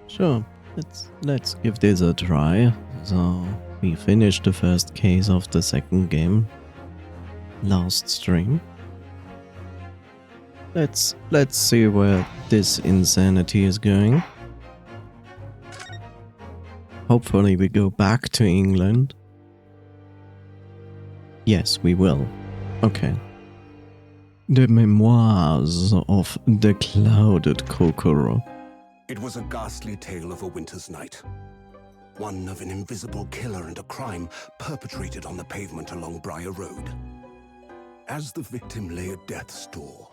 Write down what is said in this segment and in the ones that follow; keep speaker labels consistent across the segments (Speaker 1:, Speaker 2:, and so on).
Speaker 1: Sure, let's give this a try. So we finished the first case of the second game last stream. Let's see where this insanity is going. Hopefully we go back to England. Yes, we will. Okay. The Memoirs of the Clouded Kokoro.
Speaker 2: It was a ghastly tale of a winter's night. One of an invisible killer and a crime perpetrated on the pavement along Briar Road. As the victim lay at death's door,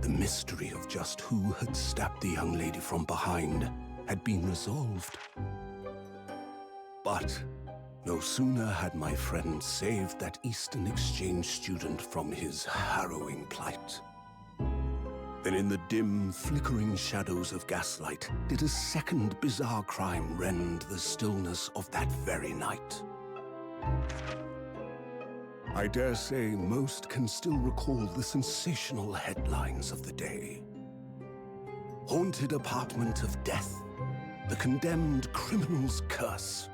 Speaker 2: the mystery of just who had stabbed the young lady from behind had been resolved. But no sooner had my friend saved that Eastern Exchange student from his harrowing plight than in the dim, flickering shadows of gaslight did a second bizarre crime rend the stillness of that very night. I dare say most can still recall the sensational headlines of the day. Haunted apartment of death, the condemned criminal's curse,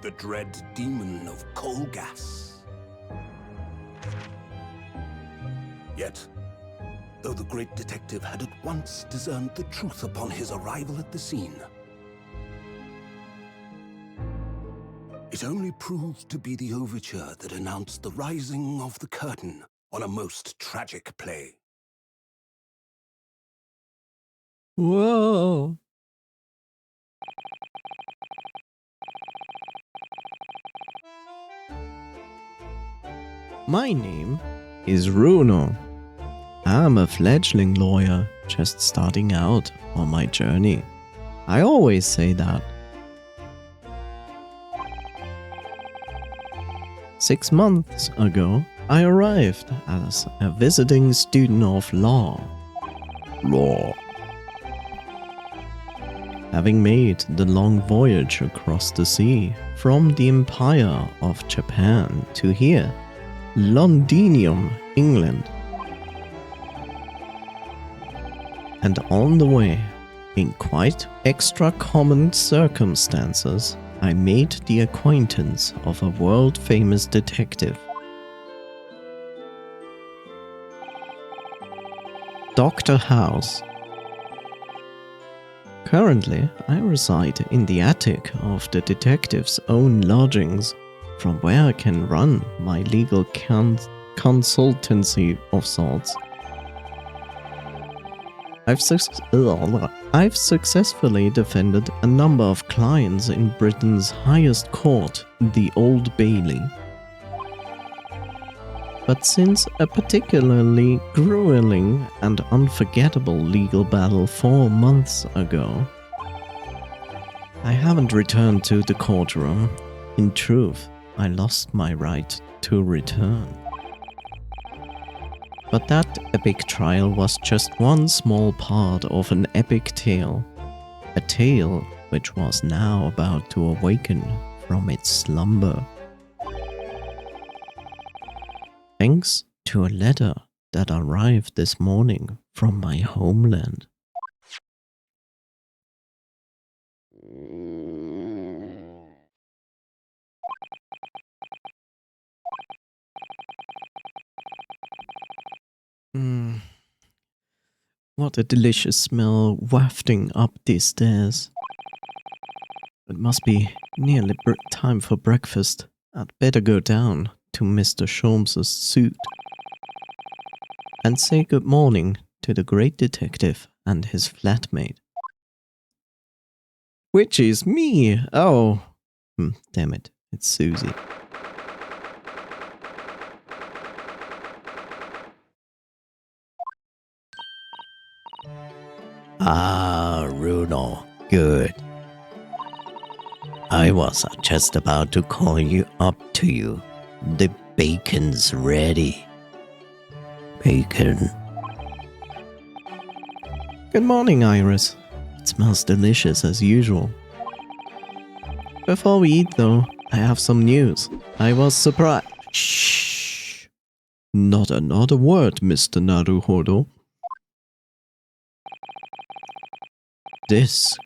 Speaker 2: the dread demon of coal gas. Yet, though the great detective had at once discerned the truth upon his arrival at the scene, it only proved to be the overture that announced the rising of the curtain on a most tragic play.
Speaker 1: Whoa! My name is Runo. I'm a fledgling lawyer, just starting out on my journey. I always say that. 6 months ago, I arrived as a visiting student of law. Having made the long voyage across the sea from the Empire of Japan to here, Londinium, England. And on the way, in quite extra common circumstances, I made the acquaintance of a world-famous detective. Dr. House. Currently, I reside in the attic of the detective's own lodgings, from where I can run my legal consultancy of sorts. I've successfully defended a number of clients in Britain's highest court, the Old Bailey. But since a particularly grueling and unforgettable legal battle 4 months ago, I haven't returned to the courtroom. In truth, I lost my right to return. But that epic trial was just one small part of an epic tale. A tale which was now about to awaken from its slumber. Thanks to a letter that arrived this morning from my homeland. What a delicious smell wafting up these stairs. It must be nearly time for breakfast. I'd better go down to Mr. Sholmes's suite and say good morning to the great detective and his flatmate. Which is me! Oh, damn it, it's Susie. Ah, Runo, good. I was just about to call you up to you. The bacon's ready. Bacon. Good morning, Iris. It smells delicious as usual. Before we eat, though, I have some news. I was surprised. Shh. Not another word, Mr. Naruhodo. This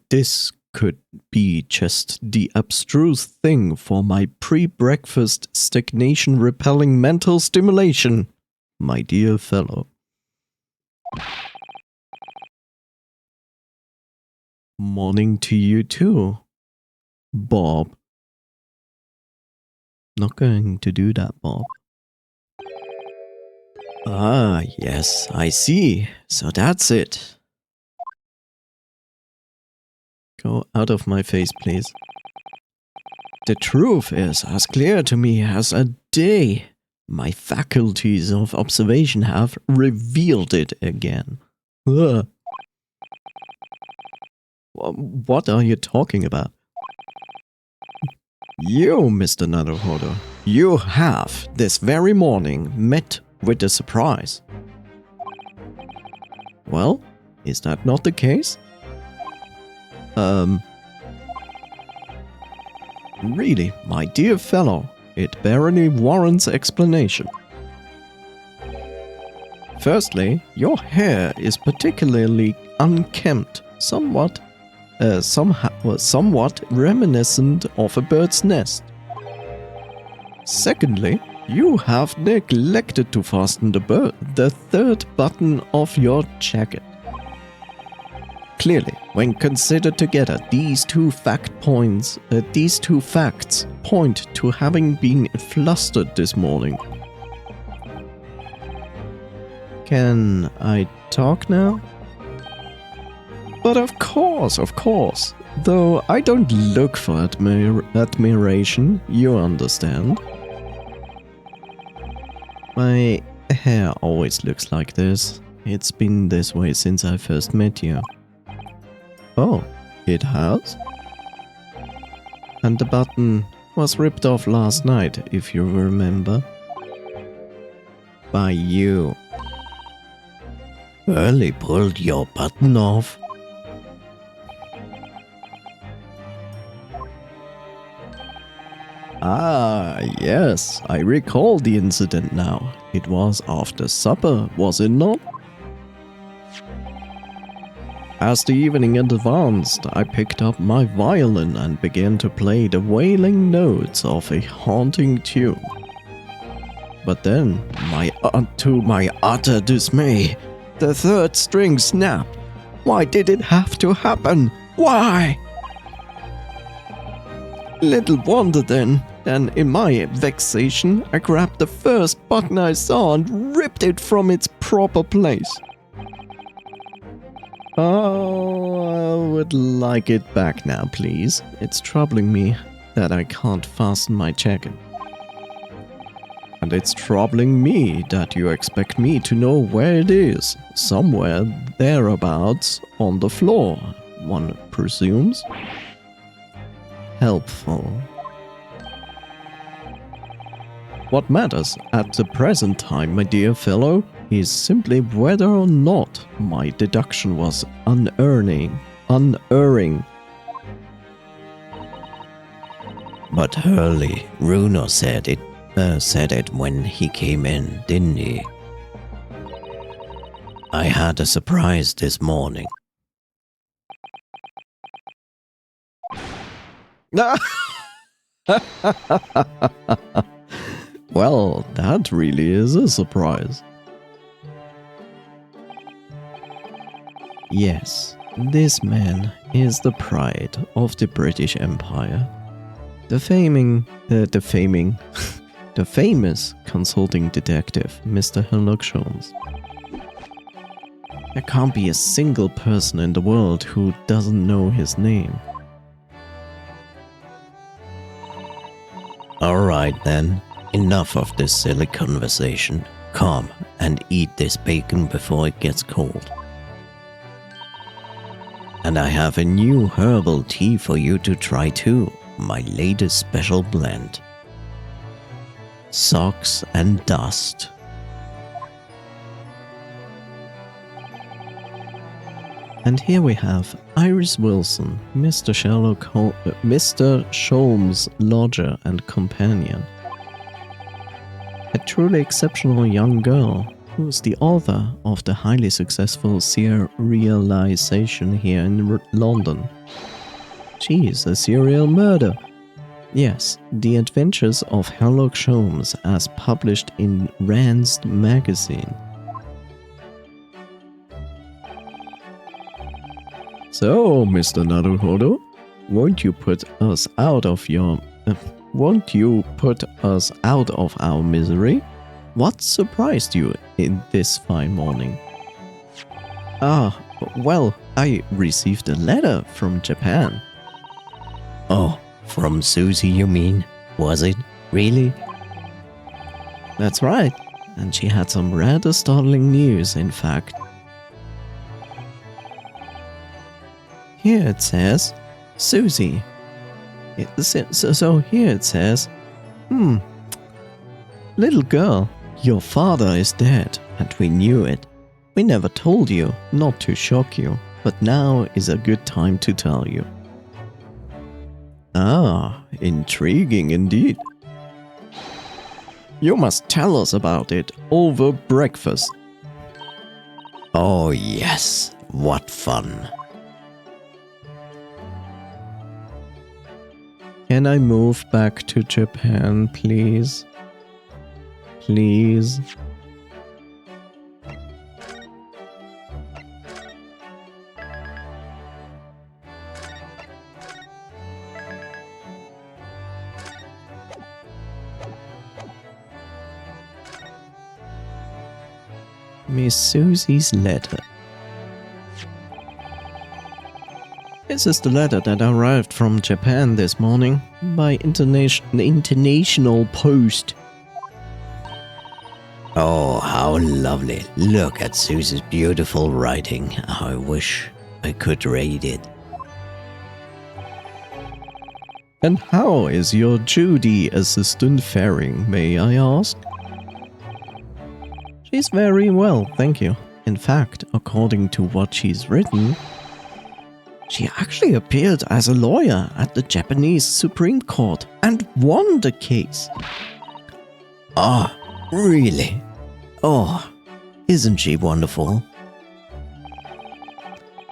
Speaker 1: this could be just the abstruse thing for my pre-breakfast stagnation-repelling mental stimulation, my dear fellow. Morning to you too, Bob. Not going to do that, Bob. Ah, yes, I see. So that's it. Go out of my face, please. The truth is as clear to me as a day. My faculties of observation have revealed it again. Ugh. What are you talking about? You, Mr. Naruhodo, you have, this very morning, met with a surprise. Well, is that not the case? Really, my dear fellow, it barely warrants explanation. Firstly, your hair is particularly unkempt, somewhat reminiscent of a bird's nest. Secondly, you have neglected to fasten the third button of your jacket. Clearly, when considered together, these two facts point to having been flustered this morning. Can I talk now? But of course. Though I don't look for admiration, you understand. My hair always looks like this. It's been this way since I first met you. Oh, it has? And the button was ripped off last night, if you remember. By you. Early pulled your button off? Ah, yes, I recall the incident now. It was after supper, was it not? As the evening advanced, I picked up my violin and began to play the wailing notes of a haunting tune. But then, to my utter dismay, the third string snapped. Why did it have to happen? Why? Little wonder then, in my vexation, I grabbed the first button I saw and ripped it from its proper place. Oh, I would like it back now, please. It's troubling me that I can't fasten my jacket. And it's troubling me that you expect me to know where it is. Somewhere thereabouts on the floor, one presumes. Helpful. What matters at the present time, my dear fellow, is simply whether or not my deduction was unerring. But Hurley, Runo said it when he came in, didn't he? I had a surprise this morning. Well, that really is a surprise. Yes, this man is the pride of the British Empire. The famous consulting detective, Mr. Sherlock Holmes. There can't be a single person in the world who doesn't know his name. Alright then, enough of this silly conversation. Come and eat this bacon before it gets cold. And I have a new herbal tea for you to try too, my latest special blend. Socks and dust. And here we have Iris Wilson, Mr. Sholmes' lodger and companion. A truly exceptional young girl, who's the author of the highly successful serialization here in London. She's a serial murderer. Yes, The Adventures of Sherlock Holmes as published in Rand's magazine. So, Mr. Naruhodo, won't you put us out of our misery? What surprised you in this fine morning? Well, I received a letter from Japan.
Speaker 3: Oh, from Susie you mean? Was it? Really?
Speaker 1: That's right, and she had some rather startling news, in fact. Here it says, Susie. So here it says, little girl, your father is dead, and we knew it. We never told you, not to shock you, but now is a good time to tell you. Ah, intriguing indeed. You must tell us about it over breakfast.
Speaker 3: Oh yes, what fun.
Speaker 1: Can I move back to Japan, please? Please? Miss Susie's letter. This is the letter that arrived from Japan this morning by international post.
Speaker 3: Oh, how lovely. Look at Susie's beautiful writing. I wish I could read it.
Speaker 1: And how is your Judy assistant faring, may I ask? She's very well, thank you. In fact, according to what she's written, she actually appeared as a lawyer at the Japanese Supreme Court and won the case.
Speaker 3: Ah, really? Oh, isn't she wonderful?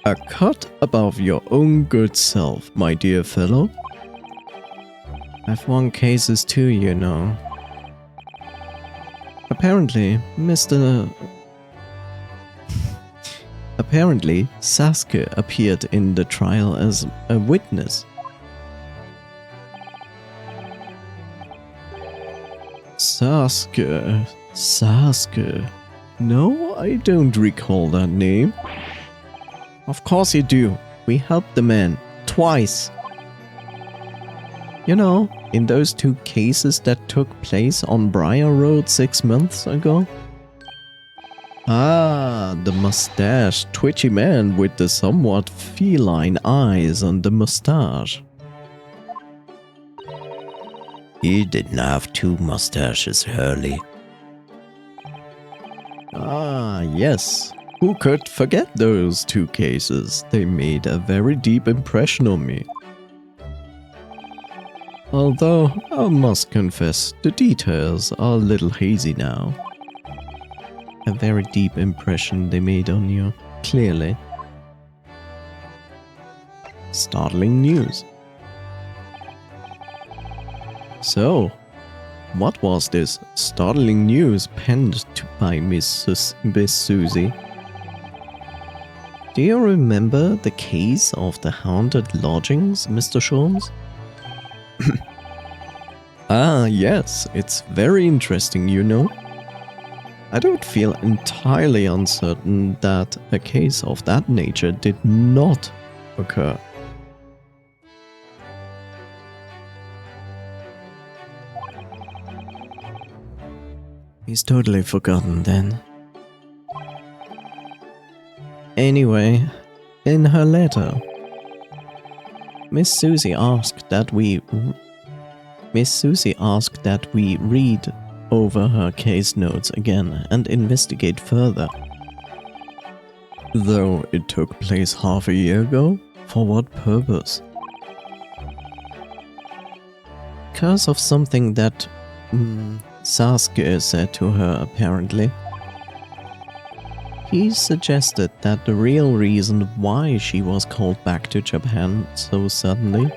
Speaker 1: A cut above your own good self, my dear fellow. I've won cases too, you know. Apparently, Sasuke appeared in the trial as a witness. Sasuke. No, I don't recall that name. Of course you do. We helped the man. Twice. You know, in those 2 cases that took place on Briar Road 6 months ago. Ah, the mustached, twitchy man with the somewhat feline eyes and the mustache.
Speaker 3: He didn't have 2 mustaches, Hurley.
Speaker 1: Ah, yes. Who could forget those 2 cases? They made a very deep impression on me. Although, I must confess, the details are a little hazy now. A very deep impression they made on you, clearly. Startling news. So, what was this startling news penned by Miss Susie? Do you remember the case of the haunted lodgings, Mr. Sholmes? Ah, yes, it's very interesting, you know. I don't feel entirely uncertain that a case of that nature did not occur. He's totally forgotten then. Anyway, in her letter, Miss Susie asked that we read over her case notes again and investigate further. Though it took place half a year ago, for what purpose? Because of something that Sasuke said to her, apparently. He suggested that the real reason why she was called back to Japan so suddenly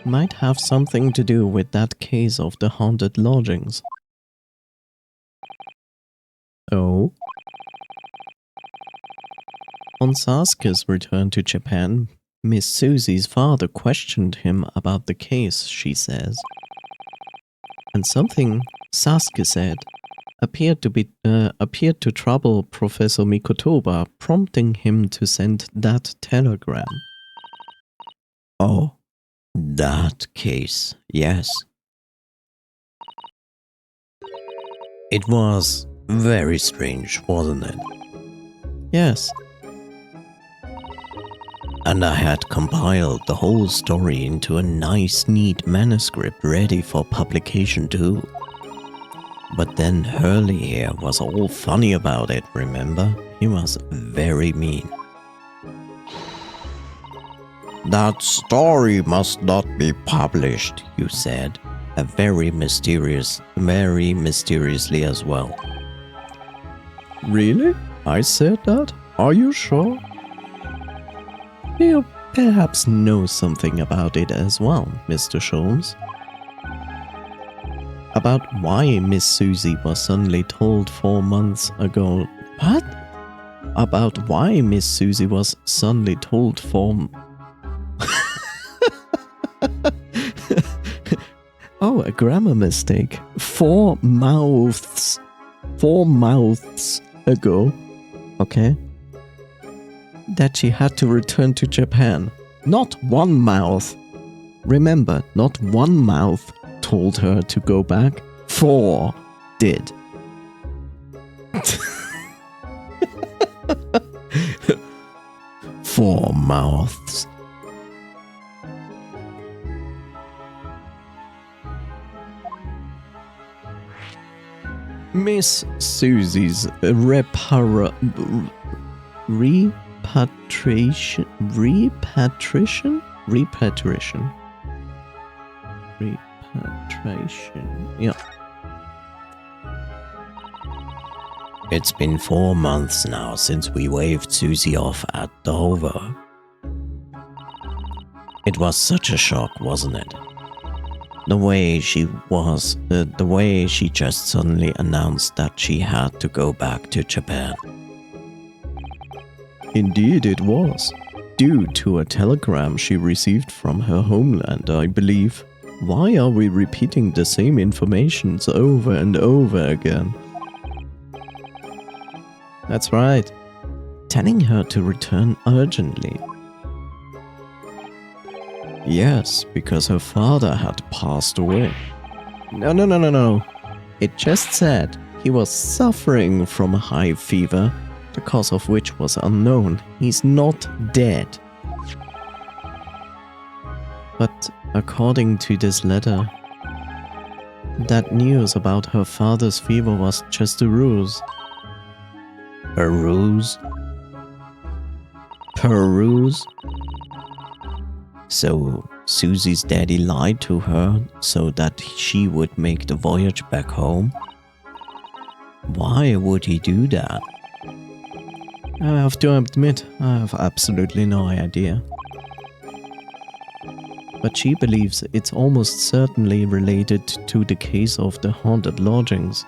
Speaker 1: might have something to do with that case of the haunted lodgings. Oh? On Sasuke's return to Japan, Miss Susie's father questioned him about the case, she says. And something Sasuke said appeared to trouble Professor Mikotoba, prompting him to send that telegram.
Speaker 3: Oh, that case, yes. It was very strange, wasn't it?
Speaker 1: Yes.
Speaker 3: And I had compiled the whole story into a nice, neat manuscript ready for publication too. But then Hurley here was all funny about it, remember? He was very mean. That story must not be published, you said, very mysteriously as well.
Speaker 1: Really? I said that? Are you sure? You perhaps know something about it as well, Mr. Sholmes. About why Miss Susie was suddenly told 4 months ago. What? About why Miss Susie was suddenly told 4... Oh, a grammar mistake. 4 mouths. 4 mouths ago. Okay. That she had to return to Japan. Not one mouth. Remember, not one mouth told her to go back. 4 did. Four mouths. Miss Susie's repatriation? Yeah.
Speaker 3: It's been 4 months now since we waved Susie off at Dover. It was such a shock, wasn't it? The way she just suddenly announced that she had to go back to Japan.
Speaker 1: Indeed it was. Due to a telegram she received from her homeland, I believe. Why are we repeating the same information over and over again? That's right. Telling her to return urgently. Yes, because her father had passed away. No. It just said he was suffering from high fever, the cause of which was unknown. He's not dead. But according to this letter, that news about her father's fever was just a ruse.
Speaker 3: A ruse?
Speaker 1: Peruse?
Speaker 3: So Susie's daddy lied to her so that she would make the voyage back home? Why would he do that?
Speaker 1: I have to admit, I have absolutely no idea. But she believes it's almost certainly related to the case of the haunted lodgings.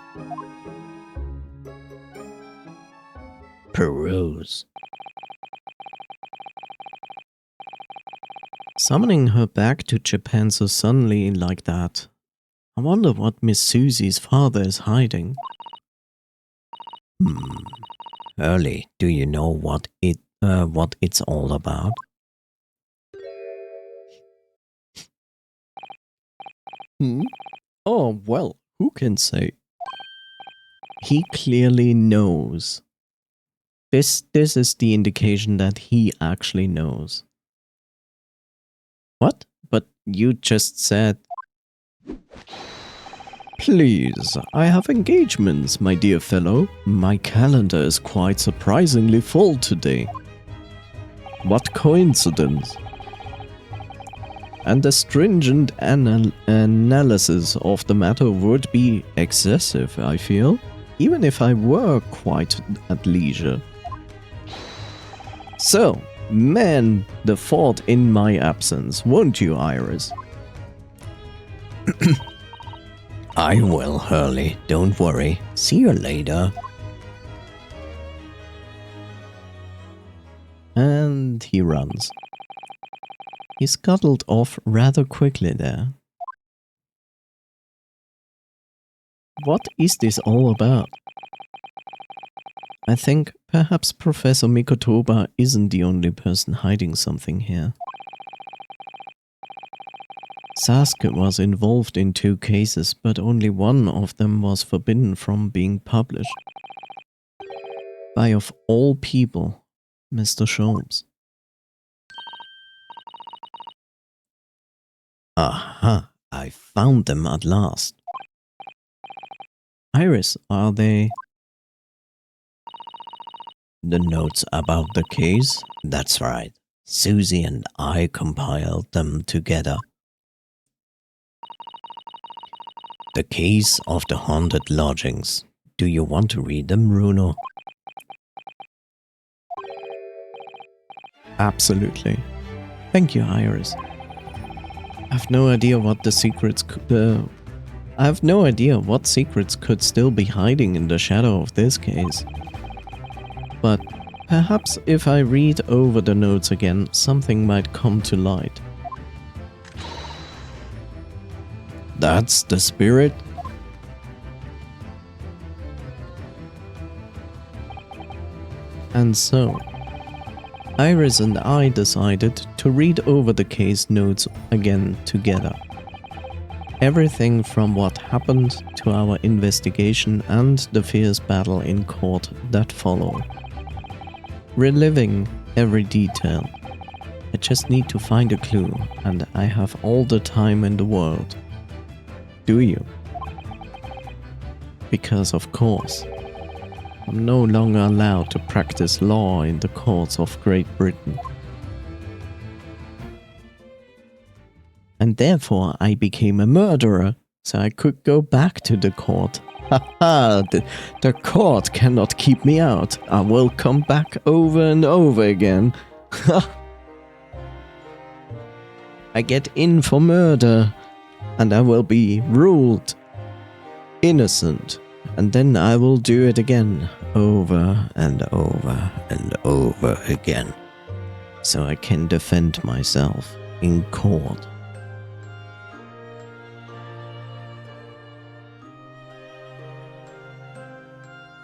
Speaker 3: Peruse.
Speaker 1: Summoning her back to Japan so suddenly like that. I wonder what Miss Susie's father is hiding.
Speaker 3: Early, do you know what it's all about?
Speaker 1: Oh, well, who can say? He clearly knows. This is the indication that he actually knows. What? But you just said... Please, I have engagements, my dear fellow. My calendar is quite surprisingly full today. What coincidence. And a stringent analysis of the matter would be excessive, I feel. even if I were quite at leisure. So, man the fort in my absence, won't you, Iris?
Speaker 3: I will, Hurley. Don't worry. See you later.
Speaker 1: And he runs. He scuttled off rather quickly there. What is this all about? I think perhaps Professor Mikotoba isn't the only person hiding something here. Sasuke was involved in 2 cases, but only one of them was forbidden from being published. By of all people, Mr. Sholmes.
Speaker 3: Aha, I found them at last.
Speaker 1: Iris, are they...
Speaker 3: The notes about the case? That's right. Susie and I compiled them together. The case of the haunted lodgings. Do you want to read them, Runo?
Speaker 1: Absolutely. Thank you, Iris. I have no idea what the secrets could... I have no idea what secrets could still be hiding in the shadow of this case. But perhaps if I read over the notes again, something might come to light.
Speaker 3: That's the spirit?
Speaker 1: And so, Iris and I decided to read over the case notes again together. Everything from what happened to our investigation and the fierce battle in court that followed. Reliving every detail. I just need to find a clue, and I have all the time in the world. Do you? Because of course, I'm no longer allowed to practice law in the courts of Great Britain. And therefore I became a murderer, so I could go back to the court. Haha, the court cannot keep me out. I will come back over and over again. I get in for murder, and I will be ruled innocent, and then I will do it again, over and over and over again, so I can defend myself in court.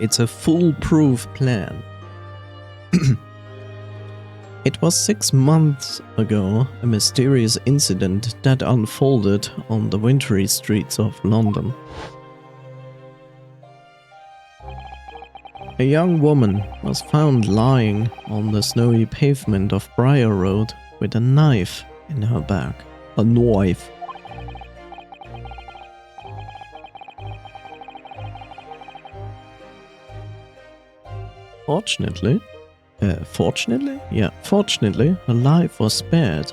Speaker 1: It's a foolproof plan. It was 6 months ago, a mysterious incident that unfolded on the wintry streets of London. A young woman was found lying on the snowy pavement of Briar Road with a knife in her back. A knife. Fortunately, her life was spared,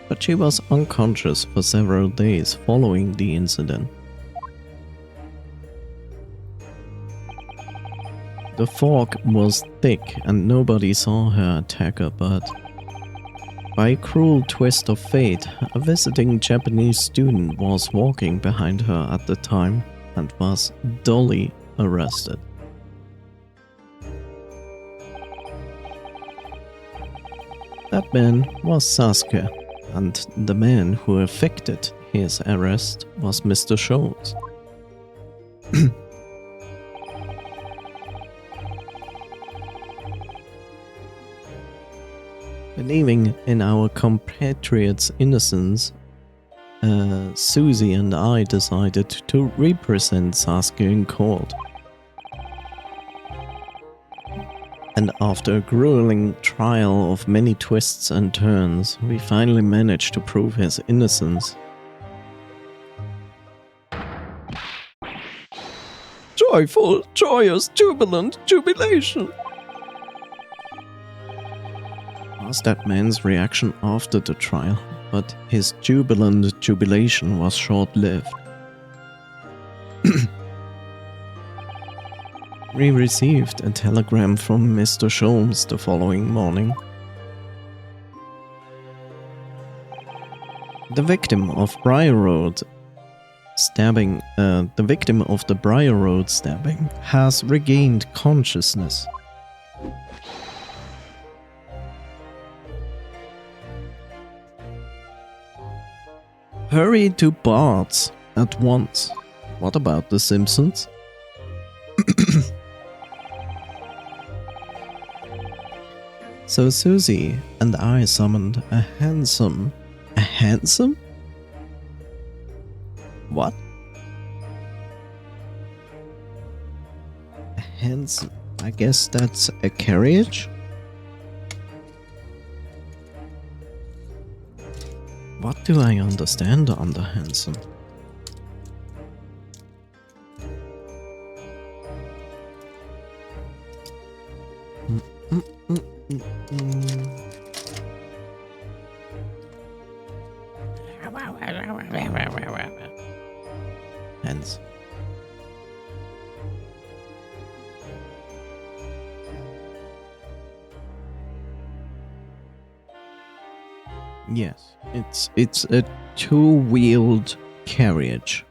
Speaker 1: but she was unconscious for several days following the incident. The fog was thick and nobody saw her attacker, but by a cruel twist of fate, a visiting Japanese student was walking behind her at the time and was dully arrested. That man was Sasuke, and the man who effected his arrest was Mr. Sholmes. Believing in our compatriot's innocence, Susie and I decided to represent Sasuke in court. And after a grueling trial of many twists and turns, we finally managed to prove his innocence. Joyful, joyous, jubilant jubilation! Was that man's reaction after the trial, but his jubilant jubilation was short-lived. We received a telegram from Mr. Sholmes the following morning. The victim of the Briar Road stabbing has regained consciousness. Hurry to Bart's at once. What about the Simpsons? So Susie and I summoned a handsome... A handsome? What? A handsome... I guess that's a carriage? What do I understand under handsome? Hence. Yes, it's a two-wheeled carriage.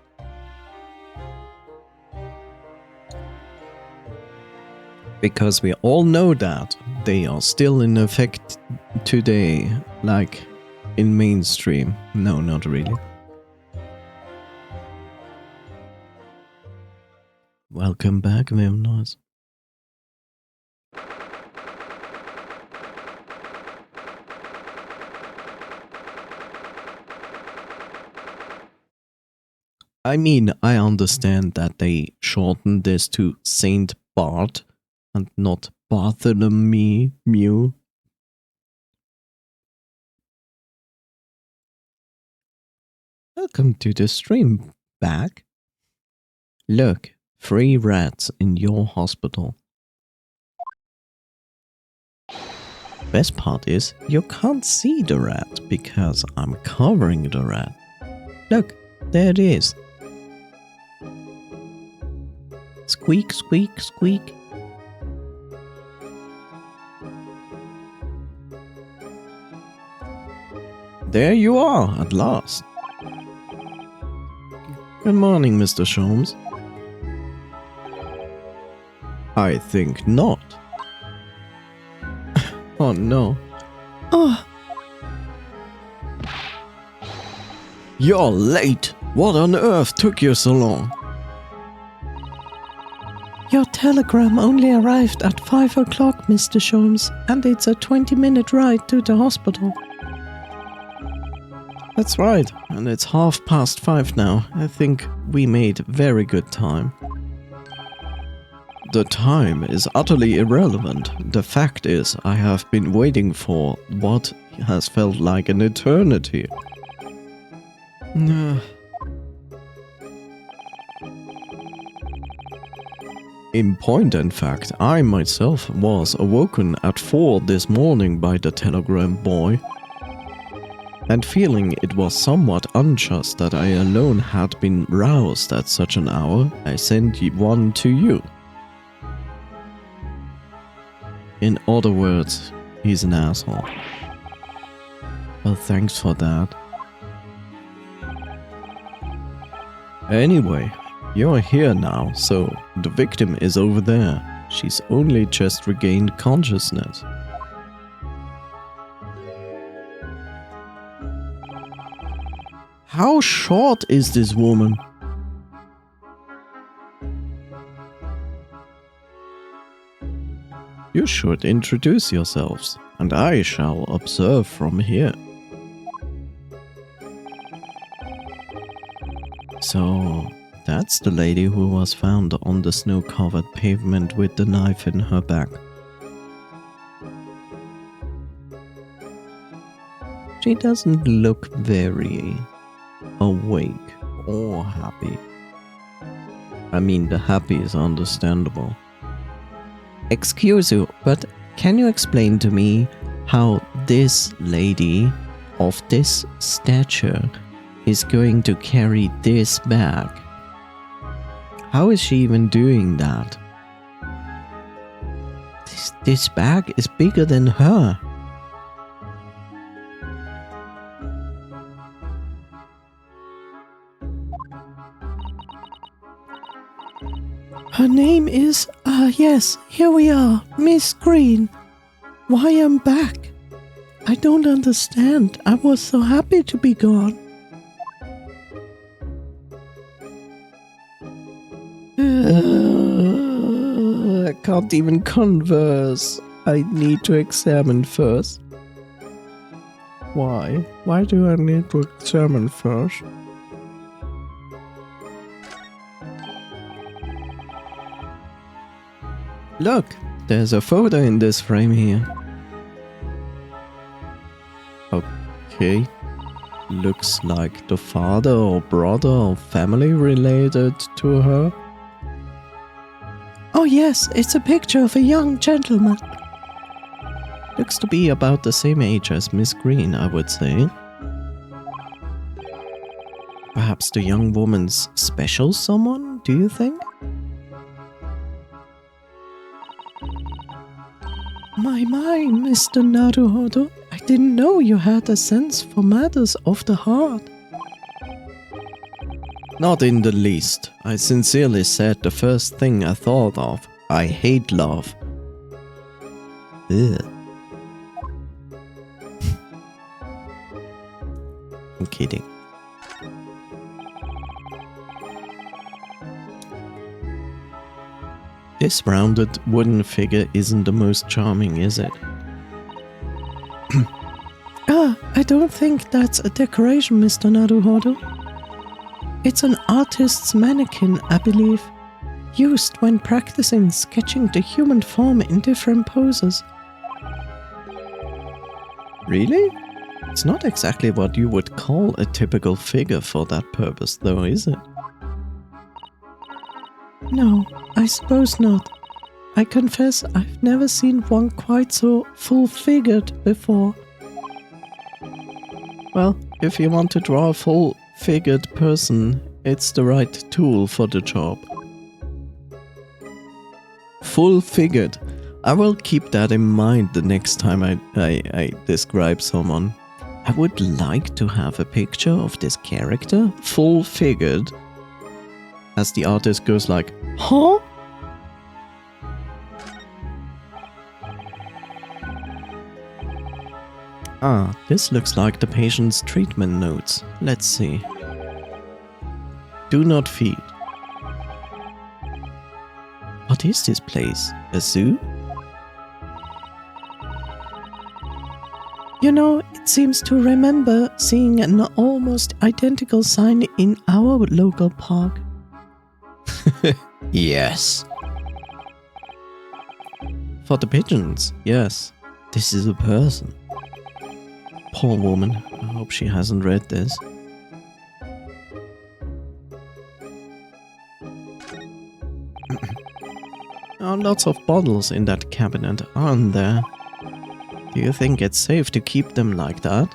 Speaker 1: Because we all know that they are still in effect today, like in mainstream. No, not really. Welcome back, Vimnoise. I mean, I understand that they shortened this to Saint Bart and not Bartholomew. Welcome to the stream, back. Look, 3 rats in your hospital. Best part is, you can't see the rat because I'm covering the rat. Look, there it is. Squeak, squeak, squeak. There you are, at last. Good morning, Mr. Sholmes. I think not. Oh no. Oh. You're late. What on earth took you so long? Your telegram only arrived at 5 o'clock, Mr. Sholmes, and it's a 20-minute ride to the hospital. That's right, and it's 5:30 now. I think we made very good time. The time is utterly irrelevant. The fact is, I have been waiting for what has felt like an eternity. In point and fact, I myself was awoken at 4 this morning by the telegram boy. And feeling it was somewhat unjust that I alone had been roused at such an hour, I sent one to you. In other words, he's an asshole. Well, thanks for that. Anyway, you're here now, so the victim is over there. She's only just regained consciousness. How short is this woman? You should introduce yourselves, and I shall observe from here. So, that's the lady who was found on the snow-covered pavement with the knife in her back. She doesn't look very awake or happy. I mean, the happy is understandable. Excuse you, but can you explain to me how this lady of this stature is going to carry this bag? How is she even doing that?
Speaker 3: This bag is bigger than her.
Speaker 1: Her name is, yes, here we are, Miss Green. Why I'm back? I don't understand. I was so happy to be gone. I can't even converse. I need to examine first. Why? Why do I need to examine first? Look, there's a photo in this frame here. Okay. Looks like the father or brother or family related to her. Oh yes, it's a picture of a young gentleman. Looks to be about the same age as Miss Green, I would say. Perhaps the young woman's special someone, do you think? My, Mr. Naruhodo, I didn't know you had a sense for matters of the heart. Not in the least. I sincerely said the first thing I thought of. I hate love. Ugh. I'm kidding. This rounded wooden figure isn't the most charming, is it? I don't think that's a decoration, Mr. Naruhodo. It's an artist's mannequin, I believe, used when practicing sketching the human form in different poses. Really? It's not exactly what you would call a typical figure for that purpose, though, is it? No, I suppose not. I confess I've never seen one quite so full-figured before. Well, if you want to draw a full-figured person, it's the right tool for the job. Full-figured. I will keep that in mind the next time I describe someone. I would like to have a picture of this character, full-figured, as the artist goes like, huh? Ah, this looks like the patient's treatment notes. Let's see. Do not feed. What is this place? A zoo? You know, it seems to remember seeing an almost identical sign in our local park.
Speaker 3: Yes.
Speaker 1: For the pigeons, yes. This is a person. Poor woman. I hope she hasn't read this. There are lots of bottles in that cabinet, aren't there? Do you think it's safe to keep them like that?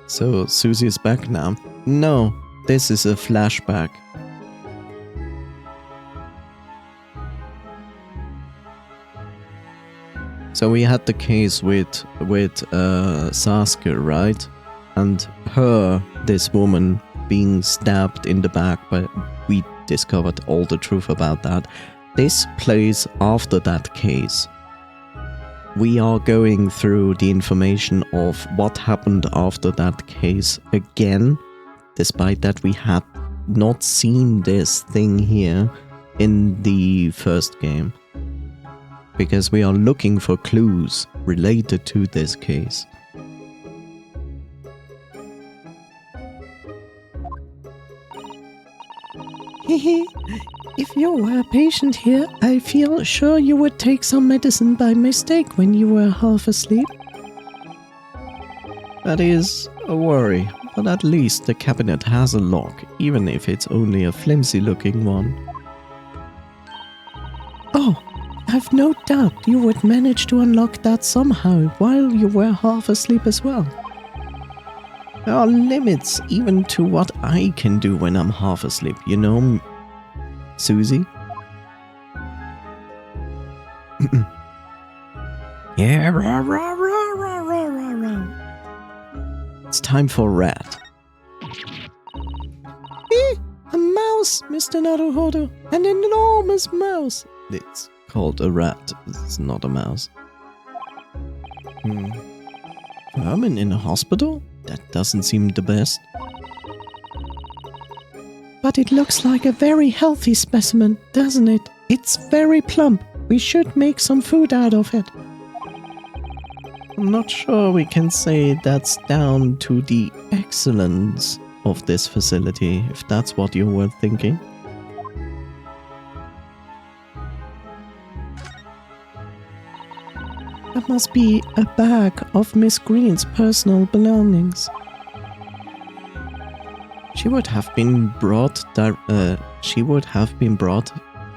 Speaker 1: So, Susie is back now. No, this is a flashback. So we had the case with Sasuke, right? And this woman, being stabbed in the back, but we discovered all the truth about that. This plays after that case. We are going through the information of what happened after that case again, despite that we had not seen this thing here in the first game. Because we are looking for clues related to this case. Hehe, if you were a patient here, I feel sure you would take some medicine by mistake when you were half asleep. That is a worry, but at least the cabinet has a lock, even if it's only a flimsy looking one. Oh! I've no doubt you would manage to unlock that somehow while you were half asleep as well. There are limits even to what I can do when I'm half asleep, you know, Susie? Yeah, rah, rah, rah, rah, rah, rah, rah. It's time for rat. A mouse, Mr. Naruhodo. An enormous mouse. It's called a rat. It's not a mouse. Vermin in a hospital? That doesn't seem the best. But it looks like a very healthy specimen, doesn't it? It's very plump. We should make some food out of it. I'm not sure we can say that's down to the excellence of this facility, if that's what you were thinking. That must be a bag of Miss Green's personal belongings. She would have been brought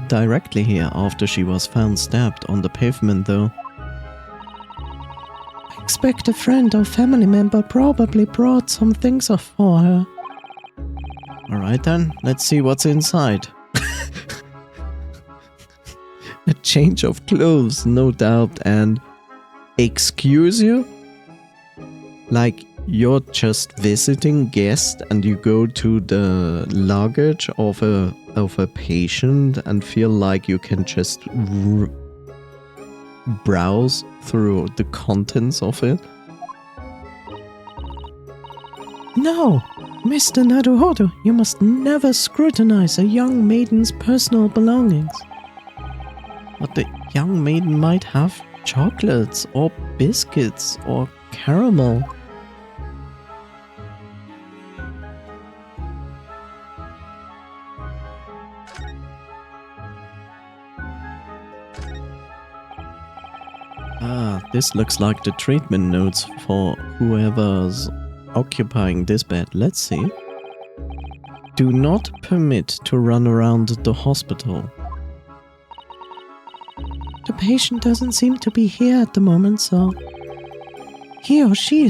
Speaker 1: directly here after she was found stabbed on the pavement, though. I expect a friend or family member probably brought some things off for her. Alright then, let's see what's inside. A change of clothes, no doubt, and excuse you? Like you're just visiting guest and you go to the luggage of a patient and feel like you can just browse through the contents of it? No, Mr. Naruhodo, you must never scrutinize a young maiden's personal belongings. But the young maiden might have chocolates or biscuits or caramel. This looks like the treatment notes for whoever's occupying this bed. Let's see. Do not permit to run around the hospital. The patient doesn't seem to be here at the moment, so he or she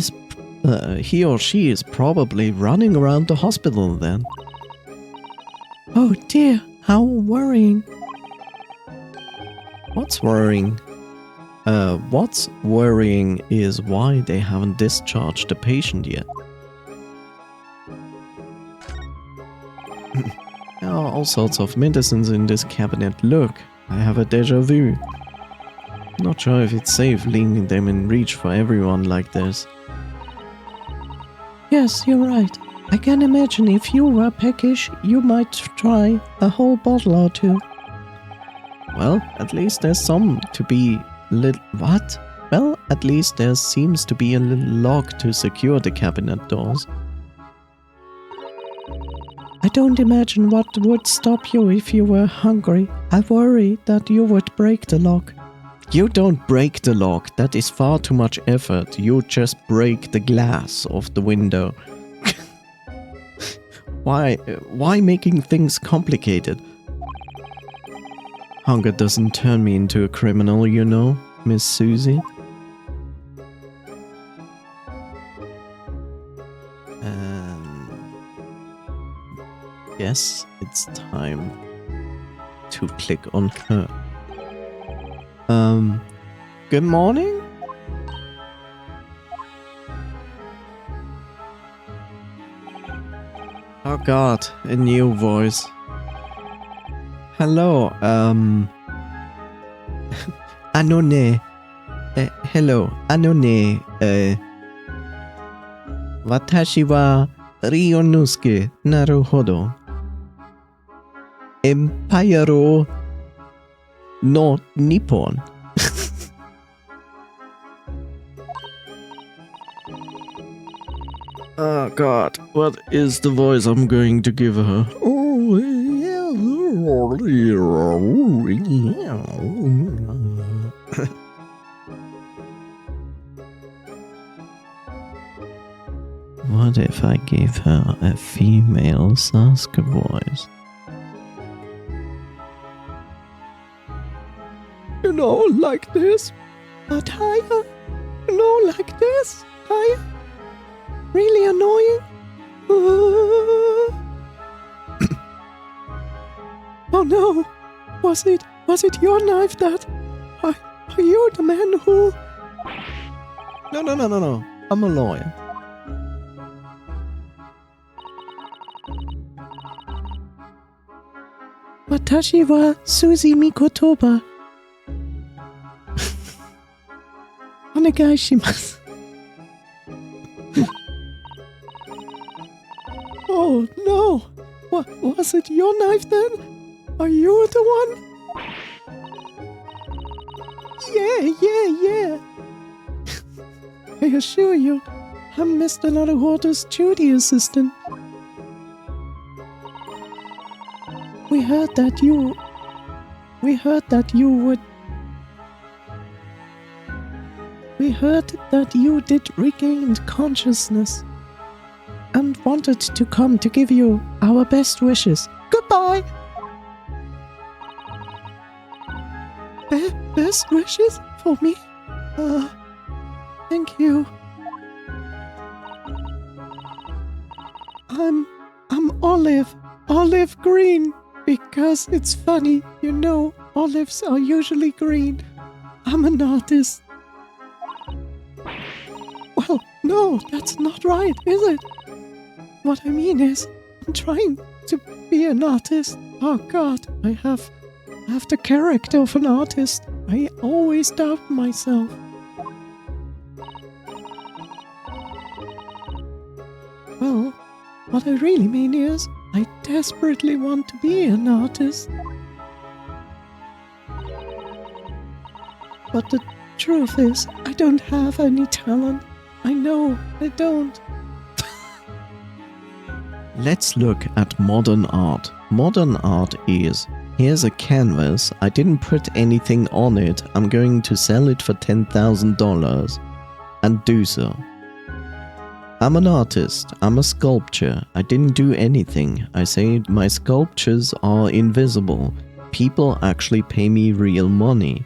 Speaker 1: is probably running around the hospital then. Oh dear, how worrying. What's worrying? What's worrying is why they haven't discharged the patient yet. There are all sorts of medicines in this cabinet. Look, I have a déjà vu. Not sure if it's safe leaving them in reach for everyone like this. Yes, you're right. I can imagine if you were peckish, you might try a whole bottle or two. Well, at least there's some to be what? Well, at least there seems to be a little lock to secure the cabinet doors. I don't imagine what would stop you if you were hungry. I worry that you would break the lock. You don't break the lock. That is far too much effort. You just break the glass of the window. Why making things complicated? Hunger doesn't turn me into a criminal, you know, Miss Susie. Yes, it's time to click on her. Good morning? Oh god, a new voice. Hello, Anone. Hello, Anone. Watashi wa Ryunosuke Naruhodo. Empire no Nippon. Oh god, what is the voice I'm going to give her? What if I gave her a female Sasuke voice? You know, like this, but higher. You know, like this, higher. Really annoying. Oh no, was it your knife that? Are you the man who... No. I'm a lawyer. Watashi wa Suzy Mikotoba. Onegai shimasu. Oh no! Was it your knife then? Are you the one? Yeah. I assure you, I'm Mr. Naruhodo's duty assistant. We heard that you did regain consciousness and wanted to come to give you our best wishes. Goodbye! Best wishes for me? Thank you. I'm olive green, because it's funny, you know, olives are usually green. I'm an artist. Well, no, that's not right, is it? What I mean is, I'm trying to be an artist. Oh God, I have the character of an artist. I always doubt myself. Well, what I really mean is, I desperately want to be an artist. But the truth is, I don't have any talent. I know, I don't. Let's look at modern art. Modern art is, here's a canvas, I didn't put anything on it, I'm going to sell it for $10,000. And do so. I'm an artist, I'm a sculptor, I didn't do anything. I say my sculptures are invisible. People actually pay me real money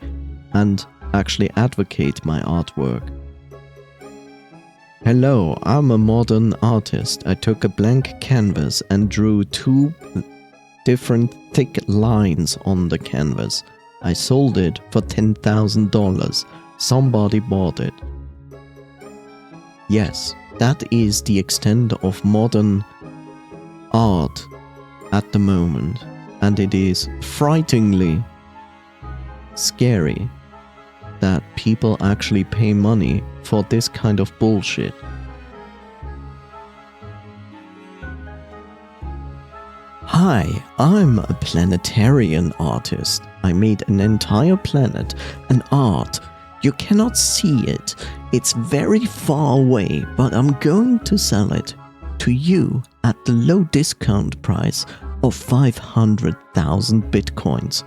Speaker 1: and actually advocate my artwork. Hello, I'm a modern artist. I took a blank canvas and drew 2 different thick lines on the canvas. I sold it for $10,000. Somebody bought it. Yes, that is the extent of modern art at the moment. And it is frighteningly scary that people actually pay money for this kind of bullshit. Hi, I'm a planetarian artist. I made an entire planet, an art. You cannot see it. It's very far away, but I'm going to sell it to you at the low discount price of 500,000 bitcoins.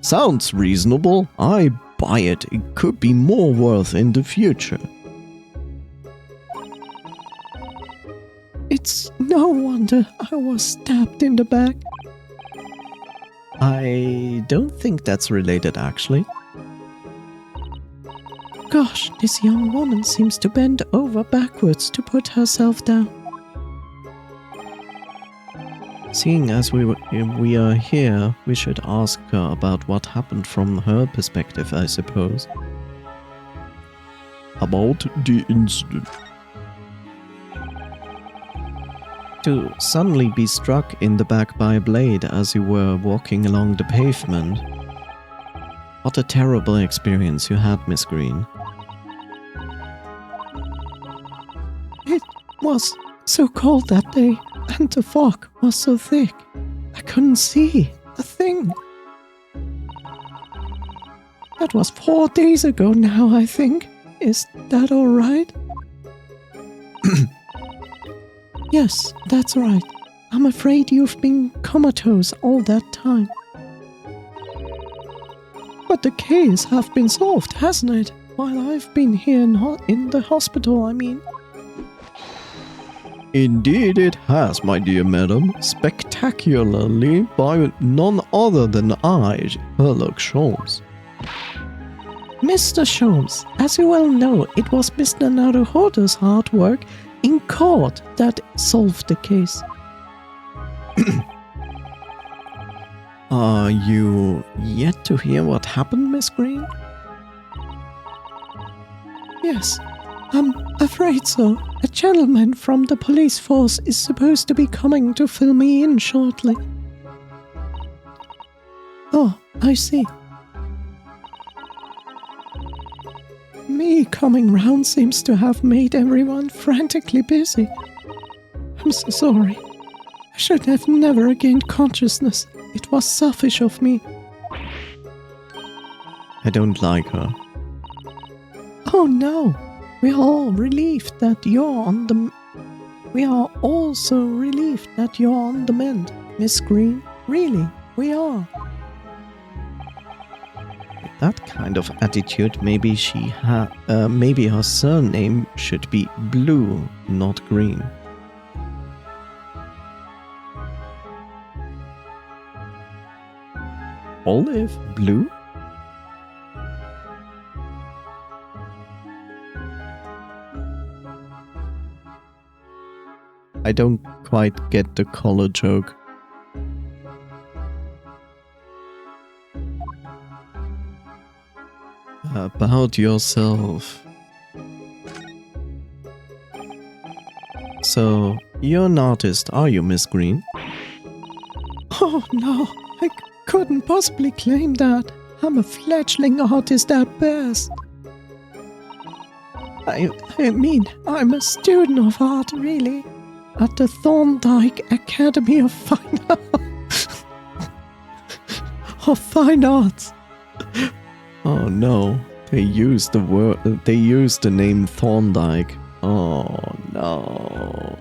Speaker 1: Sounds reasonable. I buy it. It could be more worth in the future. It's no wonder I was stabbed in the back. I don't think that's related, actually. Gosh, this young woman seems to bend over backwards to put herself down. Seeing as we are here, we should ask her about what happened from her perspective, I suppose. About the incident. To suddenly be struck in the back by a blade as you were walking along the pavement. What a terrible experience you had, Miss Green. It was so cold that day, and the fog was so thick, I couldn't see a thing. That was 4 days ago now, I think. Is that alright? Yes, that's right. I'm afraid you've been comatose all that time. But the case has been solved, hasn't it? While I've been here in the hospital, I mean. Indeed it has, my dear madam. Spectacularly by none other than I, Sherlock Holmes. Mr. Sholmes, as you well know, it was Mr. Naruhodo's hard work in court that solved the case. Are you yet to hear what happened, Miss Green? Yes, I'm afraid so. A gentleman from the police force is supposed to be coming to fill me in shortly. Oh, I see. Me coming round seems to have made everyone frantically busy. I'm so sorry. I should have never regained consciousness. It was selfish of me. I don't like her. Oh no! We are all relieved that you're on the... We are also relieved that you're on the mend, Miss Green. Really, we are. With that kind of attitude, maybe maybe her surname should be Blue, not Green. Olive Blue? I don't quite get the color joke. About yourself. So, you're an artist, are you, Miss Green? Oh no, I couldn't possibly claim that. I'm a fledgling artist at best. I mean, I'm a student of art, really. At the Thorndike Academy of Fine Arts. Fine Arts. Oh no, they used the name Thorndike. Oh no.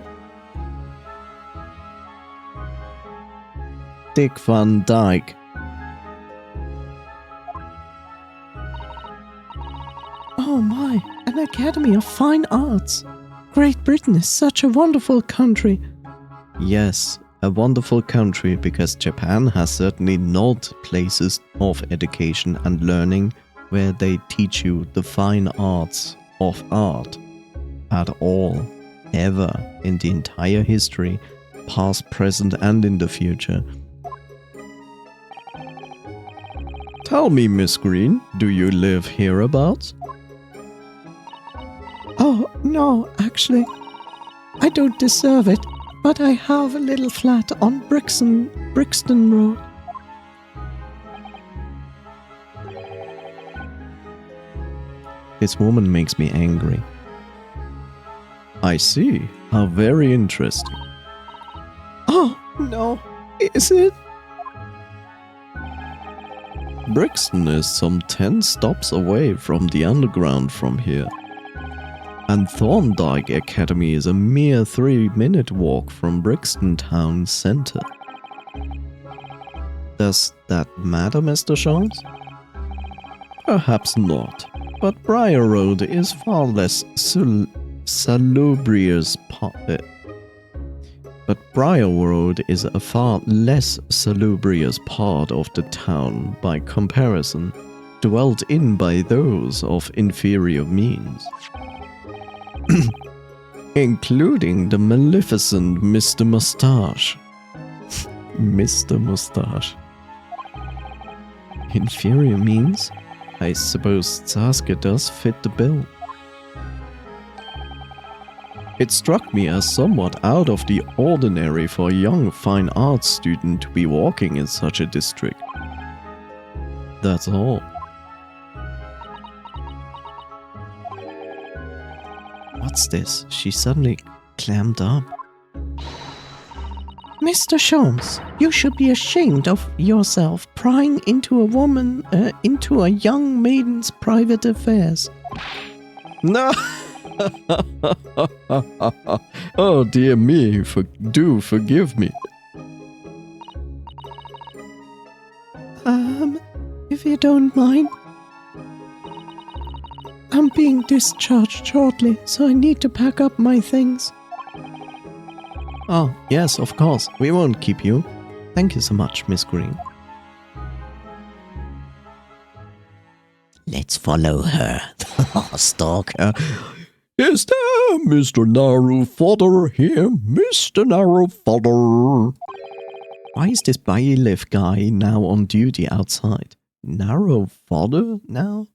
Speaker 1: Dick Van Dyke. Oh my, an Academy of Fine Arts. Great Britain is such a wonderful country. Yes, a wonderful country, because Japan has certainly not places of education and learning where they teach you the fine arts of art at all, ever, in the entire history, past, present and in the future. Tell me, Miss Green, do you live hereabouts? Oh, no, actually, I don't deserve it, but I have a little flat on Brixton Road. This woman makes me angry. I see. How very interesting. Oh, no, is it? Brixton is some 10 stops away from the underground from here. And Thorndike Academy is a mere 3-minute walk from Brixton town centre. Does that matter, Mr. Jones? Perhaps not, but Briar Road is far less salubrious a far less salubrious part of the town by comparison, dwelt in by those of inferior means. Including the maleficent Mr. Moustache. Mr. Moustache. Inferior means? I suppose Sasuke does fit the bill. It struck me as somewhat out of the ordinary for a young fine arts student to be walking in such a district. That's all. What's this? She suddenly clammed up. Mr. Sholmes, you should be ashamed of yourself prying into a young maiden's private affairs. No! Oh dear me, do forgive me. If you don't mind. I'm being discharged shortly, so I need to pack up my things. Oh, yes, of course. We won't keep you. Thank you so much, Miss Green.
Speaker 3: Let's follow her. Stalker.
Speaker 4: Is there Mr. Naru Fodder here? Mr. Naru Fodder.
Speaker 1: Why is this bailiff guy now on duty outside? Narrow fodder now?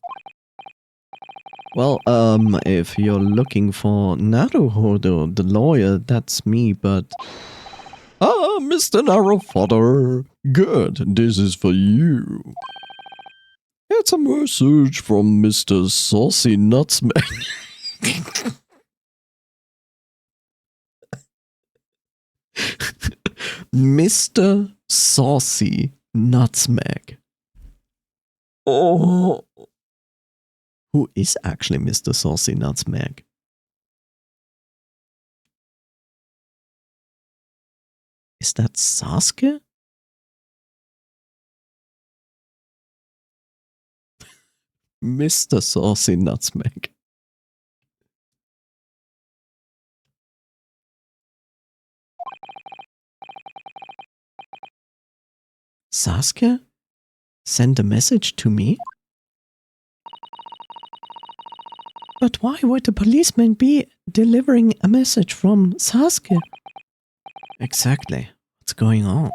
Speaker 1: Well, if you're looking for Naruhodo, the lawyer, that's me, but...
Speaker 4: Ah, Mr. Narrowfodder. Good, this is for you. It's a message from Mr. Saucy Nutsman.
Speaker 1: Mr. Saucy Nutsmag.
Speaker 4: Oh.
Speaker 1: Who is actually Mr. Saucy Nutsmag? Is that Sasuke? Mr. Saucy Nutsmag. Sasuke? Send a message to me? But why would the policeman be delivering a message from Sasuke? Exactly. What's going on?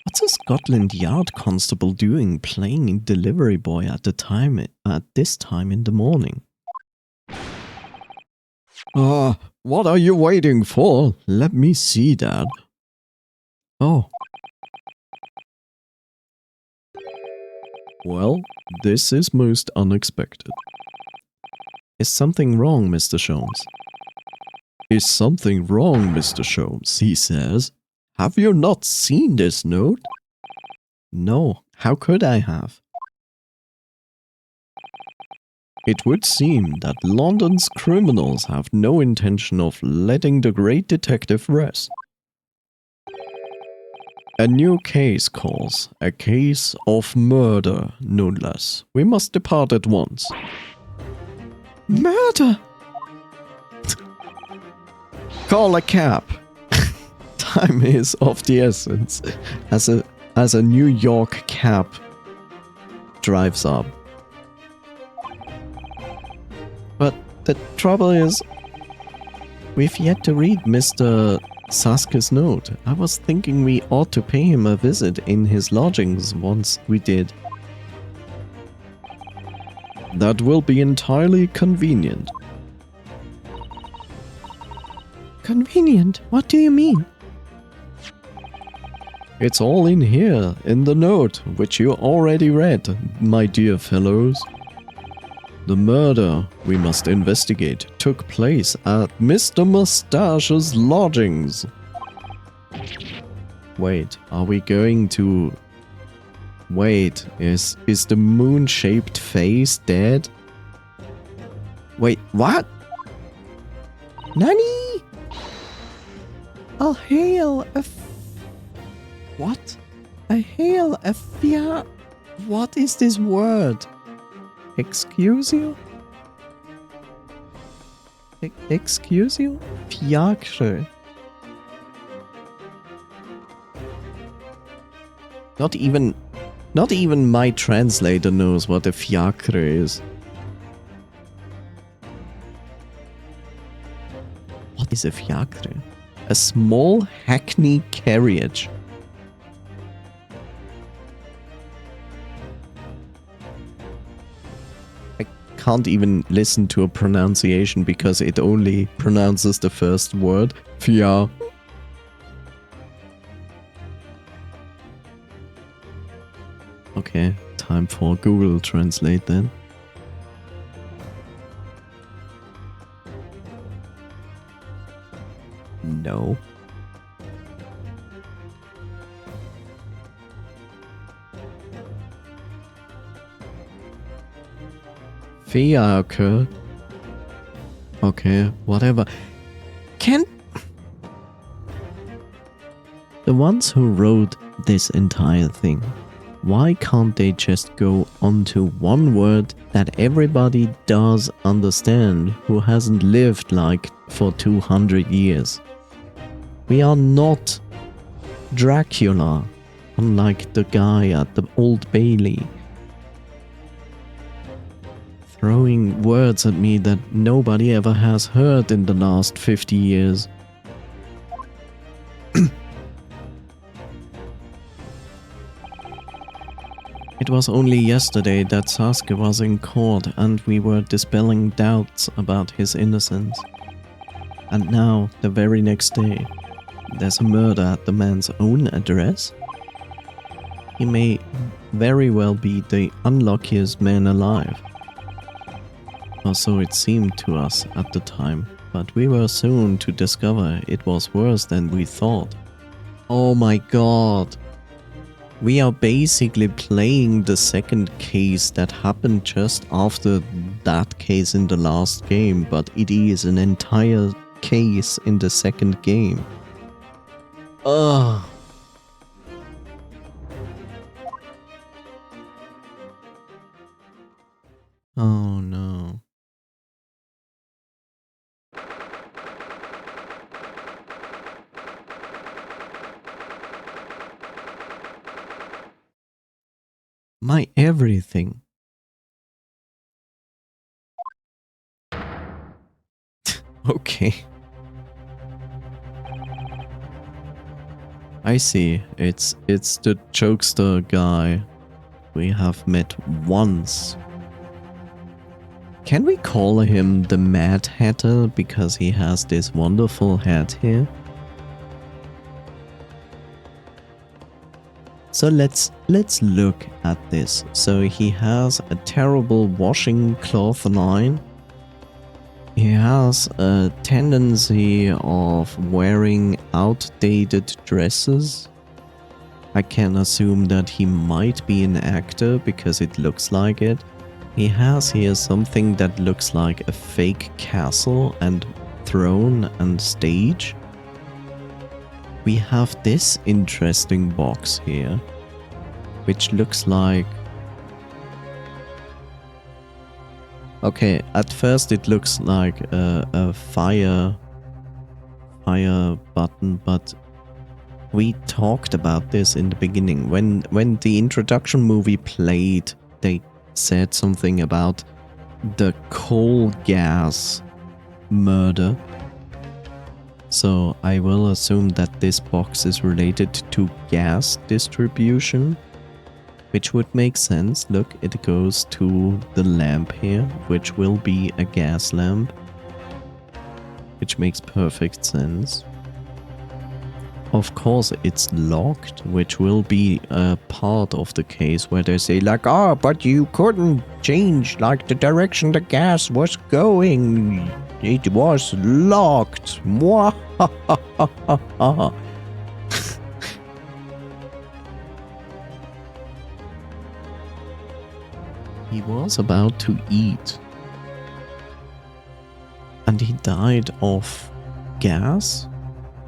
Speaker 1: What's a Scotland Yard constable doing playing delivery boy at this time in the morning?
Speaker 4: Ah, what are you waiting for? Let me see that.
Speaker 1: Oh,
Speaker 4: Well, this is most unexpected.
Speaker 1: is something wrong, Mr. Sholmes?
Speaker 4: Is something wrong, Mr. Sholmes? He says. Have you not seen this note?
Speaker 1: No, how could I have?
Speaker 4: It would seem that London's criminals have no intention of letting the great detective rest. A new case calls, a case of murder, no less. We must depart at once.
Speaker 1: Murder!
Speaker 4: Call a cab. Time is of the essence.
Speaker 1: As a New York cab drives up. But the trouble is, we've yet to read Mr. Sasuke's note. I was thinking we ought to pay him a visit in his lodgings once we did.
Speaker 4: That will be entirely convenient.
Speaker 1: Convenient? What do you mean?
Speaker 4: It's all in here, in the note, which you already read, my dear fellows. The murder we must investigate took place at Mr. Mustache's lodgings.
Speaker 1: Wait, are we going to... Wait, is the moon-shaped face dead? Wait, what? Nani? I'll hail a... What? I hail a fia... What is this word? Excuse you? Excuse you? Fiacre. Not even my translator knows what a fiacre is. What is a fiacre? A small hackney carriage. Can't even listen to a pronunciation because it only pronounces the first word.
Speaker 4: Fia.
Speaker 1: Okay, time for Google Translate then. No. Fiacre. Okay, whatever. The ones who wrote this entire thing, why can't they just go onto one word that everybody does understand who hasn't lived like for 200 years? We are not Dracula, unlike the guy at the Old Bailey. Throwing words at me that nobody ever has heard in the last 50 years. It was only yesterday that Sasuke was in court and we were dispelling doubts about his innocence. And now, the very next day, there's a murder at the man's own address? He may very well be the unluckiest man alive. Or so it seemed to us at the time, but we were soon to discover it was worse than we thought. Oh my god. We are basically playing the second case that happened just after that case in the last game, but it is an entire case in the second game. Ugh. Oh no. My everything. Okay. I see. It's the jokester guy we have met once. Can we call him the Mad Hatter because he has this wonderful hat here? So let's look at this. So he has a terrible washing cloth line. He has a tendency of wearing outdated dresses. I can assume that he might be an actor because it looks like it. He has here something that looks like a fake castle and throne and stage. We have this interesting box here, which looks like... Okay, at first it looks like a fire button, but we talked about this in the beginning. When the introduction movie played, they said something about the coal gas murder. So I will assume that this box is related to gas distribution, which would make sense. Look, it goes to the lamp here, which will be a gas lamp, which makes perfect sense. Of course, it's locked, which will be a part of the case where they say like, "Ah, but you couldn't change like the direction the gas was going. It was locked." Mwahahaha. He was about to eat. And he died of gas,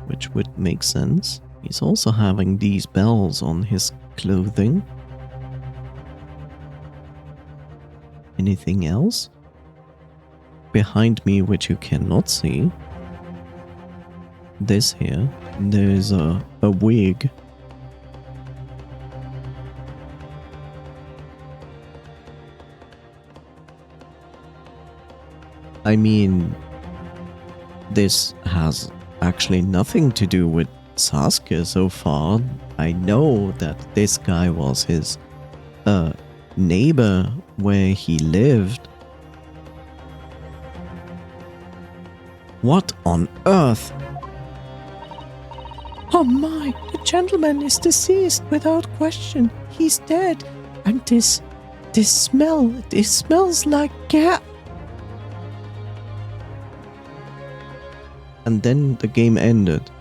Speaker 1: which would make sense. He's also having these bells on his clothing. Anything else? Behind me, which you cannot see. This here, there's a wig. I mean, this has actually nothing to do with Sasuke so far. I know that this guy was his neighbor where he lived. What on earth? Oh my, the gentleman is deceased without question. He's dead. And this smell, it smells like gas. And then the game ended.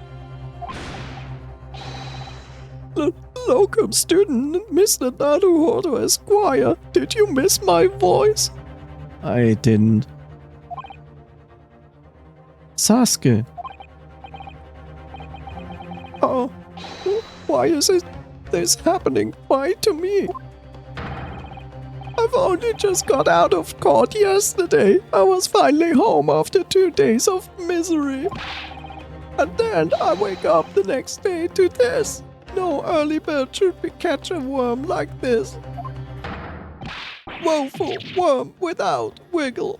Speaker 1: The locum student, Mr. Naruhodo Esquire, did you miss my voice? I didn't. Sasuke. Oh, why is this happening? Why to me? I've only just got out of court yesterday. I was finally home after 2 days of misery. And then I wake up the next day to this. No early bird should be catch a worm like this. Woeful worm without wiggle.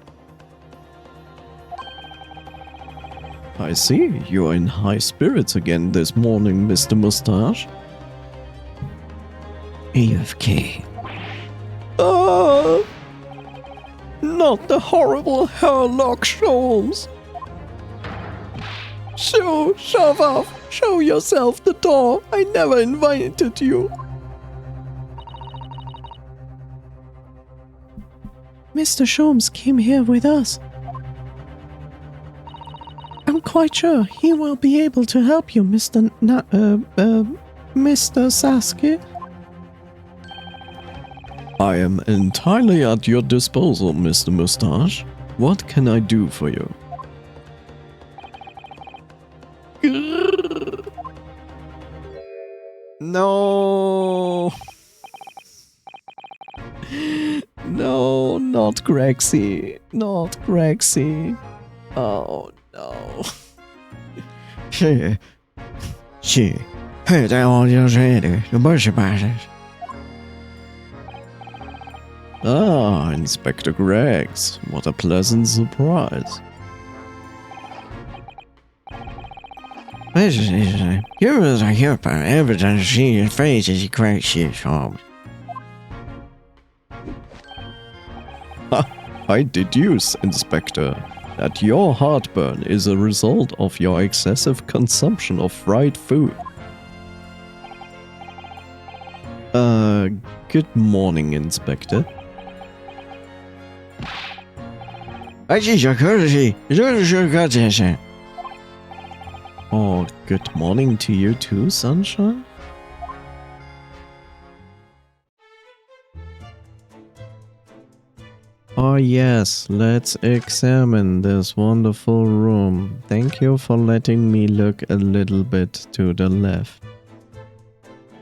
Speaker 1: I see, you're in high spirits again this morning, Mr. Mustache.
Speaker 3: AFK.
Speaker 4: Ah! Not the horrible Herlock Sholmes! Shove off! Show yourself the door! I never invited you!
Speaker 1: Mr. Sholmes came here with us. I'm quite sure he will be able to help you, Mr. Mr. Sasuke.
Speaker 4: I am entirely at your disposal, Mr. Mustache. What can I do for you? No! No, not Grexy. Not Grexy. Oh no.
Speaker 3: 是，在我就是的，不是吧？
Speaker 4: Ah, Inspector Greggs. What a pleasant surprise.
Speaker 3: 是，you're by evidence she faces crack shit from.
Speaker 4: I deduce, Inspector, that your heartburn is a result of your excessive consumption of fried food. Good morning, Inspector. Oh, good morning to you too, Sunshine. Oh yes, let's examine this wonderful room. Thank you for letting me look a little bit to the left.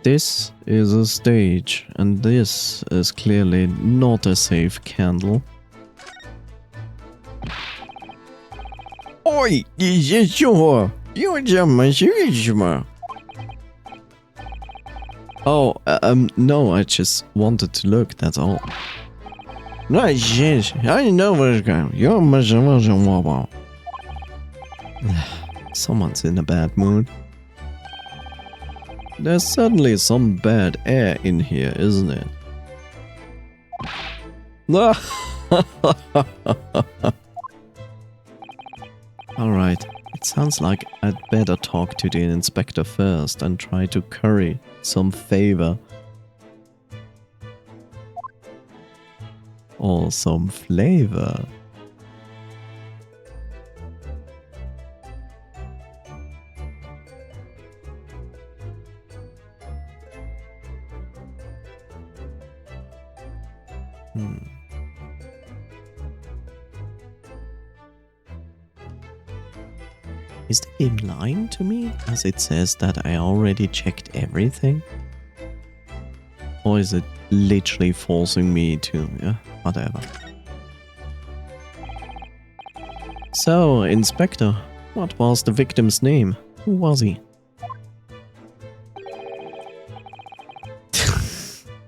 Speaker 4: This is a stage, and this is clearly not a safe candle.
Speaker 3: Oi, 你这家伙，又这么虚什么？
Speaker 4: Oh, no, I just wanted to look, that's all.
Speaker 3: 那行，I know what's going. 有什么吧？
Speaker 4: Someone's in a bad mood. There's certainly some bad air in here, isn't it? Alright, it sounds like I'd better talk to the inspector first and try to curry some favor. Or some flavor. Is the game lying to me as it says that I already checked everything? Or is it literally forcing me to... whatever. So, Inspector, what was the victim's name? Who was he?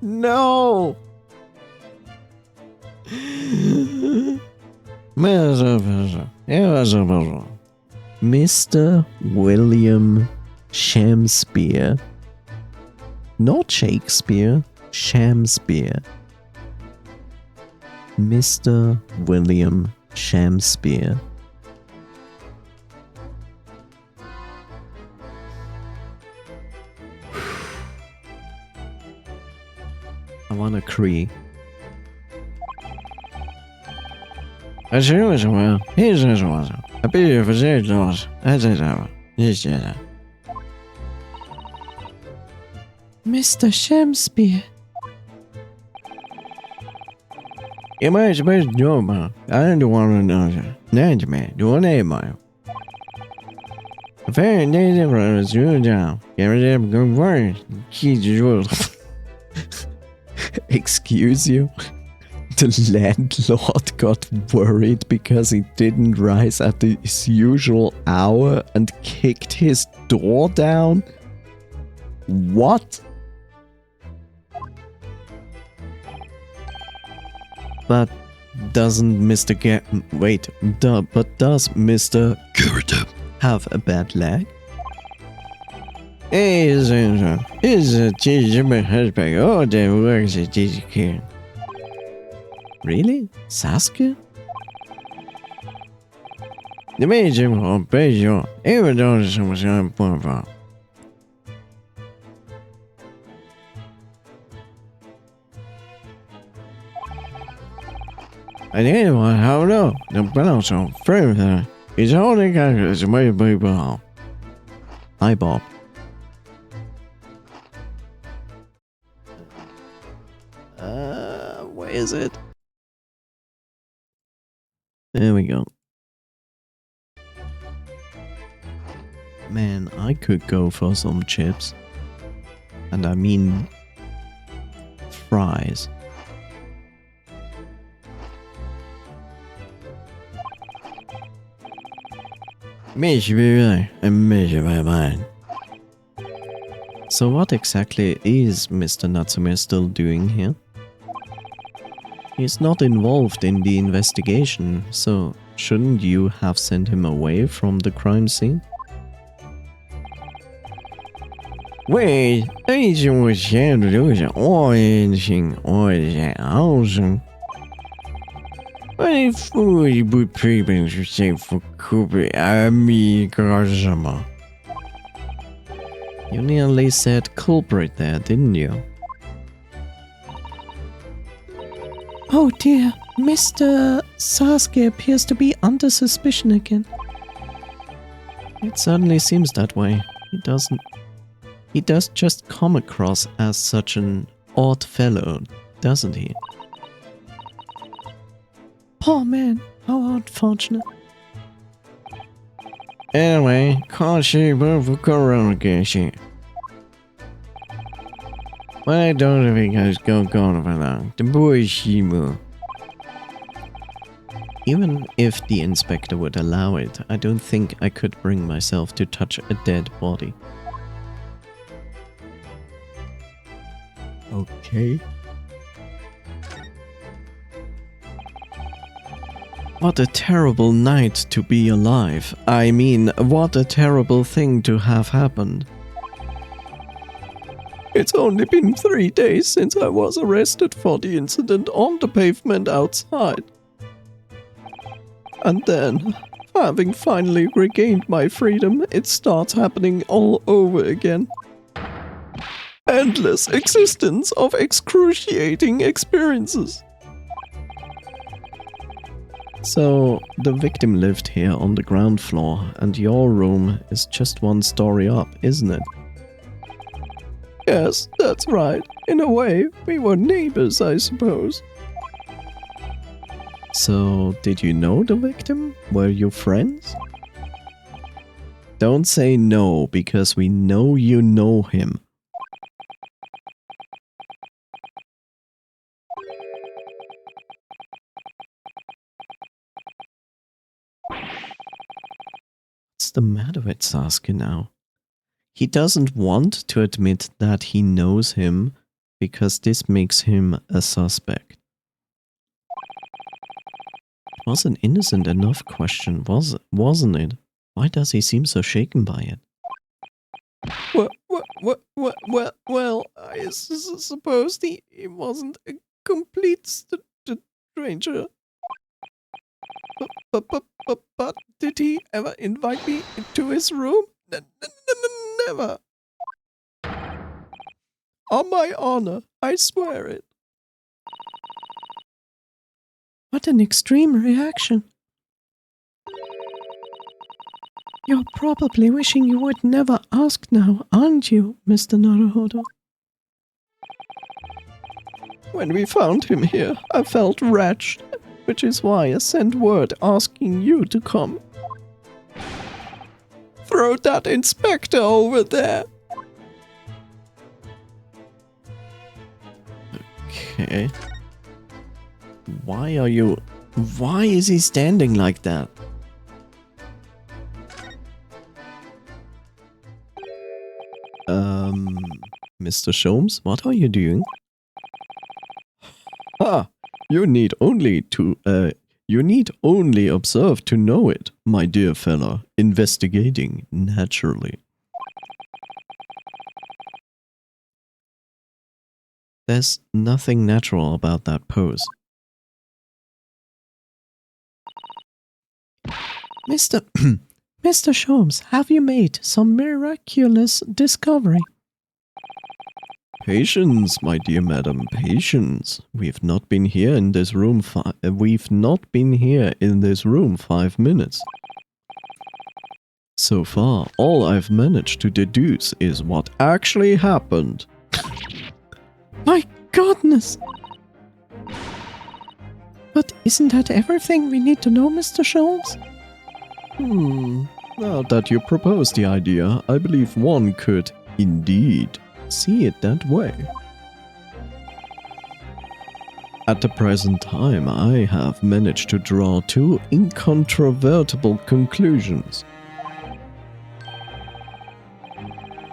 Speaker 4: No! Mr. William Shakespeare. Not Shakespeare, Shakespeare. Mr. William Shakespeare. I wanna cree.
Speaker 3: 为什么？你是什么？必须不是这种事，这样，你写的。
Speaker 1: Mr. Shakespeare.
Speaker 3: 因为是不是有嘛？I don't want to know. 那就没，我那嘛。反正那这会儿就这样，因为这个味儿，记住了。
Speaker 4: Excuse you? The landlord got worried because he didn't rise at his usual hour and kicked his door down? What? But doesn't Mr. But does Mr. Gerda have a bad leg?
Speaker 3: 是其实本还是白哦，这我是继续看。
Speaker 1: Really? Sasuke?
Speaker 4: I didn't want to know the balance of further. It's only characters my people.
Speaker 1: Hi, Bob. Where is it? There we go. Man, I could go for some chips. And I mean fries. So what exactly is Mr. Natsume still doing here? He's not involved in the investigation, so shouldn't you have sent him away from the crime scene?
Speaker 4: Wait, I just was here to do the anything or the awesome. What if we would people to say for Cooper amigasama?
Speaker 1: You nearly said culprit there, didn't you? Oh dear, Mr. Sasuke appears to be under suspicion again. It certainly seems that way. He does just come across as such an odd fellow, doesn't he? Poor man, how unfortunate.
Speaker 4: Anyway, can't see for Corona shit. Well, I don't think I was going for long. The boy Shimu.
Speaker 1: Even if the inspector would allow it, I don't think I could bring myself to touch a dead body.
Speaker 4: Okay.
Speaker 1: What a terrible night to be alive. I mean, what a terrible thing to have happened. It's only been 3 days since I was arrested for the incident on the pavement outside. And then, having finally regained my freedom, it starts happening all over again. Endless existence of excruciating experiences. So, the victim lived here on the ground floor, and your room is just 1 story up, isn't it? Yes, that's right. In a way, we were neighbors, I suppose. So, did you know the victim? Were you friends? Don't say no, because we know you know him. What's the matter with Sasuke now? He doesn't want to admit that he knows him because this makes him a suspect. It was an innocent enough question, wasn't it? Why does he seem so shaken by it? Well, I suppose he wasn't a complete stranger. But did he ever invite me into his room? Never. On my honor, I swear it. What an extreme reaction. You're probably wishing you would never ask now, aren't you, Mr. Naruhodo? When we found him here, I felt wretched, which is why I sent word asking you to come. Throw that inspector over there. Okay. Why is he standing like that? Mr. Sholmes, what are you doing? Ha! You need only observe to know it, my dear fellow. Investigating, naturally. There's nothing natural about that pose. Mr. Mr. Sholmes, have you made some miraculous discovery?
Speaker 4: Patience, my dear madam, patience. We've not been here in this room 5 minutes. So far, all I've managed to deduce is what actually happened.
Speaker 1: My goodness! But isn't that everything we need to know, Mr. Sholmes?
Speaker 4: Now that you propose the idea, I believe one could, indeed, see it that way. At the present time, I have managed to draw two incontrovertible conclusions.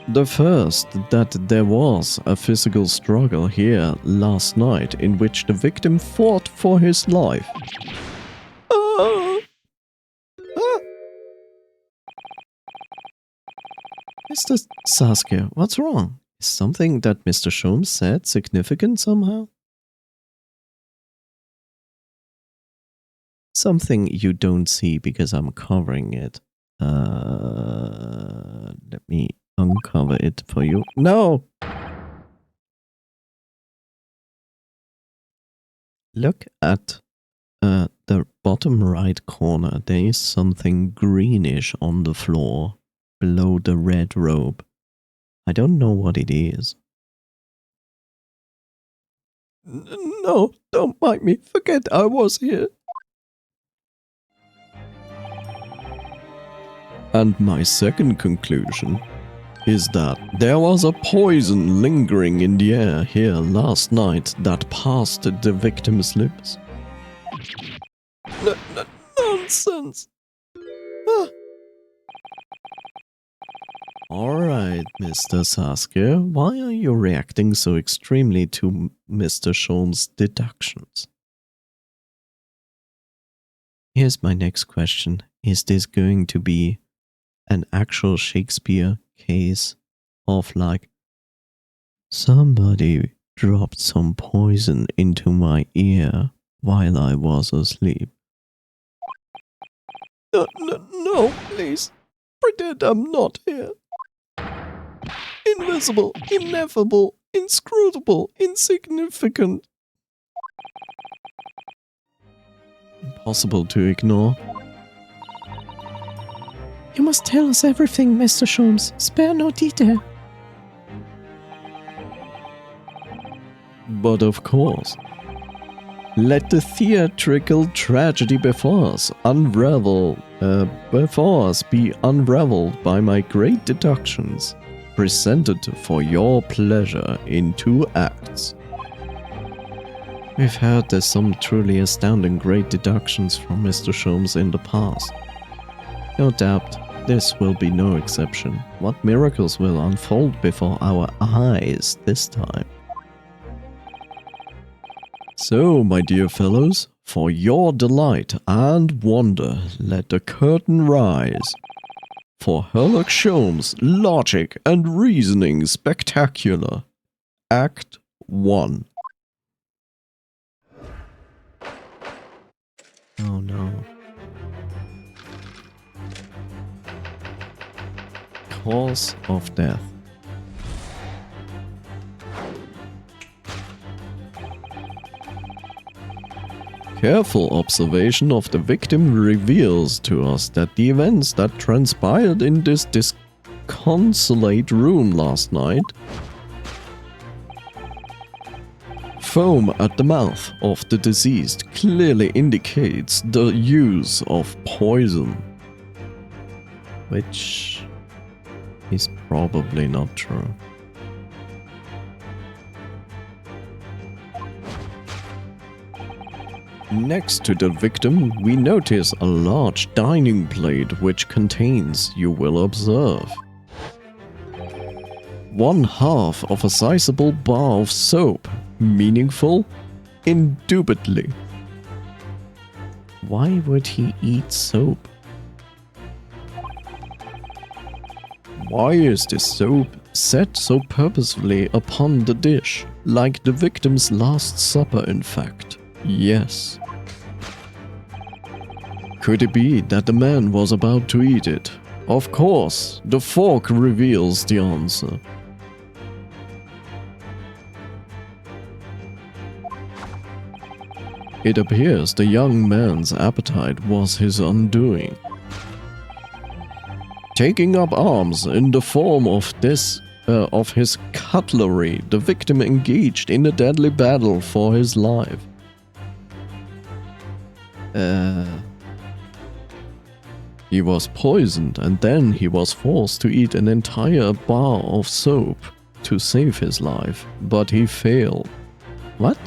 Speaker 4: The first, that there was a physical struggle here last night in which the victim fought for his life.
Speaker 1: Mr. Saskia, what's wrong? Is something that Mr. Sholmes said significant somehow? Something you don't see because I'm covering it. Let me uncover it for you. No! Look at the bottom right corner. There is something greenish on the floor below the red robe. I don't know what it is.
Speaker 4: No, don't mind me. Forget I was here. And my second conclusion is that there was a poison lingering in the air here last night that passed the victim's lips. Nonsense!
Speaker 1: Alright, Mr. Saskia, why are you reacting so extremely to Mr. Sholmes' deductions? Here's my next question. Is this going to be an actual Shakespeare case of like, somebody dropped some poison into my ear while I was asleep?
Speaker 4: No, please. Pretend I'm not here. Invisible, ineffable, inscrutable, insignificant.
Speaker 1: Impossible to ignore. You must tell us everything, Mr. Sholmes. Spare no detail.
Speaker 4: But of course. Let the theatrical tragedy before us be unraveled by my great deductions, presented for your pleasure in 2 acts.
Speaker 1: We've heard there's some truly astounding great deductions from Mr. Sholmes in the past. No doubt, this will be no exception. What miracles will unfold before our eyes this time?
Speaker 4: So, my dear fellows, for your delight and wonder, let the curtain rise. For Sherlock Sholmes' logic and reasoning spectacular. Act 1.
Speaker 1: Oh no. Cause of death.
Speaker 4: Careful observation of the victim reveals to us that the events that transpired in this disconsolate room last night. Foam at the mouth of the deceased clearly indicates the use of poison.
Speaker 1: Which is probably not true.
Speaker 4: Next to the victim, we notice a large dining plate which contains, you will observe, 1/2 of a sizable bar of soap. Meaningful? Indubitably.
Speaker 1: Why would he eat soap?
Speaker 4: Why is this soap set so purposefully upon the dish, like the victim's last supper in fact? Yes. Could it be that the man was about to eat it? Of course, the fork reveals the answer. It appears the young man's appetite was his undoing. Taking up arms in the form of his cutlery, the victim engaged in a deadly battle for his life. He was poisoned and then he was forced to eat an entire bar of soap to save his life, but he failed. What?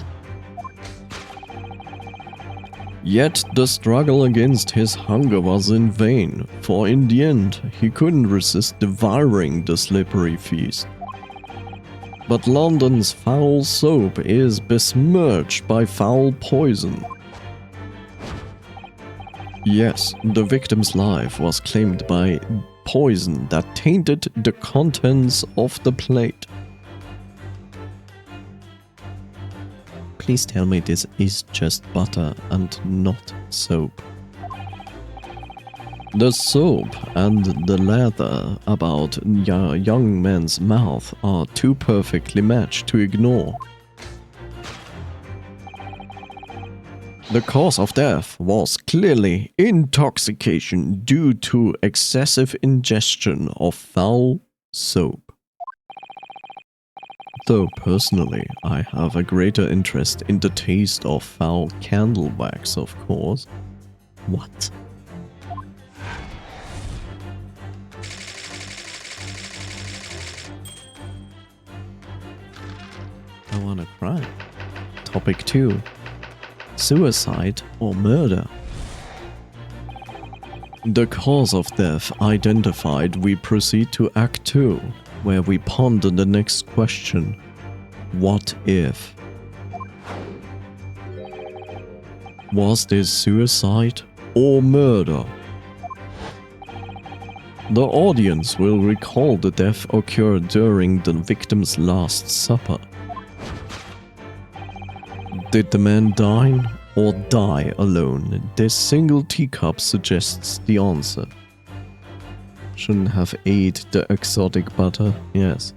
Speaker 4: Yet the struggle against his hunger was in vain, for in the end he couldn't resist devouring the slippery feast. But London's foul soap is besmirched by foul poison. Yes, the victim's life was claimed by poison that tainted the contents of the plate.
Speaker 1: Please tell me this is just butter and not soap.
Speaker 4: The soap and the leather about a young man's mouth are too perfectly matched to ignore. The cause of death was clearly intoxication due to excessive ingestion of foul soap. Though personally, I have a greater interest in the taste of foul candle wax, of course.
Speaker 1: What? I wanna cry. Topic 2. Suicide or murder?
Speaker 4: The cause of death identified, we proceed to Act 2, where we ponder the next question. What if? Was this suicide or murder? The audience will recall the death occurred during the victim's last supper. Did the man dine or die alone? This single teacup suggests the answer. Shouldn't have ate the exotic butter, yes.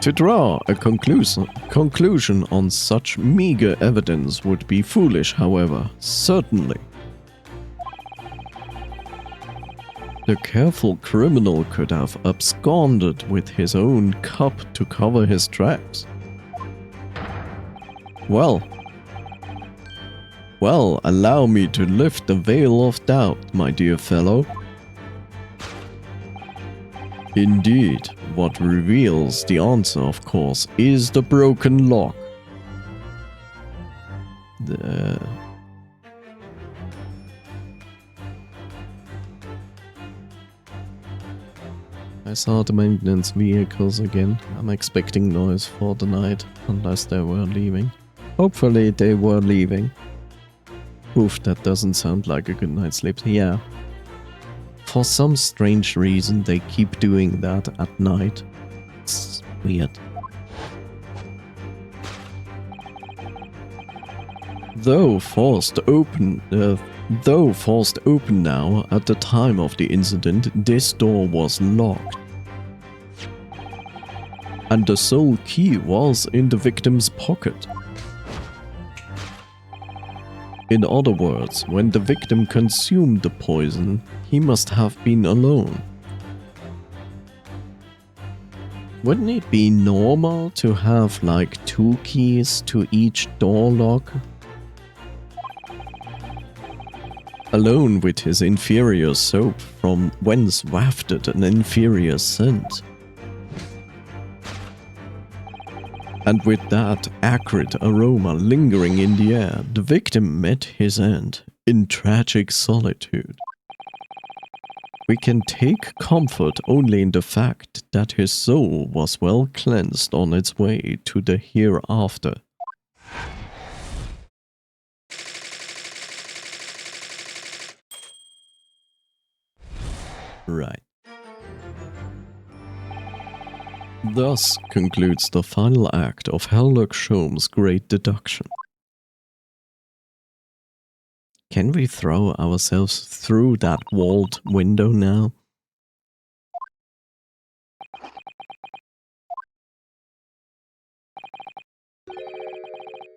Speaker 4: To draw a conclusion on such meager evidence would be foolish, however, certainly. The careful criminal could have absconded with his own cup to cover his tracks. Well, allow me to lift the veil of doubt, my dear fellow. Indeed, what reveals the answer, of course, is the broken lock.
Speaker 1: I saw the maintenance vehicles again. I'm expecting noise for the night, unless they were leaving. Hopefully they were leaving. Oof, that doesn't sound like a good night's sleep. Yeah. For some strange reason, they keep doing that at night. It's weird.
Speaker 4: Though forced open now at the time of the incident, this door was locked. And the sole key was in the victim's pocket. In other words, when the victim consumed the poison, he must have been alone.
Speaker 1: Wouldn't it be normal to have like 2 keys to each door lock?
Speaker 4: Alone with his inferior soap, from whence wafted an inferior scent. And with that acrid aroma lingering in the air, the victim met his end in tragic solitude. We can take comfort only in the fact that his soul was well cleansed on its way to the hereafter.
Speaker 1: Right.
Speaker 4: Thus concludes the final act of Sherlock Holmes' Great Deduction.
Speaker 1: Can we throw ourselves through that walled window now?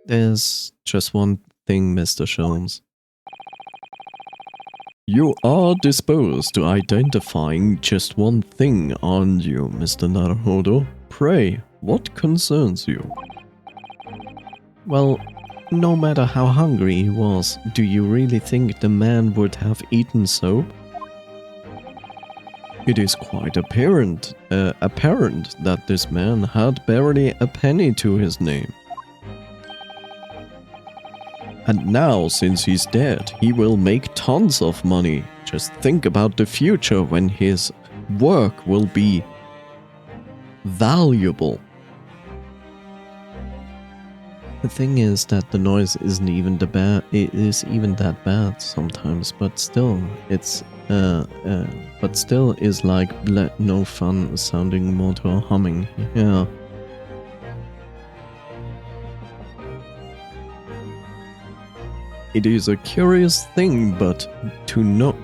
Speaker 1: There's just one thing, Mr. Sholmes.
Speaker 4: You are disposed to identifying just one thing, aren't you, Mr. Naruhodo? Pray, what concerns you?
Speaker 1: Well, no matter how hungry he was, do you really think the man would have eaten soap?
Speaker 4: It is quite apparent that this man had barely a penny to his name. And now, since he's dead, he will make tons of money. Just think about the future when his work will be valuable.
Speaker 1: The thing is that the noise isn't even it is even that bad sometimes, but still, it's is like no fun sounding motor humming. Yeah.
Speaker 4: It is a curious thing, but to know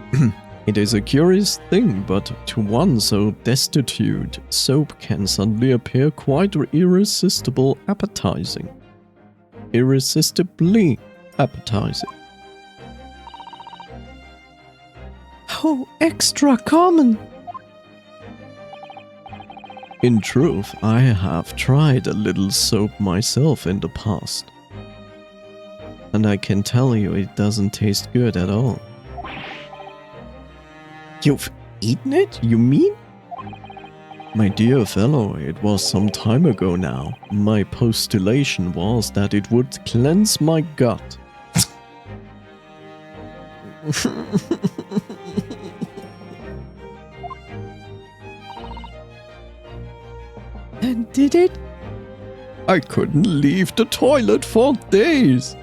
Speaker 4: it is a curious thing, but to one so destitute, soap can suddenly appear quite irresistibly appetizing. Irresistibly appetizing.
Speaker 1: How extra common!
Speaker 4: In truth, I have tried a little soap myself in the past.
Speaker 1: And I can tell you it doesn't taste good at all.
Speaker 4: You've eaten it, you mean? My dear fellow, it was some time ago now. My postulation was that it would cleanse my gut.
Speaker 1: And did it?
Speaker 4: I couldn't leave the toilet for days.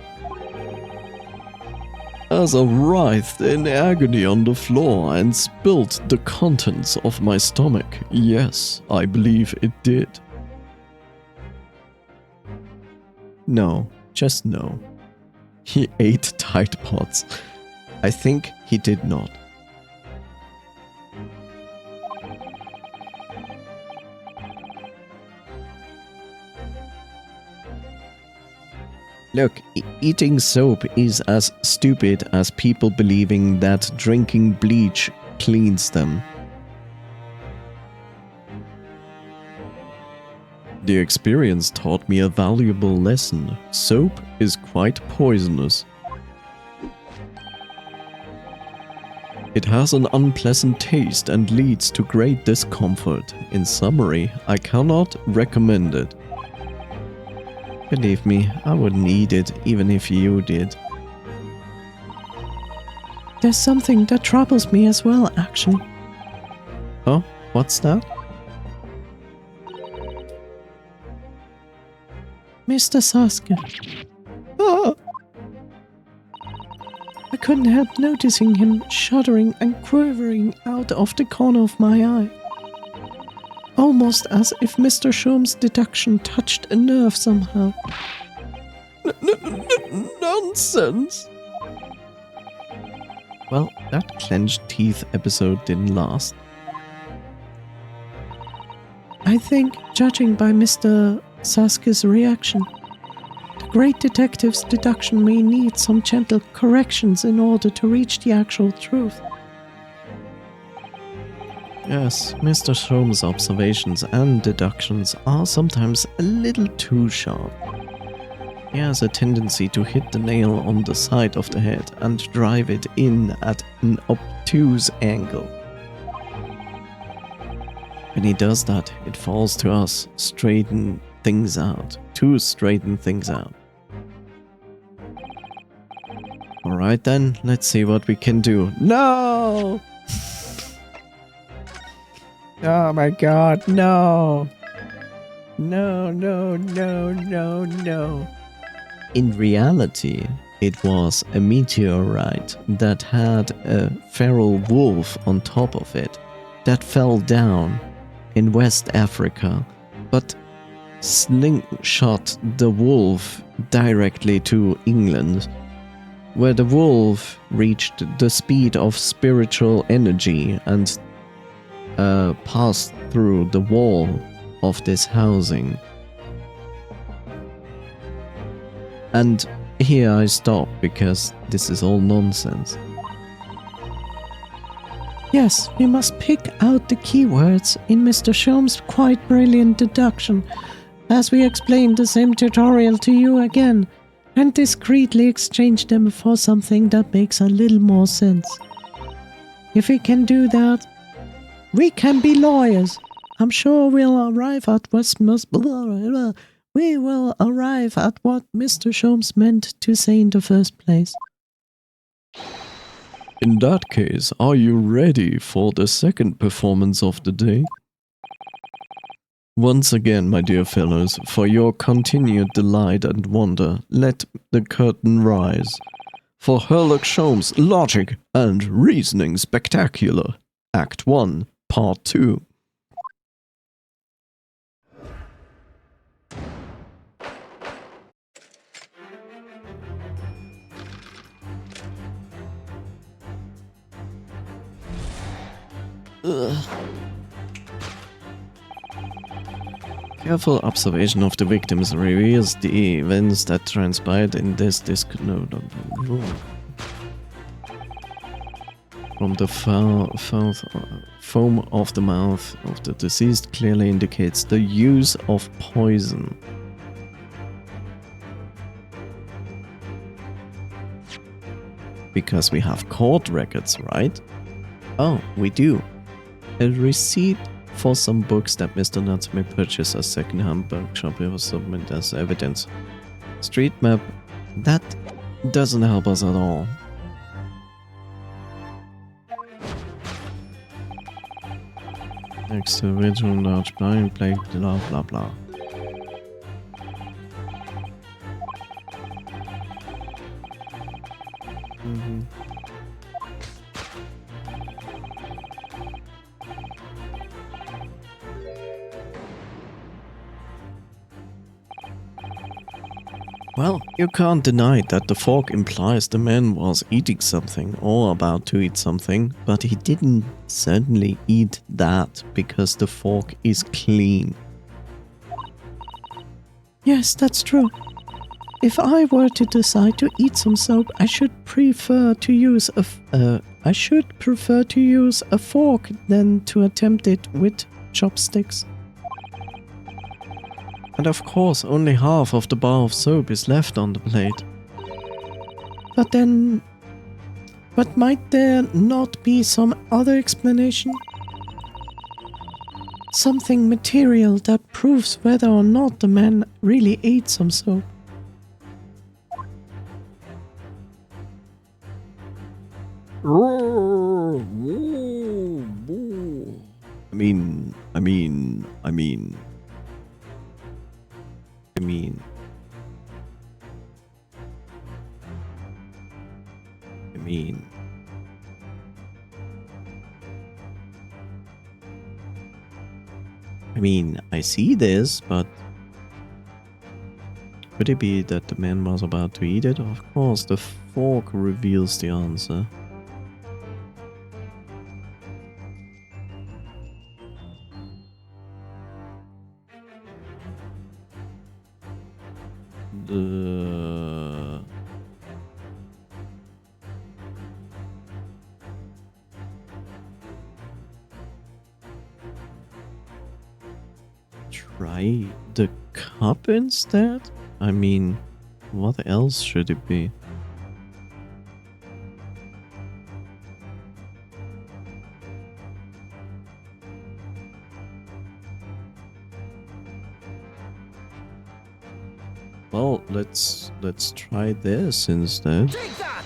Speaker 4: As I writhed in agony on the floor and spilled the contents of my stomach, yes, I believe it did.
Speaker 1: No, just no.
Speaker 4: He ate Tide Pods.
Speaker 1: I think he did not. Look, eating soap is as stupid as people believing that drinking bleach cleans them.
Speaker 4: The experience taught me a valuable lesson. Soap is quite poisonous. It has an unpleasant taste and leads to great discomfort. In summary, I cannot recommend it.
Speaker 1: Believe me, I wouldn't eat it even if you did. There's something that troubles me as well, actually. Oh, what's that? Mr. Sasuke. Ah! I couldn't help noticing him shuddering and quivering out of the corner of my eye. Almost as if Mr. Sholmes' deduction touched a nerve somehow.
Speaker 4: Nonsense!
Speaker 1: Well, that clenched teeth episode didn't last. I think, judging by Mr. Sasuke's reaction, the great detective's deduction may need some gentle corrections in order to reach the actual truth. Yes, Mr. Sholmes' observations and deductions are sometimes a little too sharp. He has a tendency to hit the nail on the side of the head and drive it in at an obtuse angle. When he does that, it falls to us to straighten things out. Alright then, let's see what we can do. No! Oh my god, no! No. In reality, it was a meteorite that had a feral wolf on top of it that fell down in West Africa, but slingshot the wolf directly to England.
Speaker 4: where the wolf reached the speed of spiritual energy and passed through the wall of this housing. And here I stop because this is all nonsense.
Speaker 1: Yes, we must pick out the keywords in Mr. Sholmes' quite brilliant deduction, as we explained the same tutorial to you again, and discreetly exchange them for something that makes a little more sense. If we can do that, we can be lawyers. I'm sure we'll arrive at what Mr. Sholmes meant to say in the first place.
Speaker 4: In that case, are you ready for the second performance of the day? Once again, my dear fellows, for your continued delight and wonder, let the curtain rise. For Sherlock Sholmes' Logic and Reasoning Spectacular, Act 1, Part 2. Careful observation of the victims reveals the events that transpired in this no. From the foam of the mouth of the deceased clearly indicates the use of poison. Because we have court records, right? Oh, we do. A receipt for some books that Mr. Natsume purchased as second-hand bookshop was submitted as evidence. Street map, that doesn't help us at all. Next to original large blind plate, blah blah blah. Well, you can't deny that the fork implies the man was eating something or about to eat something, but he didn't certainly eat that because the fork is clean.
Speaker 1: Yes, that's true. If I were to decide to eat some soap, I should prefer to use a fork than to attempt it with chopsticks.
Speaker 4: And of course, only half of the bar of soap is left on the plate.
Speaker 1: But might there not be some other explanation? Something material that proves whether or not the man really ate some soap.
Speaker 4: I see this, but could it be that the man was about to eat it? Of course, the fork reveals the answer. Try the cup instead? I mean, what else should it be? Well, let's try this instead.
Speaker 2: Take that!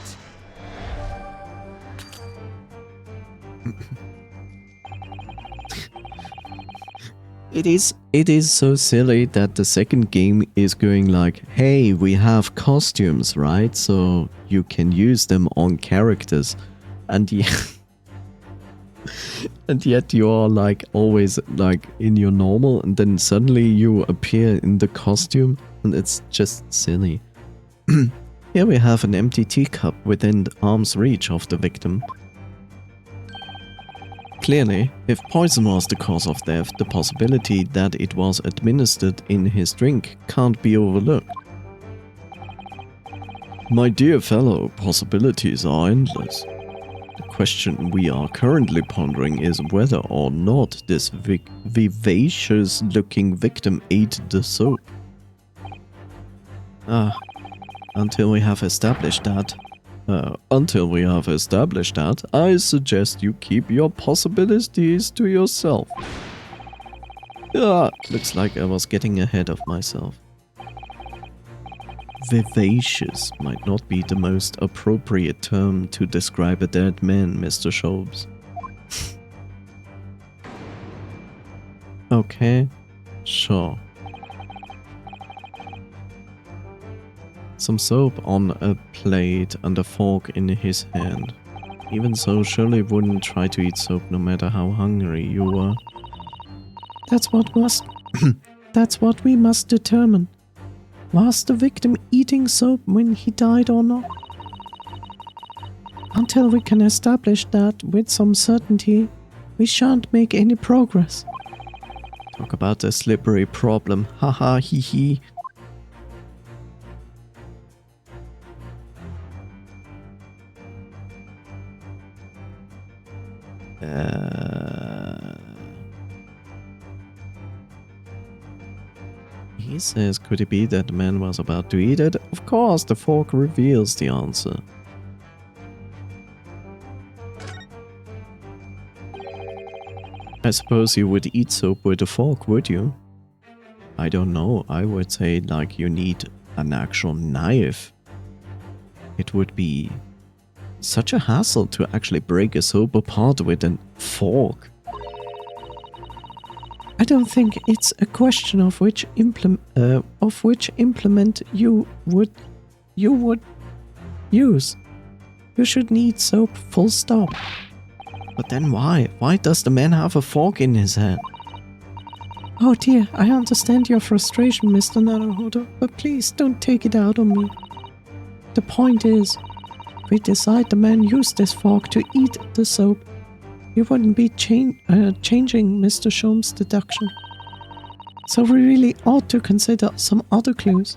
Speaker 4: It is so silly that the second game is going like, hey, we have costumes, right? So you can use them on characters. And and yet you are like always like in your normal, and then suddenly you appear in the costume, and it's just silly.
Speaker 1: Here we have an empty teacup within arm's reach of the victim. Clearly, if poison was the cause of death, the possibility that it was administered in his drink can't be overlooked.
Speaker 4: My dear fellow, possibilities are endless. The question we are currently pondering is whether or not this vivacious-looking victim ate the soap.
Speaker 1: Until we have established that.
Speaker 4: I suggest you keep your possibilities to yourself.
Speaker 1: Looks like I was getting ahead of myself. Vivacious might not be the most appropriate term to describe a dead man, Mr. Sholmes. Okay, sure. Some soap on a plate and a fork in his hand. Even so, surely wouldn't try to eat soap no matter how hungry you were. That's what we must determine. Was the victim eating soap when he died or not? Until we can establish that with some certainty, we shan't make any progress. Talk about a slippery problem. Haha, hee hee. He says, could it be that the man was about to eat it? Of course, the fork reveals the answer. I suppose you would eat soap with a fork, would you? I don't know, I would say like you need an actual knife. It would be such a hassle to actually break a soap apart with a fork. I don't think it's a question of which implement you would use. You should need soap, full stop. But then why? Why does the man have a fork in his hand? Oh dear, I understand your frustration, Mr. Naruhodo, but please don't take it out on me. The point is, if we decide the man used this fork to eat the soap, you wouldn't be changing Mr. Sholmes' deduction. So we really ought to consider some other clues.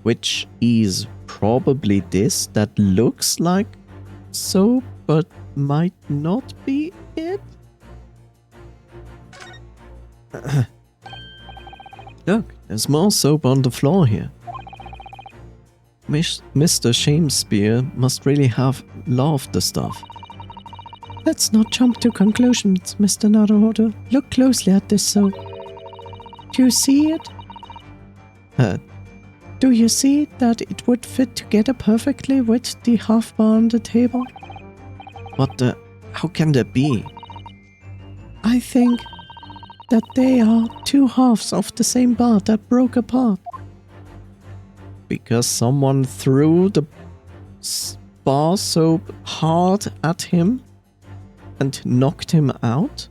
Speaker 1: Which is probably this that looks like soap but might not be it? Look, there's more soap on the floor here. Mr. Shakespeare must really have loved the stuff. Let's not jump to conclusions, Mr. Naruhodo. Look closely at this soap. Do you see it? Do you see that it would fit together perfectly with the half bar on the table? What the... how can that be? I think that they are two halves of the same bar that broke apart. Because someone threw the bar soap hard at him and knocked him out?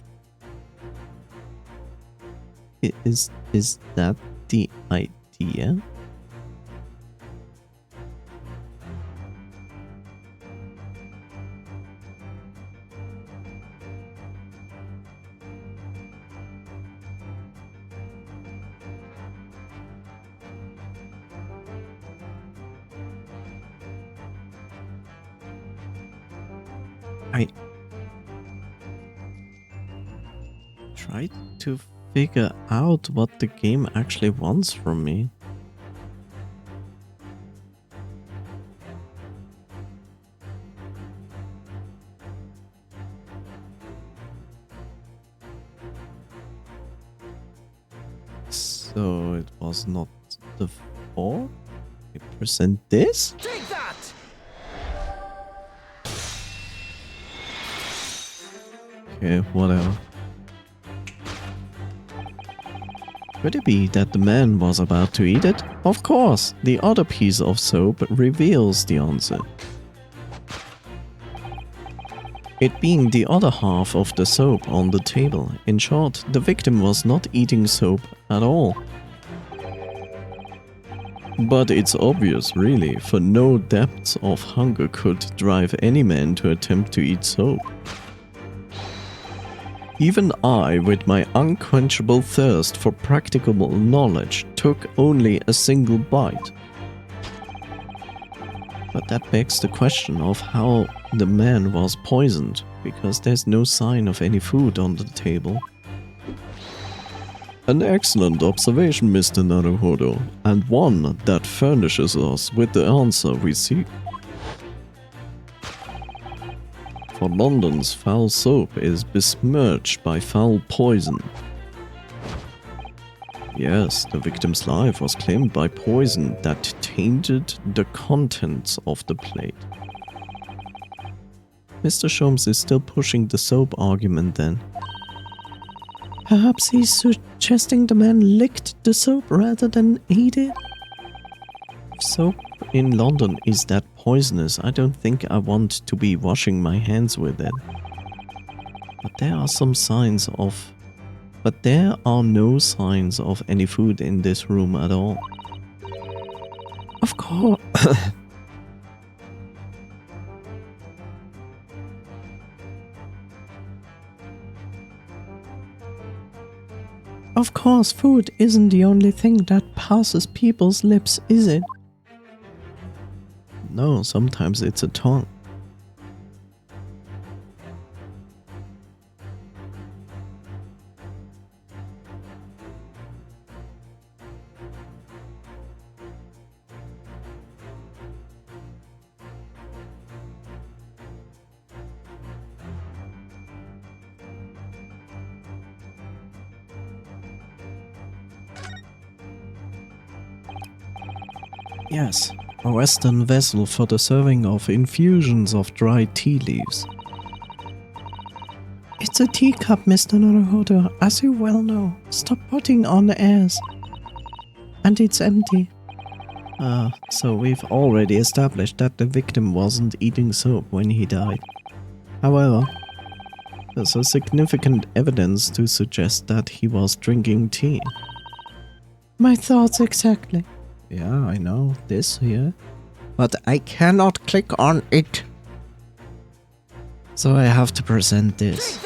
Speaker 1: Is that the idea? I tried to figure out what the game actually wants from me. So it was not the 4? We present this?
Speaker 2: Take that!
Speaker 1: Okay, whatever. Could it be that the man was about to eat it? Of course, the other piece of soap reveals the answer. It being the other half of the soap on the table. In short, the victim was not eating soap at all.
Speaker 4: But it's obvious, really, for no depths of hunger could drive any man to attempt to eat soap. Even I, with my unquenchable thirst for practicable knowledge, took only a single bite. But that begs the question of how the man was poisoned, because there's no sign of any food on the table. An excellent observation, Mr. Naruhodo, and one that furnishes us with the answer we seek. For London's foul soap is besmirched by foul poison. Yes, the victim's life was claimed by poison that tainted the contents of the plate. Mr. Sholmes is still pushing the soap argument then. Perhaps he's suggesting the man licked the soap rather than ate it? If soap in London is that poisonous, I don't think I want to be washing my hands with it. But there are no signs of any food in this room at all. Of course. Of course, food isn't the only thing that passes people's lips, is it? No, sometimes it's a tongue. Yes, a Western vessel for the serving of infusions of dried tea leaves. It's a teacup, Mr. Naruhodo, as you well know. Stop putting on airs. And it's empty. So we've already established that the victim wasn't eating soap when he died. However, there's a significant evidence to suggest that he was drinking tea. My thoughts exactly. Yeah, I know, this here. But I cannot click on it. So I have to present this.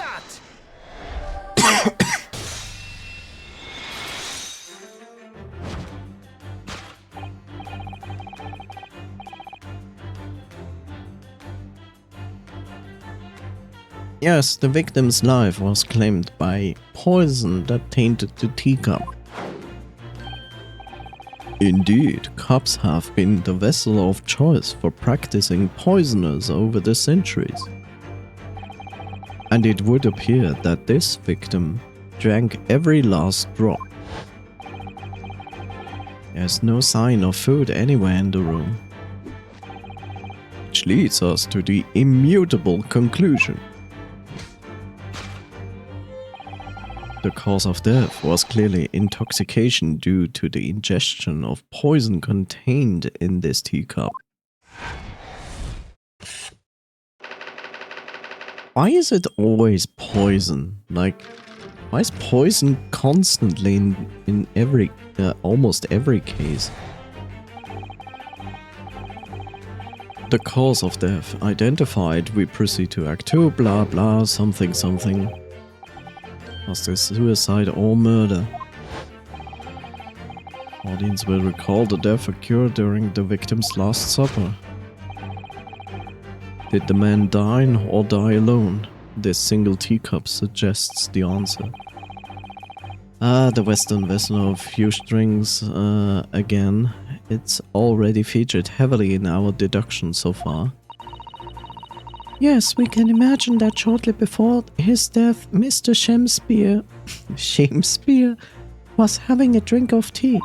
Speaker 4: Yes, the victim's life was claimed by poison that tainted the teacup. Indeed, cups have been the vessel of choice for practicing poisoners over the centuries. And it would appear that this victim drank every last drop. There's no sign of food anywhere in the room. Which leads us to the immutable conclusion. The cause of death was clearly intoxication due to the ingestion of poison contained in this teacup. Why is it always poison? Like, why is poison constantly in every, almost every case? The cause of death identified, we proceed to Act 2, blah blah, something something. Was this suicide or murder? Audience will recall the death occurred during the victim's last supper. Did the man dine or die alone? This single teacup suggests the answer. The Western vessel of fused drinks, again. It's already featured heavily in our deduction so far. Yes, we can imagine that shortly before his death, Mr. Shakespeare was having a drink of tea.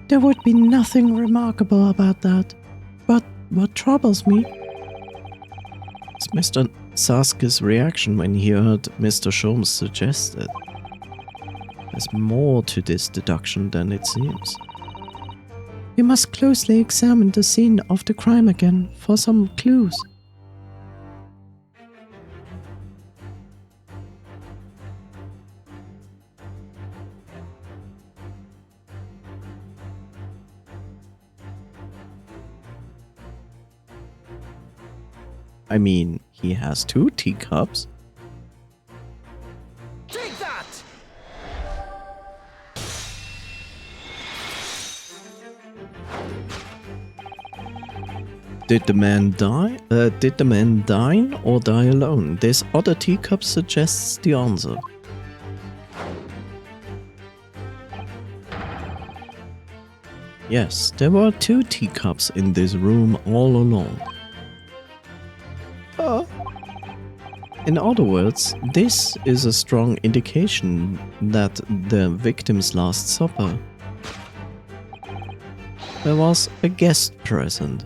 Speaker 4: There would be nothing remarkable about that. But what troubles me is Mr. Sasuke's reaction when he heard Mr. Sholmes suggested. There's more to this deduction than it seems. We must closely examine the scene of the crime again for some clues.
Speaker 1: I mean, he has 2 teacups.
Speaker 2: Take that!
Speaker 1: Did the man die? Did the man dine or die alone? This other teacup suggests the answer. Yes, there were 2 teacups in this room all along. In other words, this is a strong indication that the victim's last supper, there was a guest present.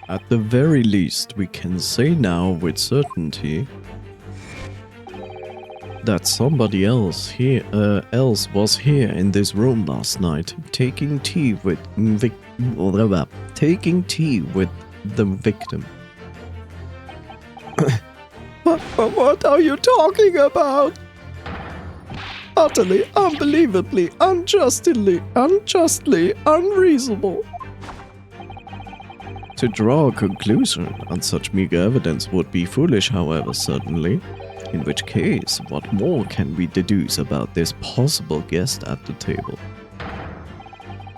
Speaker 1: At the very least, we can say now with certainty that somebody else was here in this room last night, taking tea with the victim. What are you talking about? Utterly, unbelievably, unjustly unreasonable. To draw a conclusion on such meager evidence would be foolish, however, certainly. In which case, what more can we deduce about this possible guest at the table?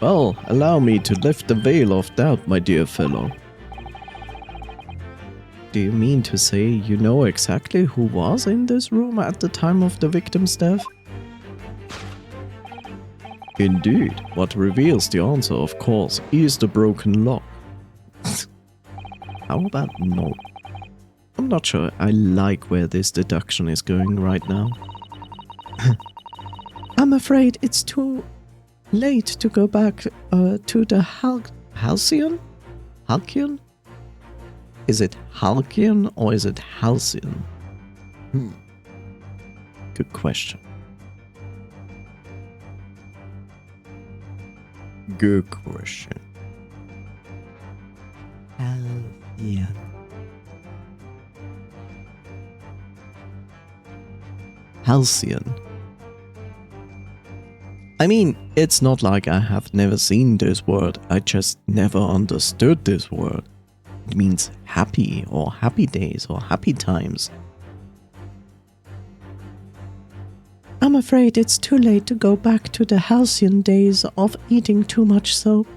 Speaker 1: Well, allow me to lift the veil of doubt, my dear fellow. Do you mean to say you know exactly who was in this room at the time of the victim's death? Indeed, what reveals the answer, of course, is the broken lock. How about no? I'm not sure I like where this deduction is going right now. I'm afraid it's too late to go back to the Halcyon? Halcyon? Is it Halcyon or is it Halcyon? Good question. Good question. Halcyon. Halcyon. I mean, it's not like I have never seen this word, I just never understood this word. It means happy or happy days or happy times. I'm afraid it's too late to go back to the halcyon days of eating too much soap.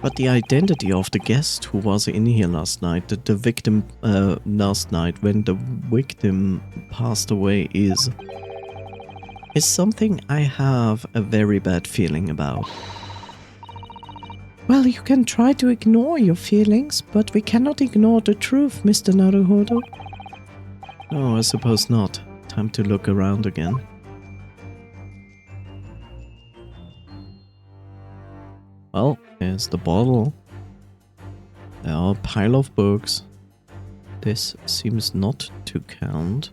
Speaker 1: But the identity of the guest who was in here last night, the victim last night when the victim passed away is something I have a very bad feeling about. Well, you can try to ignore your feelings, but we cannot ignore the truth, Mr. Naruhodo. No, I suppose not. Time to look around again. Well, there's the bottle. There are a pile of books. This seems not to count.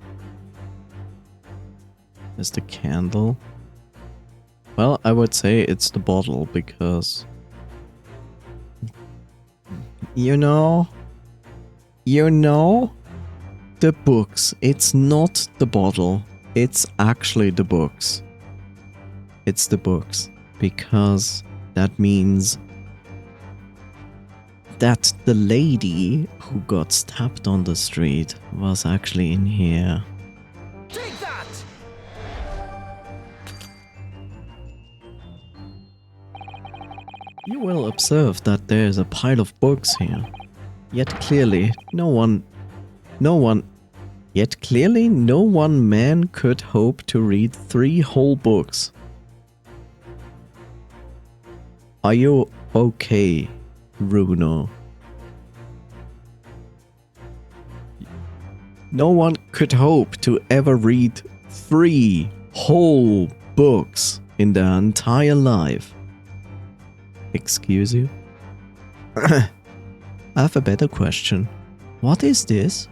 Speaker 1: There's the candle. Well, I would say it's the bottle because... You know, the books. It's not the bottle. It's actually the books. It's the books. Because that means that the lady who got stabbed on the street was actually in here.
Speaker 2: Take that!
Speaker 1: You will observe that there's a pile of books here. Yet clearly no one man could hope to read 3 whole books. Are you okay, Bruno? No one could hope to ever read 3 whole books in their entire life. Excuse you? I have a better question. What is this?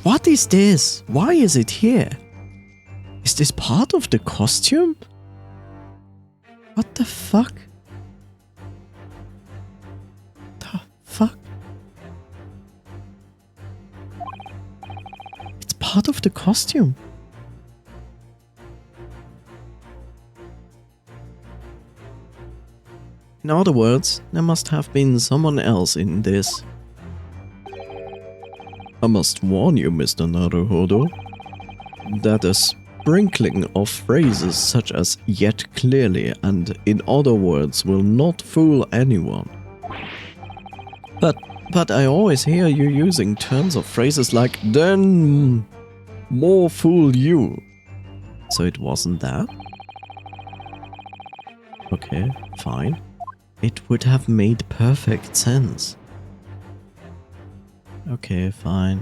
Speaker 1: What is this? Why is it here? Is this part of the costume? What the fuck? The part of the costume. In other words, there must have been someone else in this.
Speaker 4: I must warn you, Mr. Naruhodo, that a sprinkling of phrases such as "yet clearly" and "in other words" will not fool anyone.
Speaker 1: But I always hear you using terms of phrases like
Speaker 4: Then more fool you.
Speaker 1: so it wasn't that? Okay, fine. It would have made perfect sense. Okay, fine.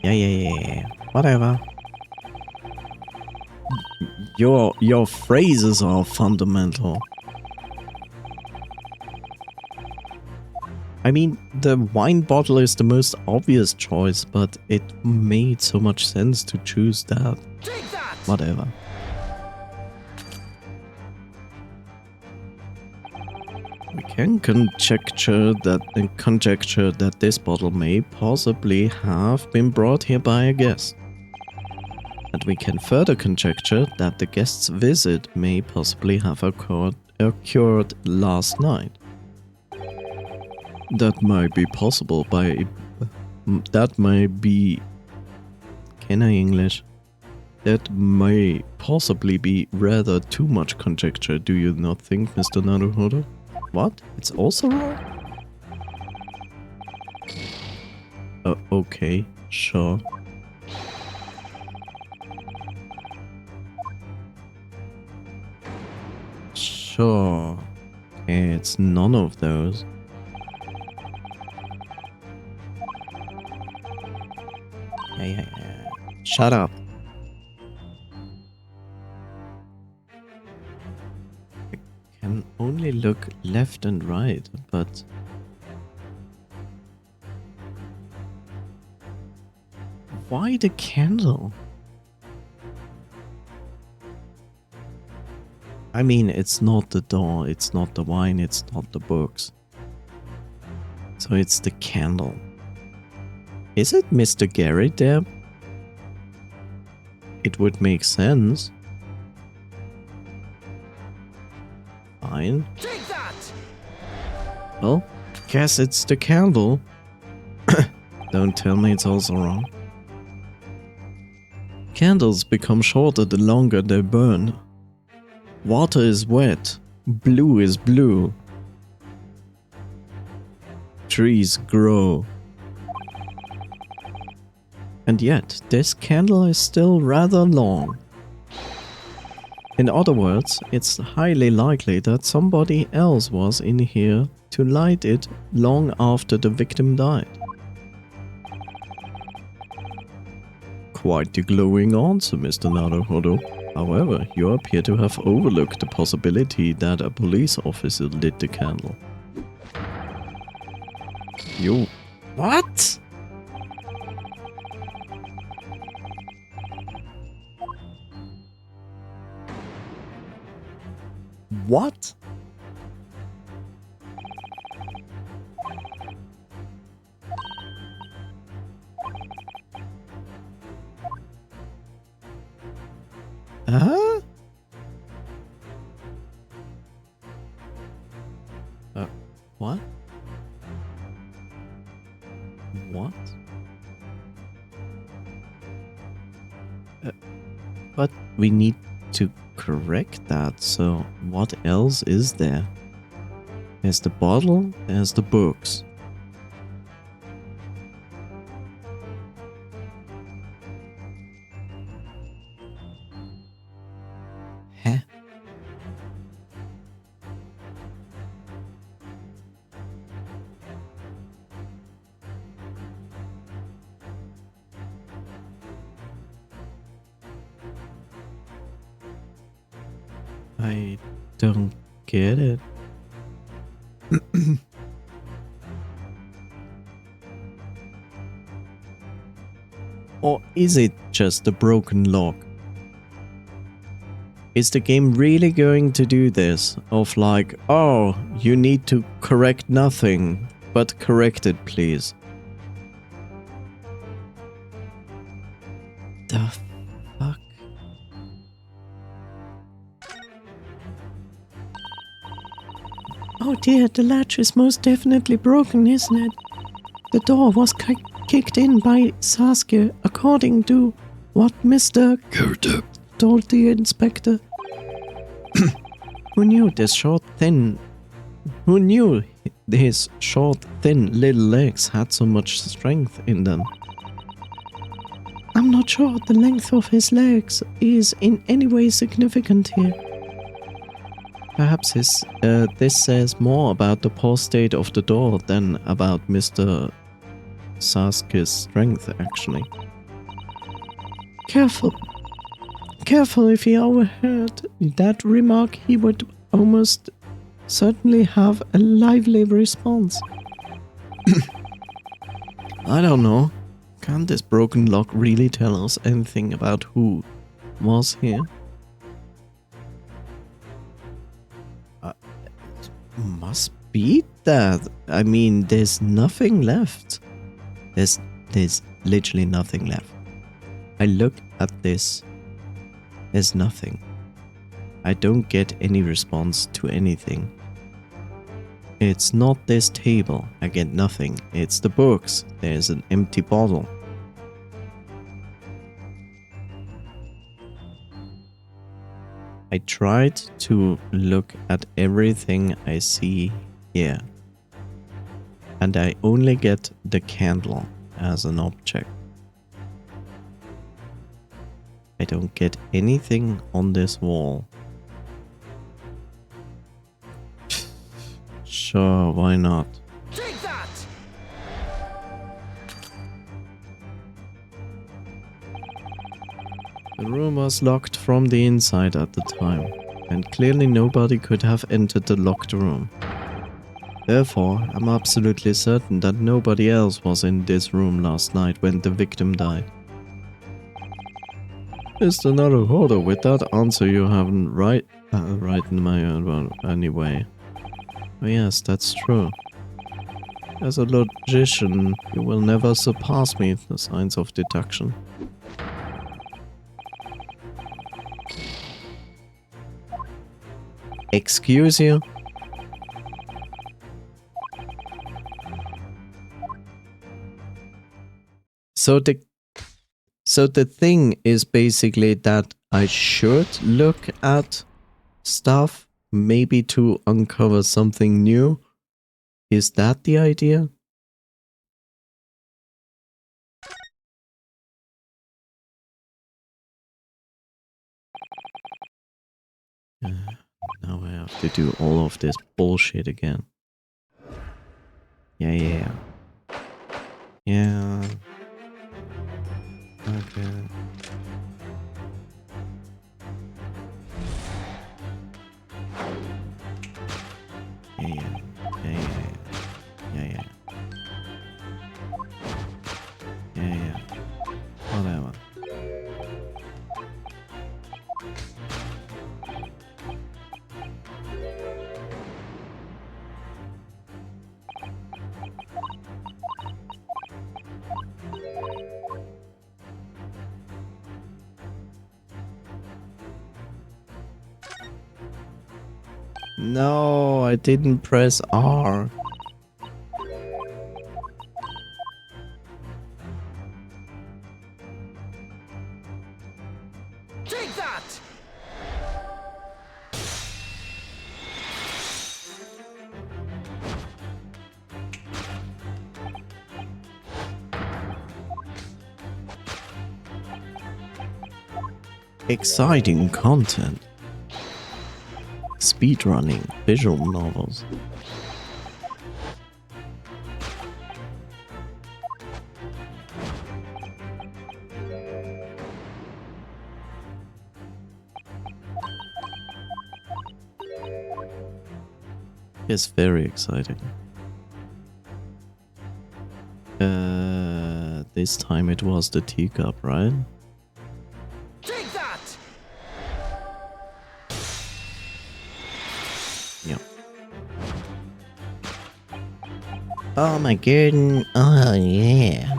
Speaker 1: Yeah. Whatever. Your phrases are fundamental. I mean, the wine bottle is the most obvious choice, but it made so much sense to choose that.
Speaker 2: Take that!
Speaker 1: Whatever. We can conjecture that this bottle may possibly have been brought here by a guest. And we can further conjecture that the guest's visit may possibly have occurred last night.
Speaker 4: That might be possible that might be...
Speaker 1: Can I English?
Speaker 4: That may possibly be rather too much conjecture, do you not think, Mr. Naruhodo?
Speaker 1: What? It's also wrong? Okay, sure. Sure. Okay, it's none of those. Yeah. Shut up. I can only look left and right, but... Why the candle? I mean, it's not the door, it's not the wine, it's not the books. So it's the candle. Is it Mr. Gary there? It would make sense. Fine.
Speaker 2: Take that!
Speaker 1: Well, guess it's the candle. Don't tell me it's also wrong. Candles become shorter the longer they burn. Water is wet. Blue is blue. Trees grow. And yet, this candle is still rather long. In other words, it's highly likely that somebody else was in here to light it long after the victim died.
Speaker 4: Quite the glowing answer, Mr. Naruhodo. However, you appear to have overlooked the possibility that a police officer lit the candle. You...
Speaker 1: What? What? Huh? What? What? But we need to correct that, so what else is there? There's the bottle, there's the books. Huh? I don't get it. Or is it just a broken lock? Is the game really going to do this? Of like, oh, you need to correct nothing, but correct it please. the fuck? Oh dear, the latch is most definitely broken, isn't it? The door was kicked in by Sasuke, according to what Mr. Kurde told the inspector. Who knew his short, thin little legs had so much strength in them? I'm not sure the length of his legs is in any way significant here. Perhaps this says more about the poor state of the door than about Mr. Sasuke's strength, actually. Careful. Careful, if he overheard that remark, he would almost certainly have a lively response. I don't know. Can't this broken lock really tell us anything about who was here? Must be that. I mean, there's nothing left. There's literally nothing left. I look at this. There's nothing. I don't get any response to anything. It's not this table. I get nothing. It's the books. There's an empty bottle. I tried to look at everything I see here, and I only get the candle as an object. I don't get anything on this wall. Sure, why not?
Speaker 2: Take that!
Speaker 1: The room was locked from the inside at the time, and clearly nobody could have entered the locked room. Therefore, I'm absolutely certain that nobody else was in this room last night when the victim died. Mr. Naruhodo, with that answer you haven't right in my own anyway. Oh yes, that's true. As a logician, you will never surpass me in the science of deduction. Excuse you? So the thing is basically that I should look at stuff maybe to uncover something new. Is that the idea? Now I have to do all of this bullshit again. Yeah. Okay. Yeah. Whatever. No, I didn't press R.
Speaker 2: Take that!
Speaker 1: Exciting content. Speedrunning visual novels. It's very exciting. This time it was the teacup, right?
Speaker 2: Take that!
Speaker 1: Yeah.
Speaker 3: Oh my god. Oh yeah.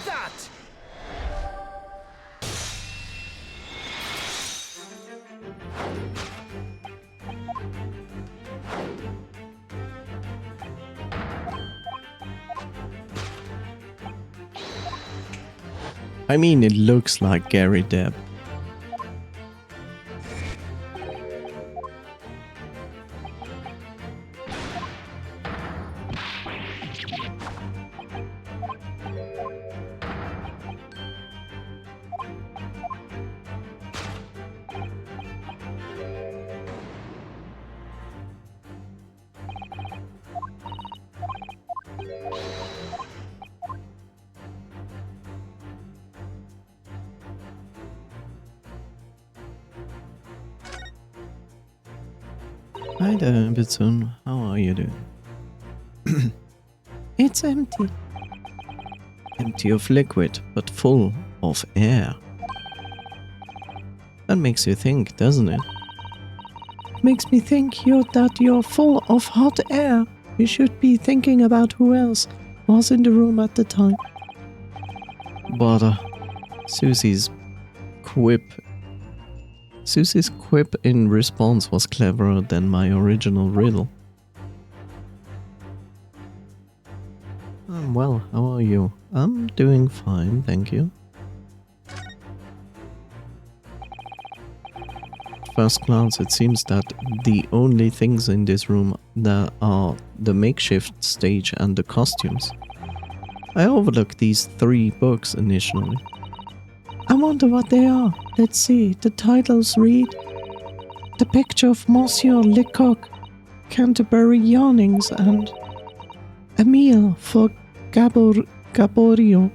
Speaker 2: Take that!
Speaker 1: I mean, it looks like Gary Depp. Hi there, Bitsun. How are you doing? It's empty. Empty of liquid, but full of air. That makes you think, doesn't it? Makes me think that you're full of hot air. You should be thinking about who else was in the room at the time. But Susie's quip in response was cleverer than my original riddle. Well, how are you? I'm doing fine, thank you. At first glance, it seems that the only things in this room that are the makeshift stage and the costumes. I overlooked these 3 books initially. I wonder what they are. Let's see. The titles read: The Picture of Monsieur Lecoq, Canterbury Yawnings, and A Meal for Gaborio.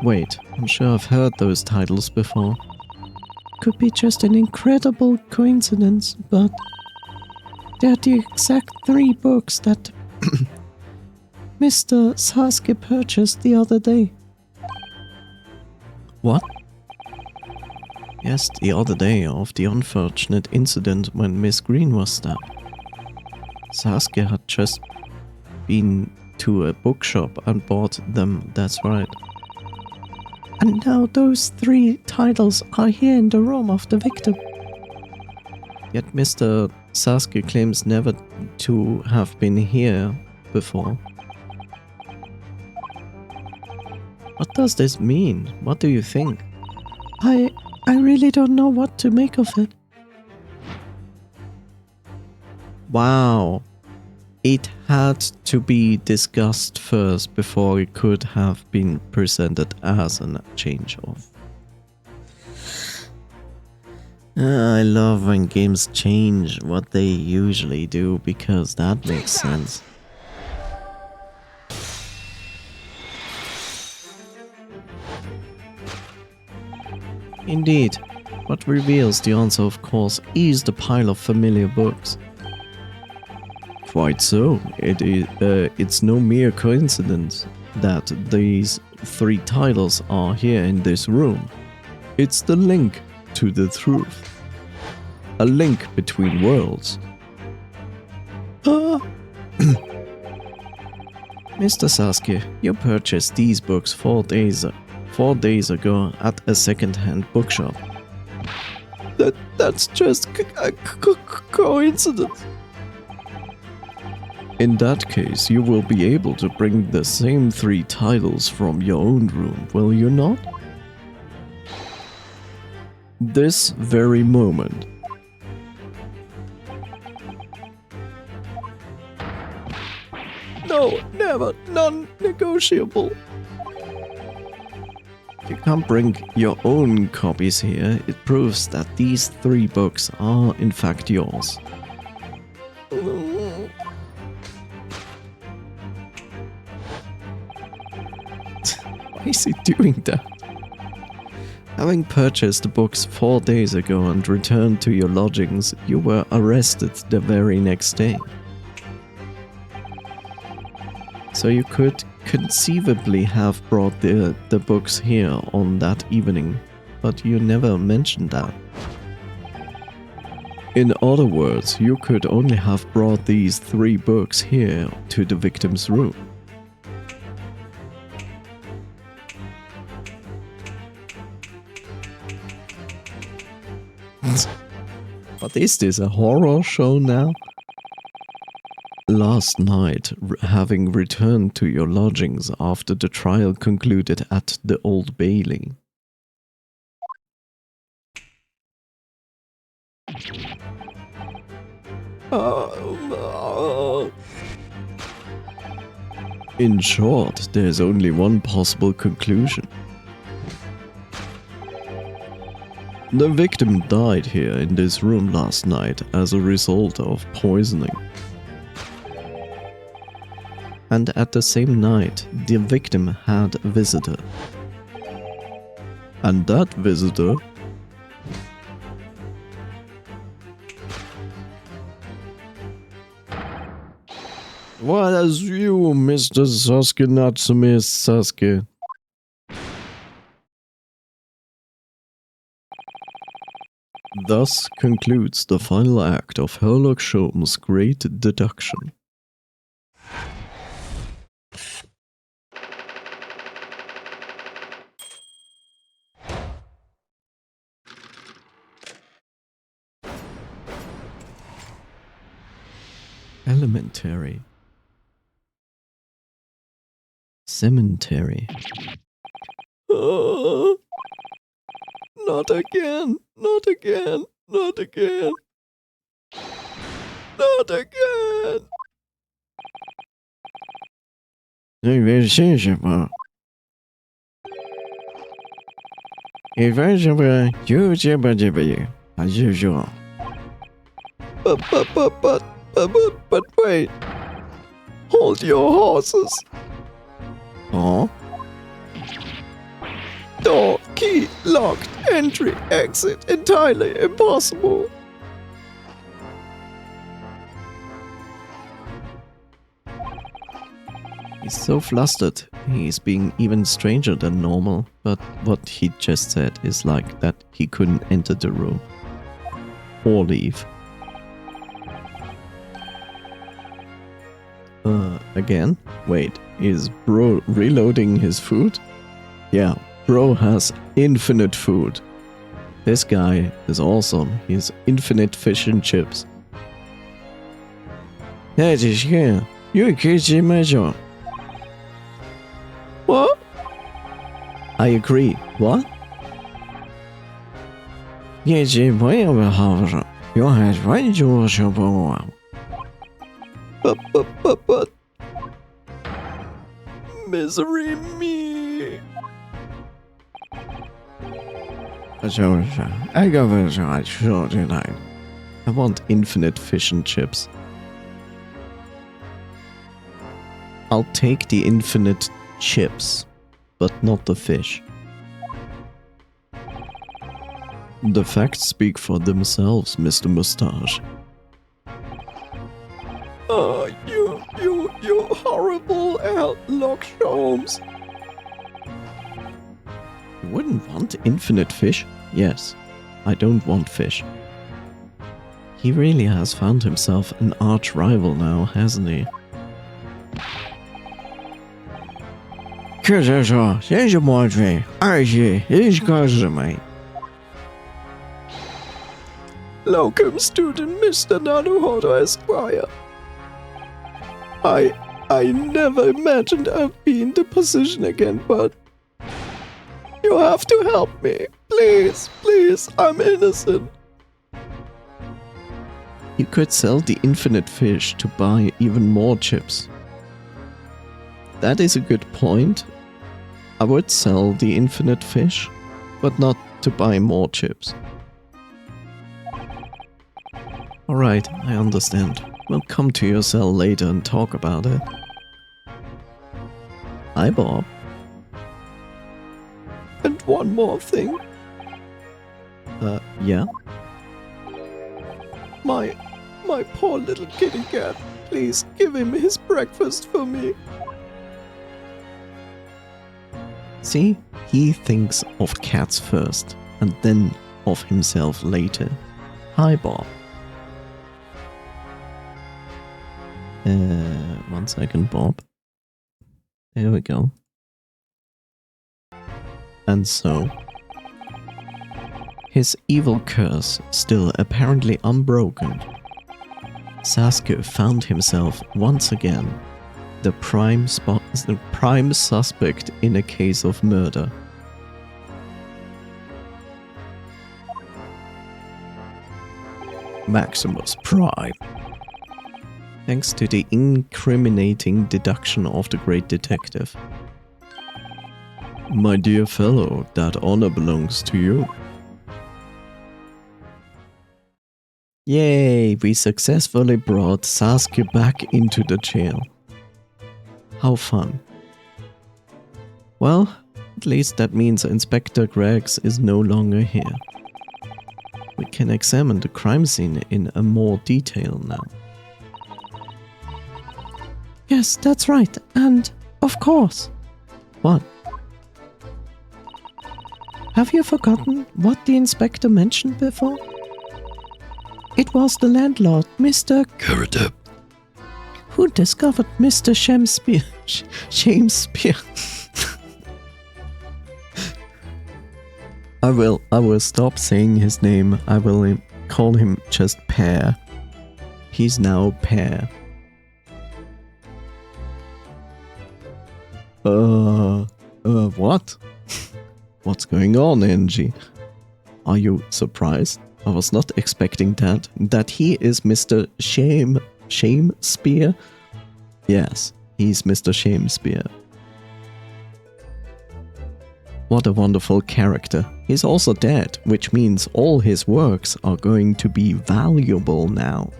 Speaker 1: Wait, I'm sure I've heard those titles before. Could be just an incredible coincidence, but they're the exact 3 books that Mr. Sasuke purchased the other day. What? Yes, the other day of the unfortunate incident when Miss Green was stabbed. Sasuke had just been to a bookshop and bought them, that's right. And now those 3 titles are here in the room of the victim. Yet Mr. Sasuke claims never to have been here before. What does this mean? What do you think? I really don't know what to make of it. Wow. It had to be discussed first before it could have been presented as a change of. I love when games change what they usually do because that makes sense. Indeed. What reveals the answer, of course, is the pile of familiar books. Quite so. It's no mere coincidence that these 3 titles are here in this room. It's the link to the truth. A link between worlds. Mr. Sasuke, you purchased these books 4 days ago at a second-hand bookshop. That's just a coincidence. In that case, you will be able to bring the same 3 titles from your own room, will you not? This very moment. No, never, non-negotiable. If you can't bring your own copies here, it proves that these 3 books are in fact yours. Why is he doing that? Having purchased the books 4 days ago and returned to your lodgings, you were arrested the very next day. So you could conceivably have brought the books here on that evening, but you never mentioned that. In other words, you could only have brought these 3 books here to the victim's room. But is this a horror show now?
Speaker 4: Last night, having returned to your lodgings after the trial concluded at the Old Bailey. In short, there's only one possible conclusion. The victim died here in this room last night as a result of poisoning.
Speaker 1: And at the same night, the victim had a visitor.
Speaker 4: And that visitor was you, Mr. Sasuke Natsume Sasuke. Thus concludes the final act of Herlock Sholmes' great deduction.
Speaker 1: Elementary. Cemetery.
Speaker 4: Not again, not again, not again. Not again. But wait. Hold your horses.
Speaker 1: Huh?
Speaker 4: Door, key, locked, entry, exit, entirely impossible.
Speaker 1: He's so flustered. He's being even stranger than normal. But what he just said is like that he couldn't enter the room. Or leave. Again? Wait, is bro reloading his food? Yeah, bro has infinite food. This guy is awesome. He's infinite fish and chips.
Speaker 4: That is here. You can't imagine. What?
Speaker 1: I agree. What?
Speaker 4: But misery me.
Speaker 1: I want infinite fish and chips. I'll take the infinite chips, but not the fish.
Speaker 4: The facts speak for themselves, Mr. Mustache. Oh, you horrible Herlock Sholmes.
Speaker 1: You wouldn't want infinite fish? Yes, I don't want fish. He really has found himself an arch rival now, hasn't he?
Speaker 4: Locum student Mr. Naruhodo Esquire. I never imagined I'd be in the position again, but you have to help me. Please, please, I'm innocent.
Speaker 1: You could sell the infinite fish to buy even more chips. That is a good point. I would sell the infinite fish, but not to buy more chips. Alright, I understand. We'll come to your cell later and talk about it. Hi, Bob.
Speaker 4: And one more thing.
Speaker 1: Yeah?
Speaker 4: My poor little kitty cat. Please give him his breakfast for me.
Speaker 1: See? He thinks of cats first, and then of himself later. Hi, Bob. 1 second, Bob. There we go. And so, his evil curse still apparently unbroken, Sasuke found himself once again the prime suspect in a case of murder. Maximus Prime. Thanks to the incriminating deduction of the great detective.
Speaker 4: My dear fellow, that honor belongs to you.
Speaker 1: Yay, we successfully brought Sasuke back into the jail. How fun. Well, at least that means Inspector Greggs is no longer here. We can examine the crime scene in a more detail now. Yes, that's right, and of course. What? Have you forgotten what the inspector mentioned before? It was the landlord, Mr.
Speaker 3: Curritup.
Speaker 1: Who discovered Mr. Shamespeare. Shamespeare. I will stop saying his name. I will call him just Pear. He's now Pear. What? What's going on, Angie? Are you surprised? I was not expecting that. That he is Mr. Shamespeare? Yes, he's Mr. Shamespeare. What a wonderful character. He's also dead, which means all his works are going to be valuable now.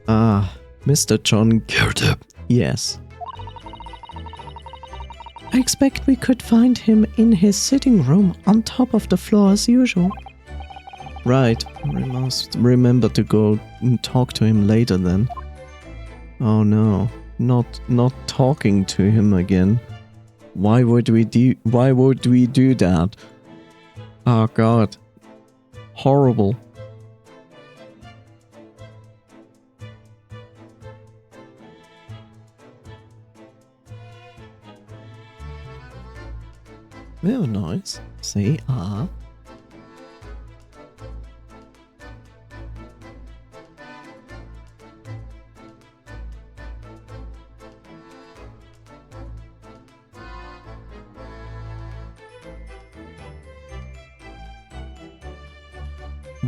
Speaker 1: Ah, Mr. John
Speaker 3: Curritup.
Speaker 1: Yes. I expect we could find him in his sitting room on top of the floor as usual. Right, we must remember to go and talk to him later then. Oh no, not talking to him again. Why would we do that? Oh god. Horrible. Very nice. Say ah.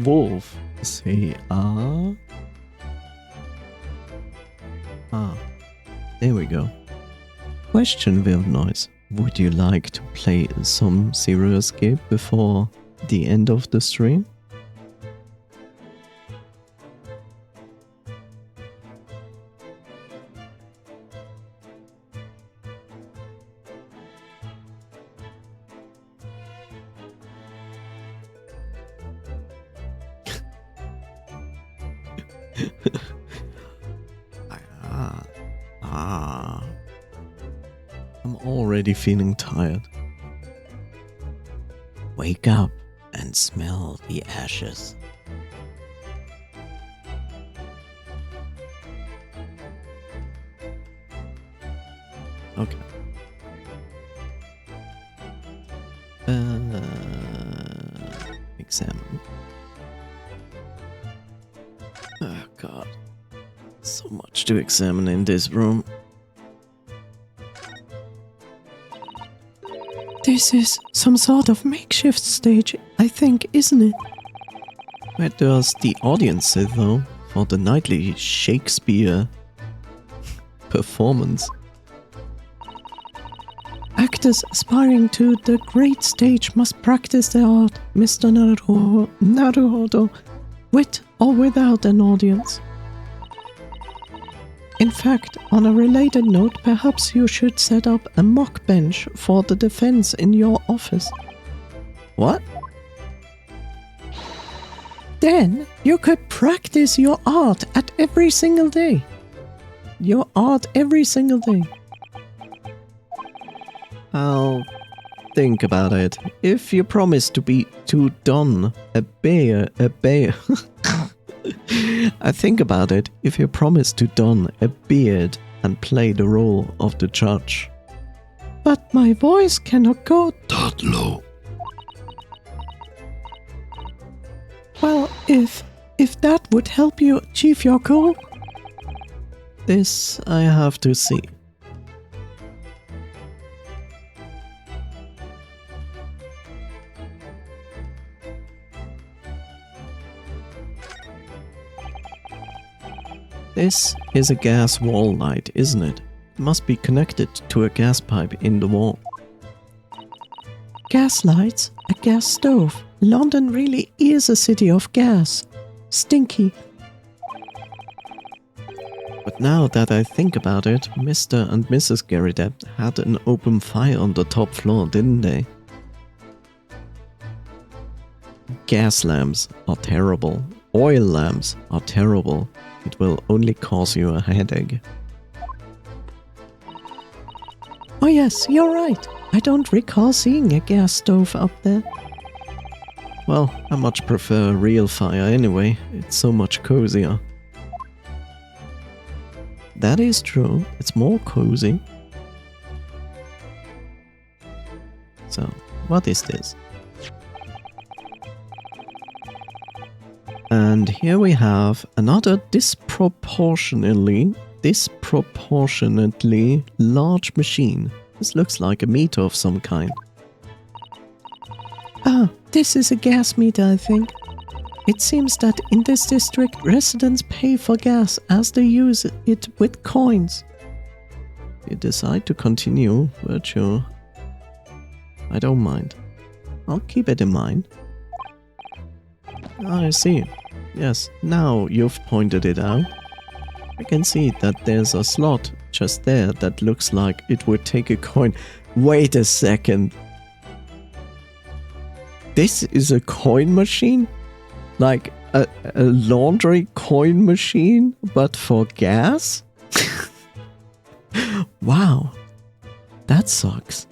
Speaker 1: Wolf. Say ah. Ah. There we go. Question, Will Noise. Would you like to play some serious game before the end of the stream? I'm already feeling tired.
Speaker 3: Wake up and smell the ashes.
Speaker 1: Okay. Examine. Oh god. So much to examine in this room. This is some sort of makeshift stage, I think, isn't it? Where does the audience sit, though, for the nightly Shakespeare performance? Actors aspiring to the great stage must practice their art, Mr. Naruhodo, with or without an audience. In fact, on a related note, perhaps you should set up a mock bench for the defense in your office. What? Then you could practice your art at every single day. Your art every single day. I'll think about it. If you promise to don a bear. I think about it if you promise to don a beard and play the role of the judge. But my voice cannot go
Speaker 2: that low.
Speaker 1: well. If that would help you achieve your goal. This I have to see. This is a gas wall light, isn't it? It must be connected to a gas pipe in the wall. Gas lights? A gas stove? London really is a city of gas. Stinky. But now that I think about it, Mr. and Mrs. Garrett had an open fire on the top floor, didn't they? Gas lamps are terrible. Oil lamps are terrible. It will only cause you a headache. Oh yes, you're right. I don't recall seeing a gas stove up there. Well, I much prefer a real fire anyway. It's so much cozier. That is true. It's more cozy. So, what is this? And here we have another disproportionately large machine. This looks like a meter of some kind. Ah, this is a gas meter, I think. It seems that in this district, residents pay for gas as they use it with coins. You decide to continue, virtue. I don't mind. I'll keep it in mind. I see. Yes, now you've pointed it out. I can see that there's a slot just there that looks like it would take a coin. Wait a second. This is a coin machine? Like a laundry coin machine, but for gas? Wow. That sucks.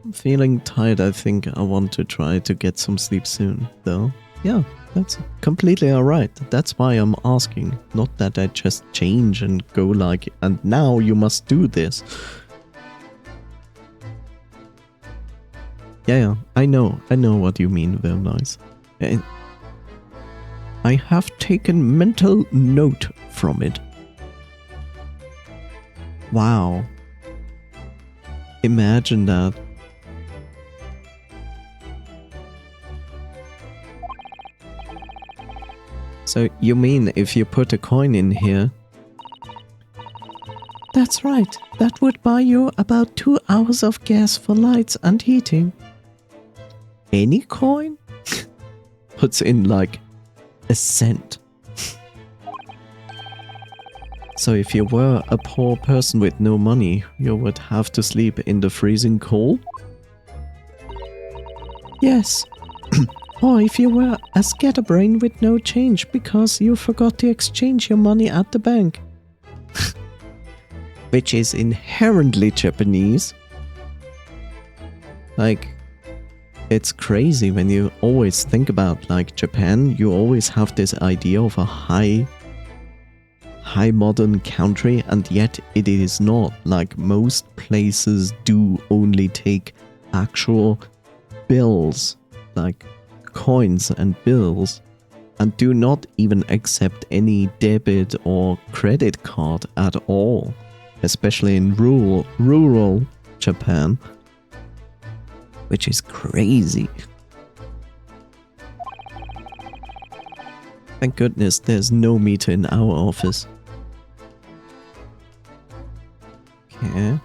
Speaker 1: I'm feeling tired. I think I want to try to get some sleep soon, though. Yeah, that's completely alright. That's why I'm asking. Not that I just change and go like, and now you must do this. Yeah, I know what you mean, very nice. I have taken mental note from it. Wow. Imagine that. So you mean if you put a coin in here? That's right. That would buy you about 2 hours of gas for lights and heating. Any coin? Puts in like a cent. So if you were a poor person with no money, you would have to sleep in the freezing cold? Yes. Or if you were a scatterbrain with no change because you forgot to exchange your money at the bank. Which is inherently Japanese. Like, it's crazy when you always think about like Japan, you always have this idea of a high modern country, and yet it is not. Like most places do only take actual bills, like coins and bills, and do not even accept any debit or credit card at all, especially in rural Japan. Which is crazy. Thank goodness there's no meter in our office. Okay.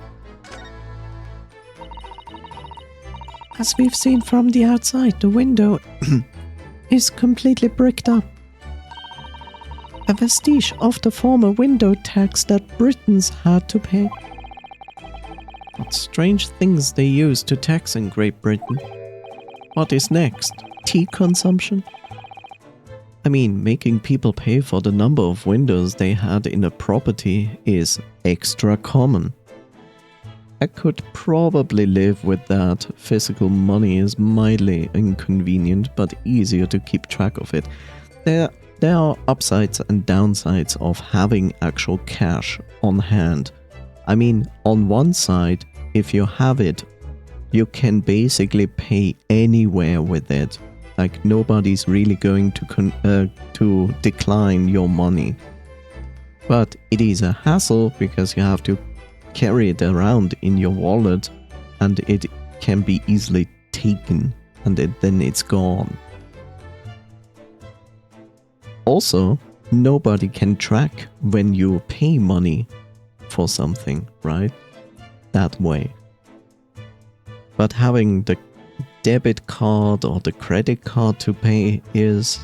Speaker 1: As we've seen from the outside, the window is completely bricked up. A vestige of the former window tax that Britons had to pay. What strange things they use to tax in Great Britain. What is next? Tea consumption? I mean, making people pay for the number of windows they had in a property is extra common. I could probably live with that. Physical money is mildly inconvenient, but easier to keep track of it. There are upsides and downsides of having actual cash on hand. I mean, on one side, if you have it, you can basically pay anywhere with it. Like, nobody's really going to decline your money. But it is a hassle because you have to carry it around in your wallet, and it can be easily taken, and then it's gone. Also, nobody can track when you pay money for something, right? That way. But having the debit card or the credit card to pay is,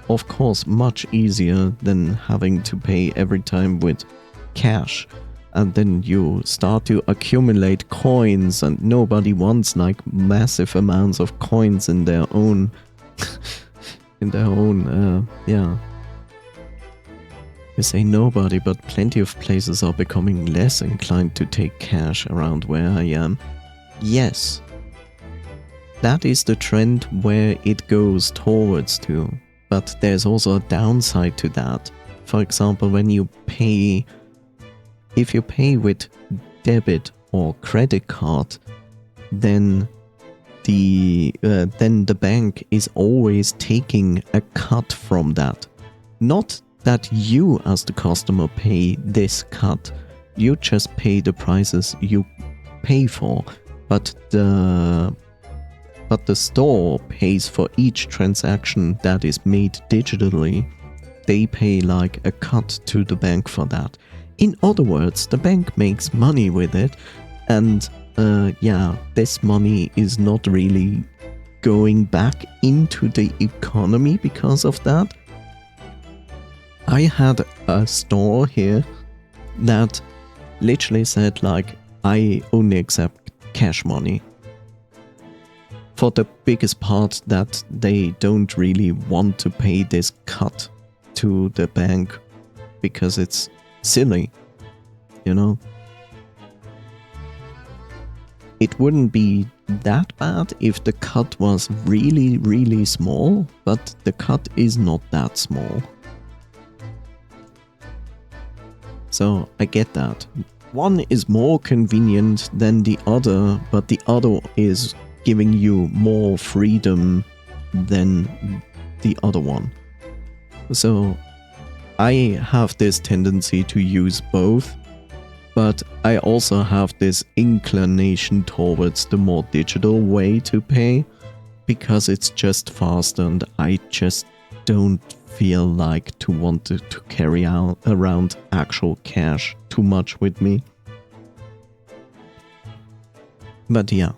Speaker 1: of course, much easier than having to pay every time with cash. And then you start to accumulate coins, and nobody wants like massive amounts of coins in their own yeah. You say nobody, but plenty of places are becoming less inclined to take cash around where I am. Yes, that is the trend where it goes towards to, but there's also a downside to that. For example, when you pay, if you pay with debit or credit card, then the bank is always taking a cut from that. Not that you as the customer pay this cut, you just pay the prices you pay for, but the store pays for each transaction that is made digitally. They pay like a cut to the bank for that. In other words, the bank makes money with it, and yeah, this money is not really going back into the economy because of that. I had a store here that literally said like, I only accept cash money. For the biggest part that they don't really want to pay this cut to the bank because it's silly, you know. It wouldn't be that bad if the cut was really, really small, but the cut is not that small. So I get that. One is more convenient than the other, but the other is giving you more freedom than the other one. So I have this tendency to use both, but I also have this inclination towards the more digital way to pay because it's just faster, and I just don't feel like to want to carry around actual cash too much with me. But yeah,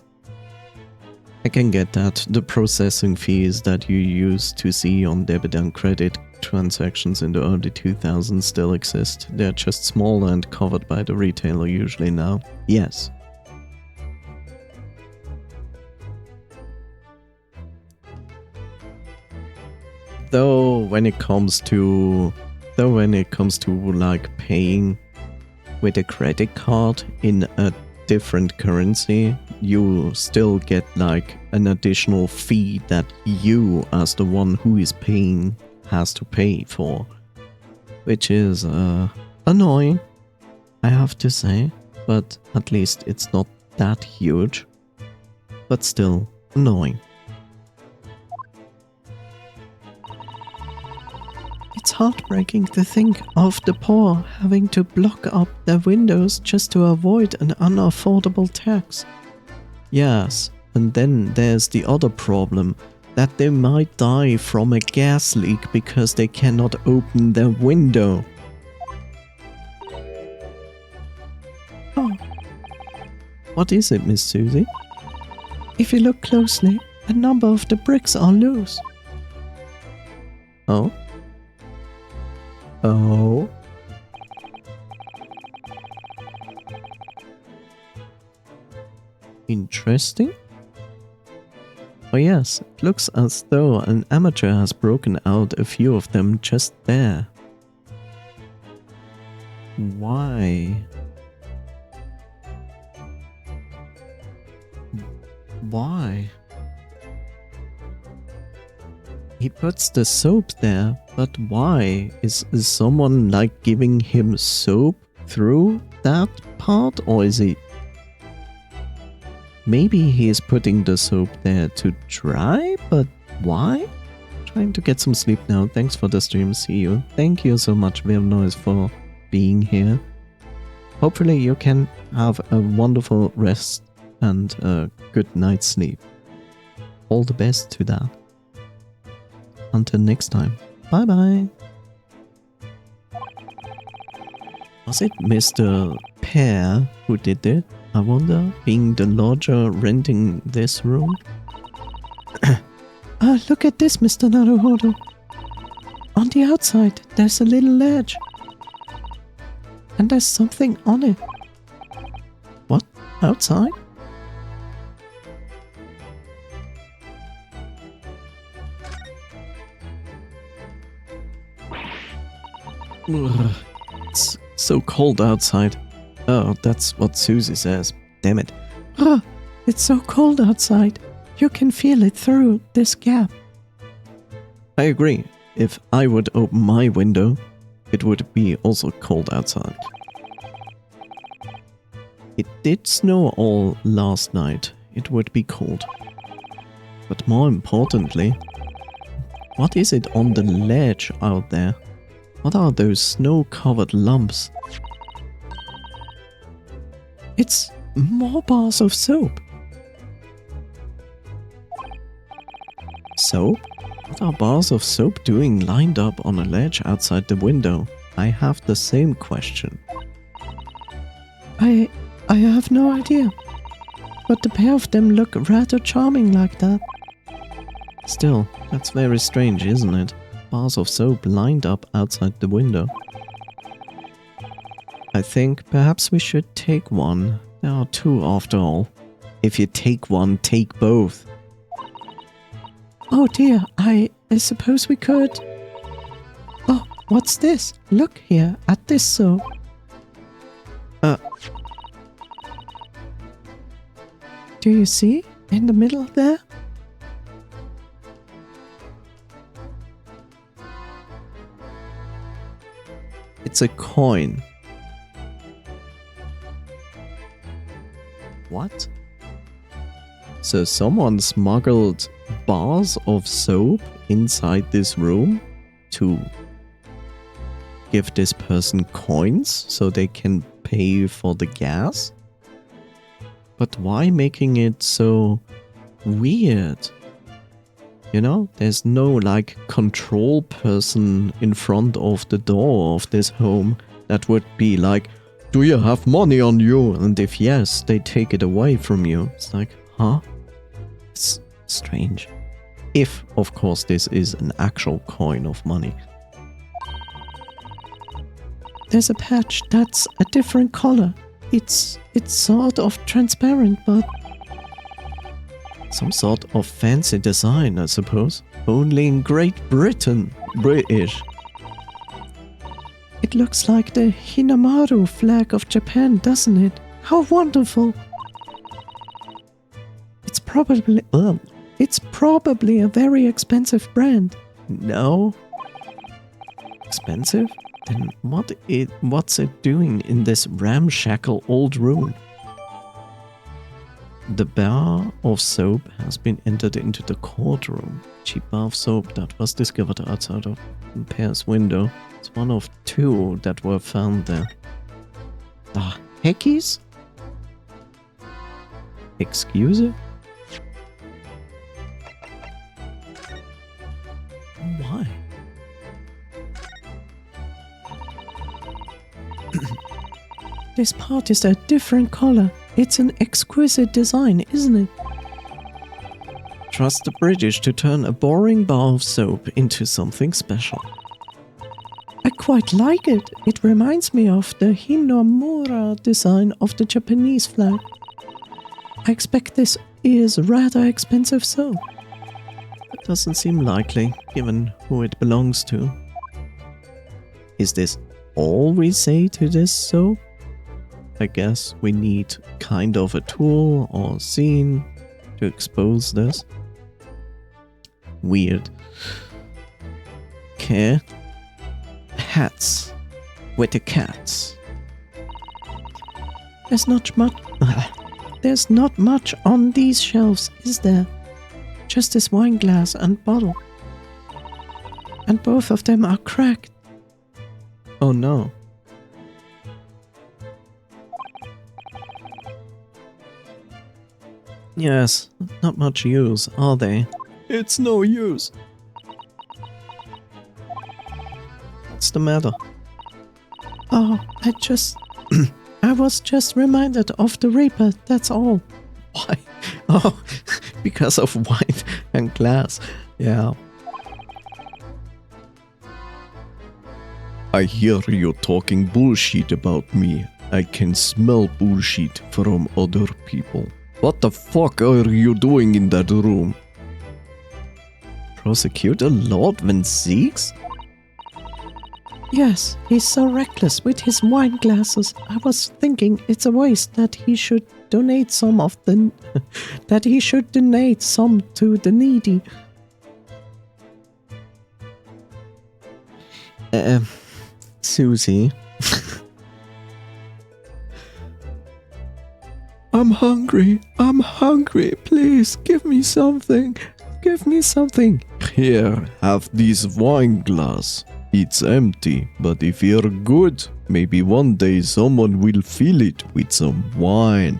Speaker 1: I can get that. The processing fees that you used to see on debit and credit transactions in the early 2000s still exist. They're just smaller and covered by the retailer usually now. Yes. Though when it comes to like paying with a credit card in a different currency, you still get like an additional fee that you as the one who is paying has to pay for, which is annoying, I have to say, but at least it's not that huge, but still annoying. It's heartbreaking to think of the poor having to block up their windows just to avoid an unaffordable tax. Yes, and then there's the other problem, that they might die from a gas leak because they cannot open their window. Oh. What is it, Miss Susie? If you look closely, a number of the bricks are loose. Oh? Oh? Interesting. Oh yes, it looks as though an amateur has broken out a few of them just there. Why? Why? He puts the soap there, but why? Is someone like giving him soap through that part, or is he... Maybe he is putting the soap there to dry, but why? Trying to get some sleep now. Thanks for the stream. See you. Thank you so much, Noise, for being here. Hopefully you can have a wonderful rest and a good night's sleep. All the best to that. Until next time. Bye bye. Was it Mr. Pear who did it? I wonder, being the lodger renting this room? Ah, look at this, Mr. Naruhodo. On the outside, there's a little ledge. And there's something on it. What? Outside? Ugh, it's so cold outside. Oh, that's what Susie says. Damn it. Ah, it's so cold outside. You can feel it through this gap. I agree. If I would open my window, it would be also cold outside. It did snow all last night. It would be cold. But more importantly, what is it on the ledge out there? What are those snow-covered lumps? It's more bars of soap. Soap? What are bars of soap doing lined up on a ledge outside the window? I have the same question. I have no idea. But the pair of them look rather charming like that. Still, that's very strange, isn't it? Bars of soap lined up outside the window. I think perhaps we should take one. There are two after all. If you take one, take both. Oh dear, I suppose we could. Oh, what's this? Look here at this soap. Do you see? In the middle there? It's a coin. What? So someone smuggled bars of soap inside this room to give this person coins so they can pay for the gas? But why making it so weird? You know, there's no like control person in front of the door of this home that would be like, do you have money on you? And if yes, they take it away from you. It's like, huh? It's strange. If, of course, this is an actual coin of money. There's a patch that's a different color. It's sort of transparent, but some sort of fancy design, I suppose. Only in Great Britain. British. It looks like the Hinamaru flag of Japan, doesn't it? How wonderful! It's probably a very expensive brand. No? Expensive? Then what's it doing in this ramshackle old room? The bar of soap has been entered into the courtroom. Cheap bar of soap that was discovered outside of Pear's window. It's one of two that were found there. The heckies? Excuse it? Why? This part is a different color. It's an exquisite design, isn't it? Trust the British to turn a boring bar of soap into something special. I quite like it. It reminds me of the Hinamura design of the Japanese flag. I expect this is rather expensive soap. It doesn't seem likely, given who it belongs to. Is this all we say to this soap? I guess we need kind of a tool or scene to expose this. Weird. Okay. Hats with the cats. There's not much. There's not much on these shelves, is there? Just this wine glass and bottle. And both of them are cracked. Oh no. Yes, not much use, are they? It's no use. What's the matter? Oh, I was just reminded of the Reaper, that's all. Why? Oh, because of wine and glass. Yeah.
Speaker 4: I hear you talking bullshit about me. I can smell bullshit from other people. What the fuck are you doing in that room?
Speaker 1: Prosecutor Lord Van Zeeks? Yes, he's so reckless with his wine glasses. I was thinking it's a waste that he should donate some of the to the needy. Susie. I'm hungry, please, give me something.
Speaker 4: Here, have this wine glass. It's empty, but if you're good, maybe one day someone will fill it with some wine.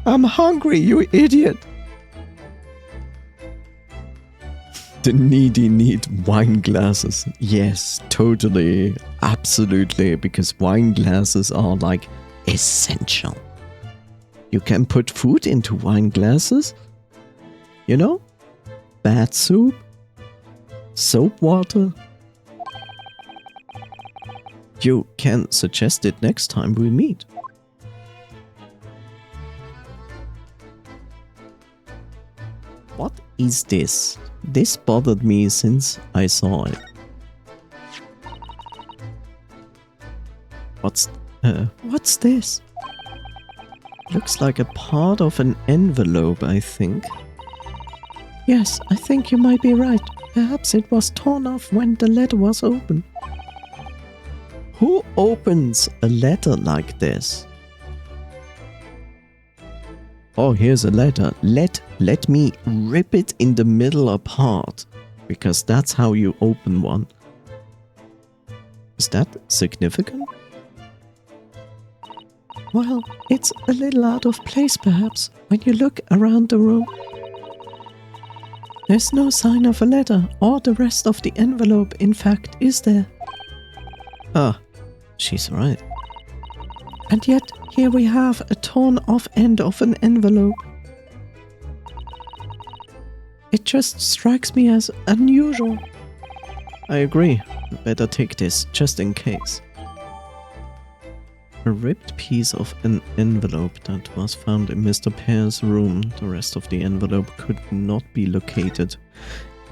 Speaker 1: I'm hungry, you idiot.
Speaker 4: The needy need wine glasses. Yes, totally, absolutely, because wine glasses are like essential.
Speaker 1: You can put food into wine glasses. You know? Bat soup. Soap water. You can suggest it next time we meet. What is this? This bothered me since I saw it. What's this? Looks like a part of an envelope, I think. Yes, I think you might be right. Perhaps it was torn off when the letter was opened. Who opens a letter like this? Oh, here's a letter. Let me rip it in the middle apart, because that's how you open one. Is that significant? Well, it's a little out of place perhaps when you look around the room. There's no sign of a letter or the rest of the envelope, in fact, is there? Ah, she's right. And yet, here we have a torn off end of an envelope. It just strikes me as unusual. I agree. Better take this, just in case. A ripped piece of an envelope that was found in Mr. Pear's room. The rest of the envelope could not be located.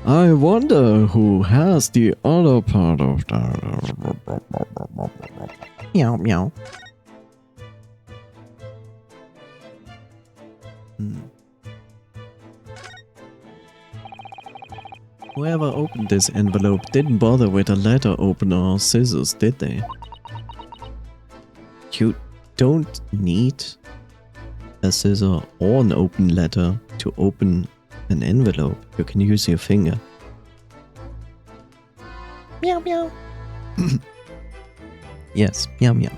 Speaker 4: I wonder who has the other part of that.
Speaker 1: Meow meow. Whoever opened this envelope didn't bother with a letter opener or scissors, did they? You don't need a scissor or an open letter to open an envelope. You can use your finger. Meow meow. Yes, meow meow.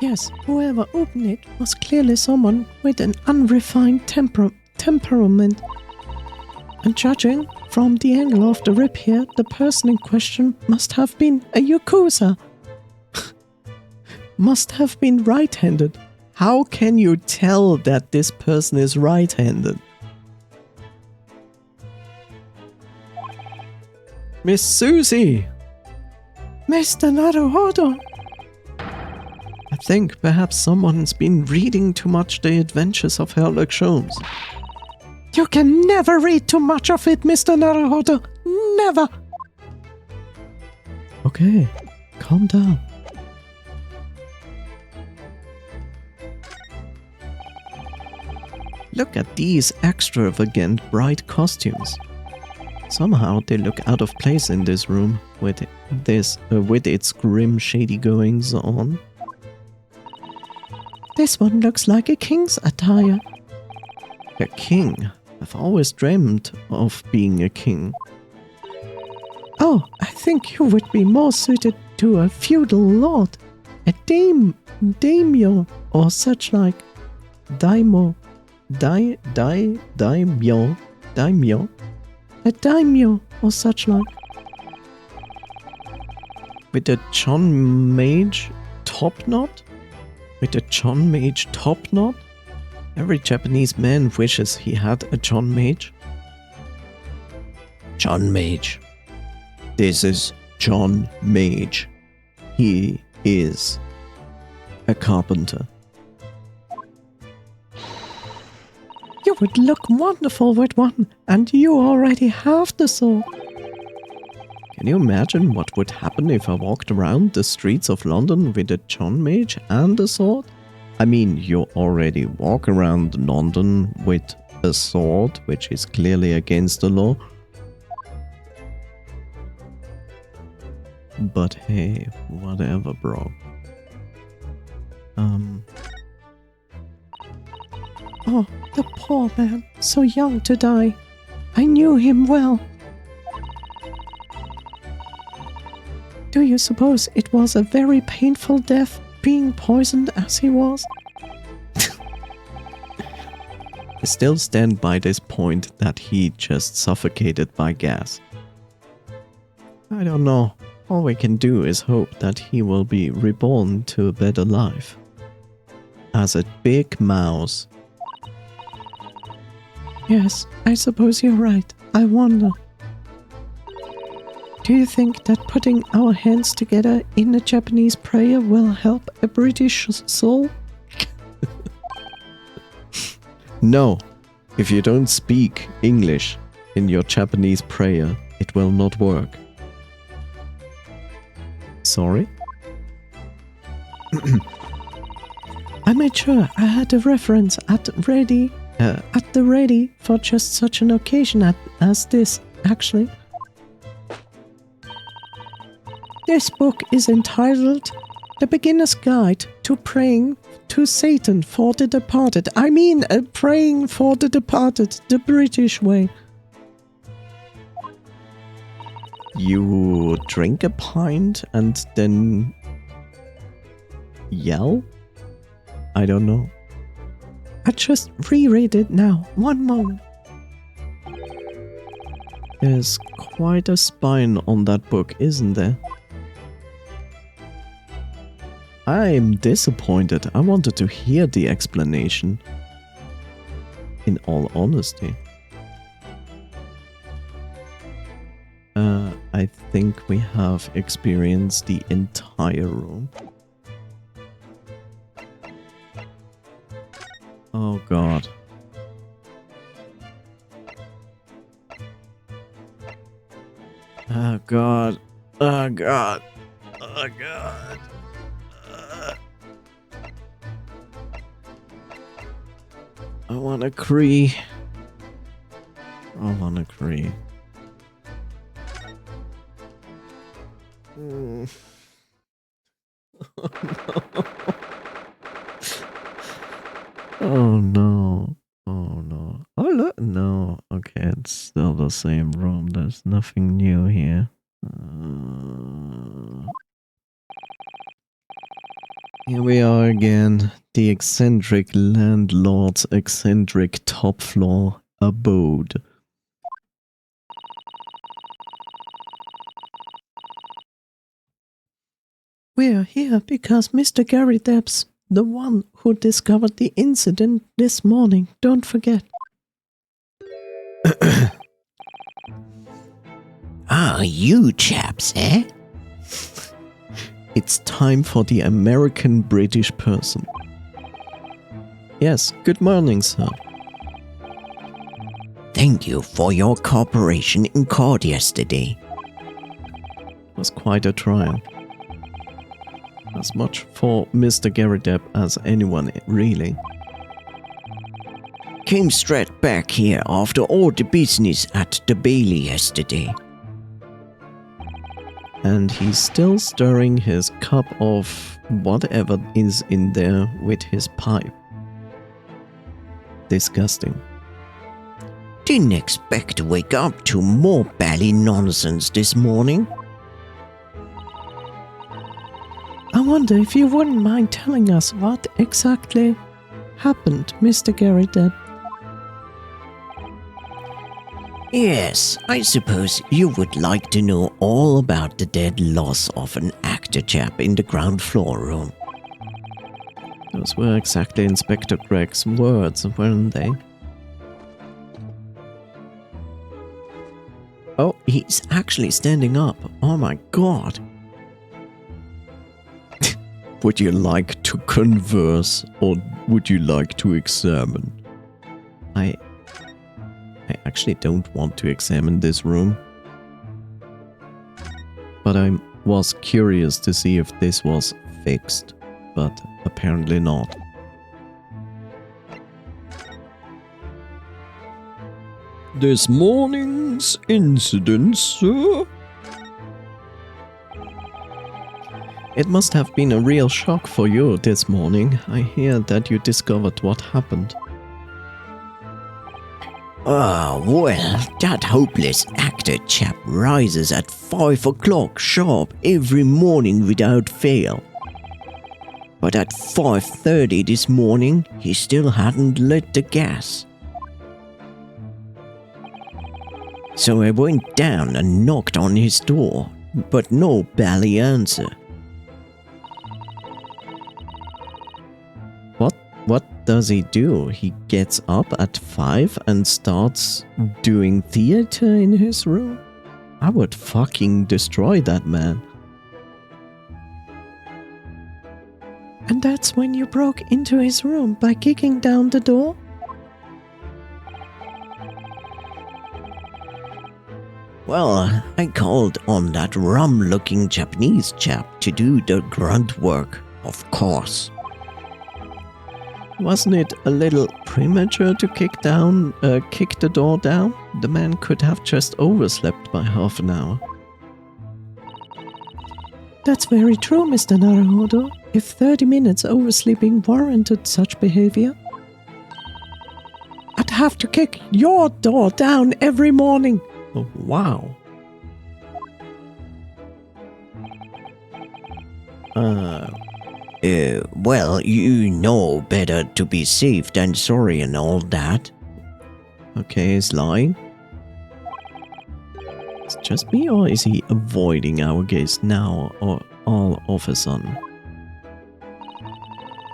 Speaker 1: Yes, whoever opened it was clearly someone with an unrefined temperament. And judging from the angle of the rip here, the person in question must have been a Yakuza. Must have been right-handed. How can you tell that this person is right-handed? Miss Susie! Mr. Naruhodo! I think perhaps someone's been reading too much The Adventures of Sherlock Holmes. You can never read too much of it, Mr. Naruhodo. Never! Okay, calm down. Look at these extravagant bright costumes. Somehow they look out of place in this room with its grim, shady goings on. This one looks like a king's attire. A king? I've always dreamed of being a king. Oh, I think you would be more suited to a feudal lord, a daimyo, or such like. Daimyo, a daimyo, or such like. With a John Mage top knot? With a John Mage top knot? Every Japanese man wishes he had a John Mage.
Speaker 3: John Mage. This is John Mage.
Speaker 1: He is a carpenter. You would look wonderful with one, and you already have the sword. Can you imagine what would happen if I walked around the streets of London with a John Mage and a sword? I mean, you already walk around London with a sword, which is clearly against the law. But hey, whatever, bro. Oh, the poor man, so young to die. I knew him well. Do you suppose it was a very painful death, being poisoned as he was? I still stand by this point that he just suffocated by gas. I don't know. All we can do is hope that he will be reborn to a better life. As a big mouse. Yes, I suppose you're right. I wonder. Do you think that putting our hands together in a Japanese prayer will help a British soul? No. If you don't speak English in your Japanese prayer, it will not work. Sorry? I made sure I had a reference at the ready for just such an occasion as this, actually. This book is entitled The Beginner's Guide to Praying to Satan for the Departed. I mean, praying for the departed, the British way. You drink a pint and then yell? I don't know. I just reread it now. One moment. There's quite a spine on that book, isn't there? I'm disappointed. I wanted to hear the explanation. In all honesty. I think we have experienced the entire room. Oh god. Oh god. Oh god. Oh god. I wanna cree. I wanna cree. Oh no. Oh no. Oh look, no. Okay, it's still the same room. There's nothing new here. Here we are again. The eccentric landlord's eccentric top floor abode. We're here because Mr. Gary Depp's the one who discovered the incident this morning. Don't forget.
Speaker 3: Ah, you chaps, eh?
Speaker 1: It's time for the American British person. Yes, good morning, sir.
Speaker 3: Thank you for your cooperation in court yesterday.
Speaker 1: It was quite a trial. As much for Mr. Gary Depp as anyone, really.
Speaker 3: Came straight back here after all the business at the Bailey yesterday.
Speaker 1: And he's still stirring his cup of whatever is in there with his pipe. Disgusting.
Speaker 3: Didn't expect to wake up to more bally nonsense this morning.
Speaker 1: I wonder if you wouldn't mind telling us what exactly happened, Mr. Gary Dead.
Speaker 3: Yes, I suppose you would like to know all about the dead loss of an actor chap in the ground floor room.
Speaker 1: Those were exactly Inspector Greg's words, weren't they?
Speaker 3: Oh, he's actually standing up. Oh my god.
Speaker 4: Would you like to converse or would you like to examine?
Speaker 1: I actually don't want to examine this room. But I was curious to see if this was fixed, but apparently not.
Speaker 4: This morning's incident, sir?
Speaker 1: It must have been a real shock for you this morning. I hear that you discovered what happened.
Speaker 3: Ah, well, that hopeless actor chap rises at 5 o'clock sharp every morning without fail. But at 5:30 this morning, he still hadn't lit the gas. So I went down and knocked on his door, but no bally answer.
Speaker 1: What does he do? He gets up at 5 and starts doing theater in his room? I would fucking destroy that man. And that's when you broke into his room by kicking down the door?
Speaker 3: Well, I called on that rum-looking Japanese chap to do the grunt work, of course.
Speaker 1: Wasn't it a little premature to kick the door down? The man could have just overslept by half an hour. That's very true, Mr. Naruhodo. If 30 minutes oversleeping warranted such behavior, I'd have to kick your door down every morning. Oh, wow.
Speaker 3: Well, you know better to be safe than sorry and all that.
Speaker 1: Okay, he's lying. It's just me, or is he avoiding our gaze now, or all of a sudden?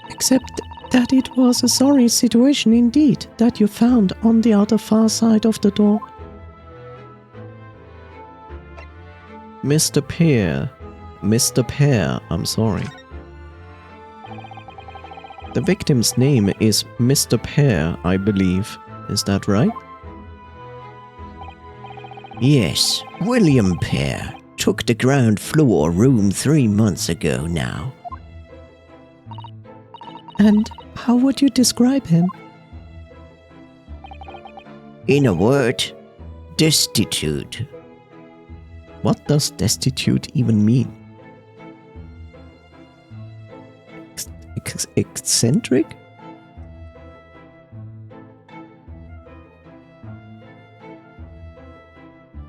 Speaker 1: Except that it was a sorry situation indeed that you found on the other far side of the door. Mr. Pear, I'm sorry. The victim's name is Mr. Pear, I believe. Is that right?
Speaker 3: Yes, William Pear took the ground floor room 3 months ago now.
Speaker 1: And how would you describe him?
Speaker 3: In a word, destitute.
Speaker 1: What does destitute even mean? Eccentric?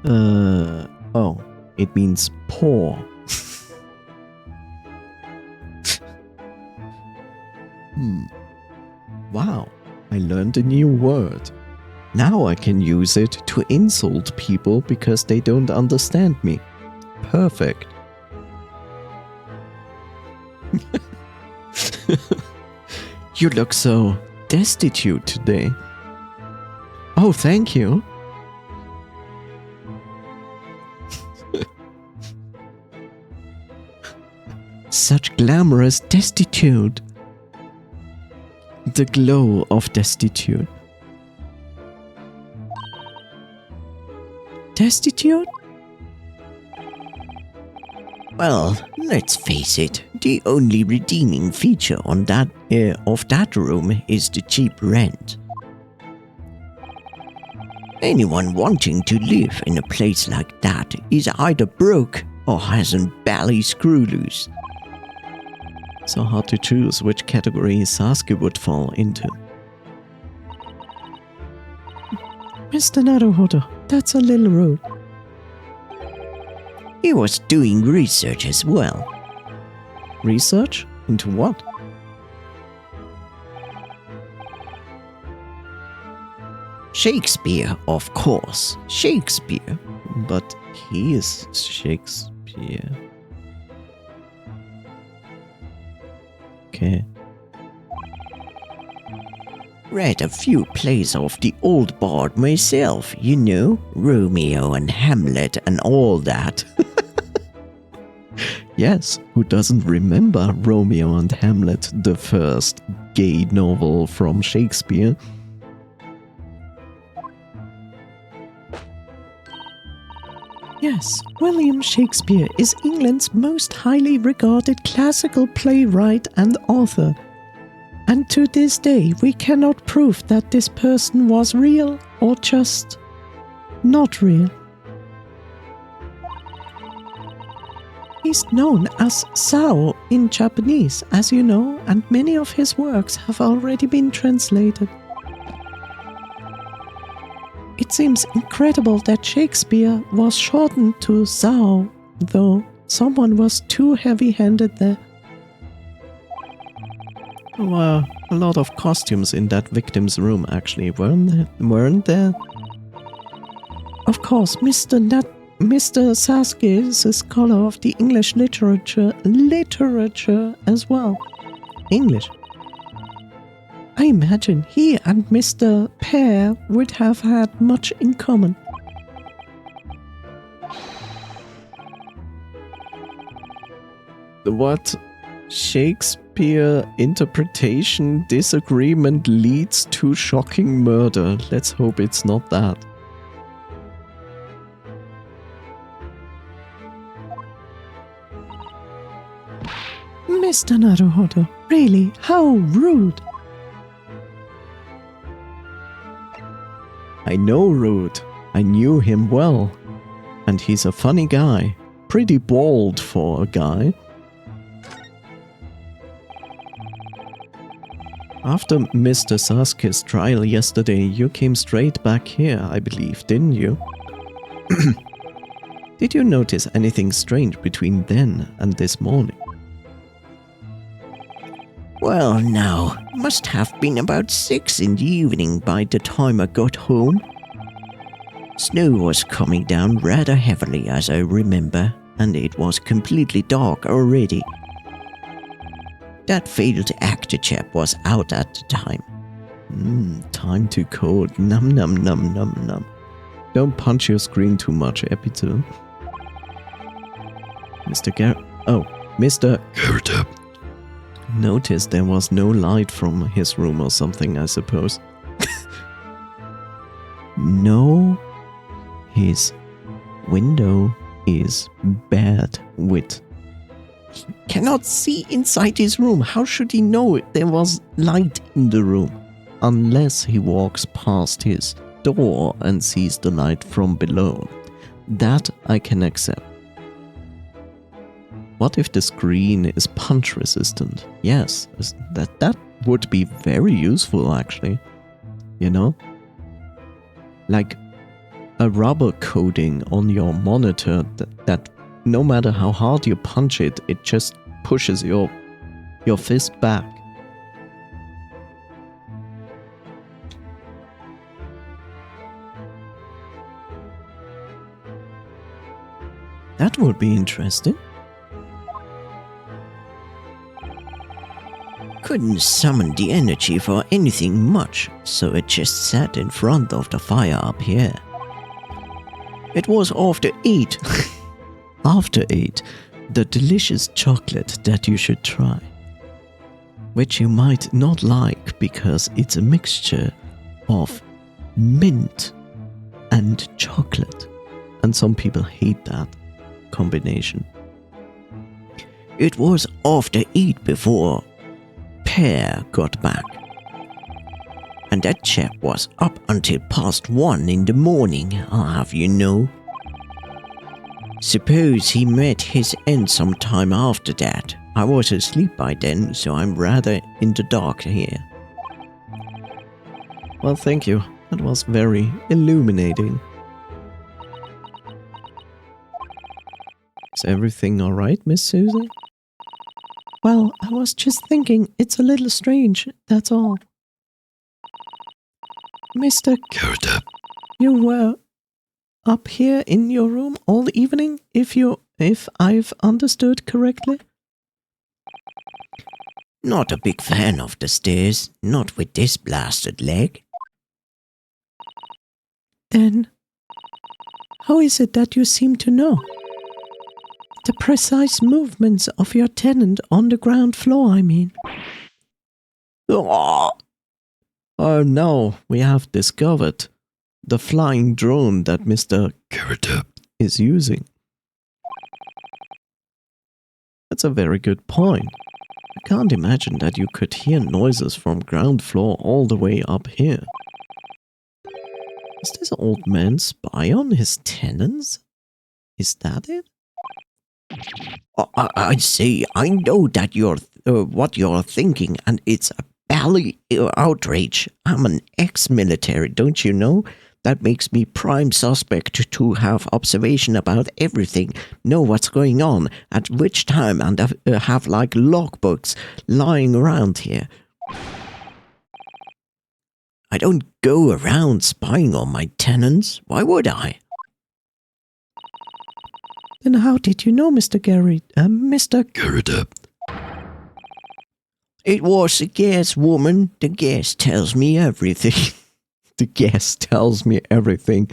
Speaker 1: Oh, it means poor. Wow, I learned a new word. Now I can use it to insult people because they don't understand me. Perfect. You look so destitute today. Oh, thank you. Such glamorous destitute. The glow of destitute. Destitute?
Speaker 3: Well, let's face it, the only redeeming feature on of that room is the cheap rent. Anyone wanting to live in a place like that is either broke or hasn't barely screw loose.
Speaker 1: So hard to choose which category Sasuke would fall into. Mr. Naruhodo, that's a little rude.
Speaker 3: He was doing research as well.
Speaker 1: Research? Into what?
Speaker 3: Shakespeare, of course. Shakespeare.
Speaker 1: But he is Shakespeare. Okay.
Speaker 3: Read a few plays of the old bard myself, you know, Romeo and Hamlet and all that.
Speaker 1: Yes, who doesn't remember Romeo and Hamlet, the first gay novel from Shakespeare? Yes, William Shakespeare is England's most highly regarded classical playwright and author. And to this day, we cannot prove that this person was real or just not real. He's known as Sao in Japanese, as you know, and many of his works have already been translated. It seems incredible that Shakespeare was shortened to Sao, though someone was too heavy-handed there. There were a lot of costumes in that victim's room, actually, weren't there? Of course, Mr. Sasuke is a scholar of the English literature as well. English. I imagine he and Mr. Pear would have had much in common. What? Shakespeare interpretation disagreement leads to shocking murder. Let's hope it's not that. Mr. Naruhodo, really, how rude. I know Rude. I knew him well. And he's a funny guy. Pretty bald for a guy. After Mr. Sasuke's trial yesterday, you came straight back here, I believe, didn't you? Did you notice anything strange between then and this morning?
Speaker 3: Well, now, must have been about 6 in the evening by the time I got home. Snow was coming down rather heavily, as I remember, and it was completely dark already. That failed actor chap was out at the time.
Speaker 1: Time to code. Num num num num num. Don't punch your screen too much, Epito. Mr. Garrett. Notice there was no light from his room or something, I suppose. No, his window is bad with. He cannot see inside his room. How should he know there was light in the room? Unless he walks past his door and sees the light from below. That I can accept. What if the screen is punch resistant? Yes, that would be very useful actually. You know? Like a rubber coating on your monitor that no matter how hard you punch it, it just pushes your fist back. That would be interesting.
Speaker 3: Couldn't summon the energy for anything much, so it just sat in front of the fire up here. It was after 8. After 8, the delicious chocolate that you should try. Which you might not like because it's a mixture of mint and chocolate. And some people hate that combination. It was after 8 before Pear got back. And that chap was up until past 1 in the morning, I'll have you know. Suppose he met his end sometime after that. I was asleep by then, so I'm rather in the dark here.
Speaker 1: Well, thank you. That was very illuminating. Is everything alright, Miss Susie? Well, I was just thinking it's a little strange, that's all. Mr.
Speaker 3: Carrot,
Speaker 1: You were up here in your room all evening, if I've understood correctly?
Speaker 3: not a big fan of the stairs, not with this blasted leg.
Speaker 1: Then, how is it that you seem to know? The precise movements of your tenant on the ground floor, I mean. Oh, now we have discovered the flying drone that Mr.
Speaker 3: Carrot,
Speaker 1: is using. That's a very good point. I can't imagine that you could hear noises from ground floor all the way up here. Is this old man spy on his tenants? Is that it?
Speaker 3: I say, I know that you're what you're thinking, and it's a bally outrage. I'm an ex-military, don't you know? That makes me prime suspect to have observation about everything, know what's going on, at which time, and have like logbooks lying around here. I don't go around spying on my tenants. Why would I?
Speaker 1: Then how did you know, Mr.
Speaker 3: Carrot. It was the gas woman. The gas tells me everything.
Speaker 1: The gas tells me everything.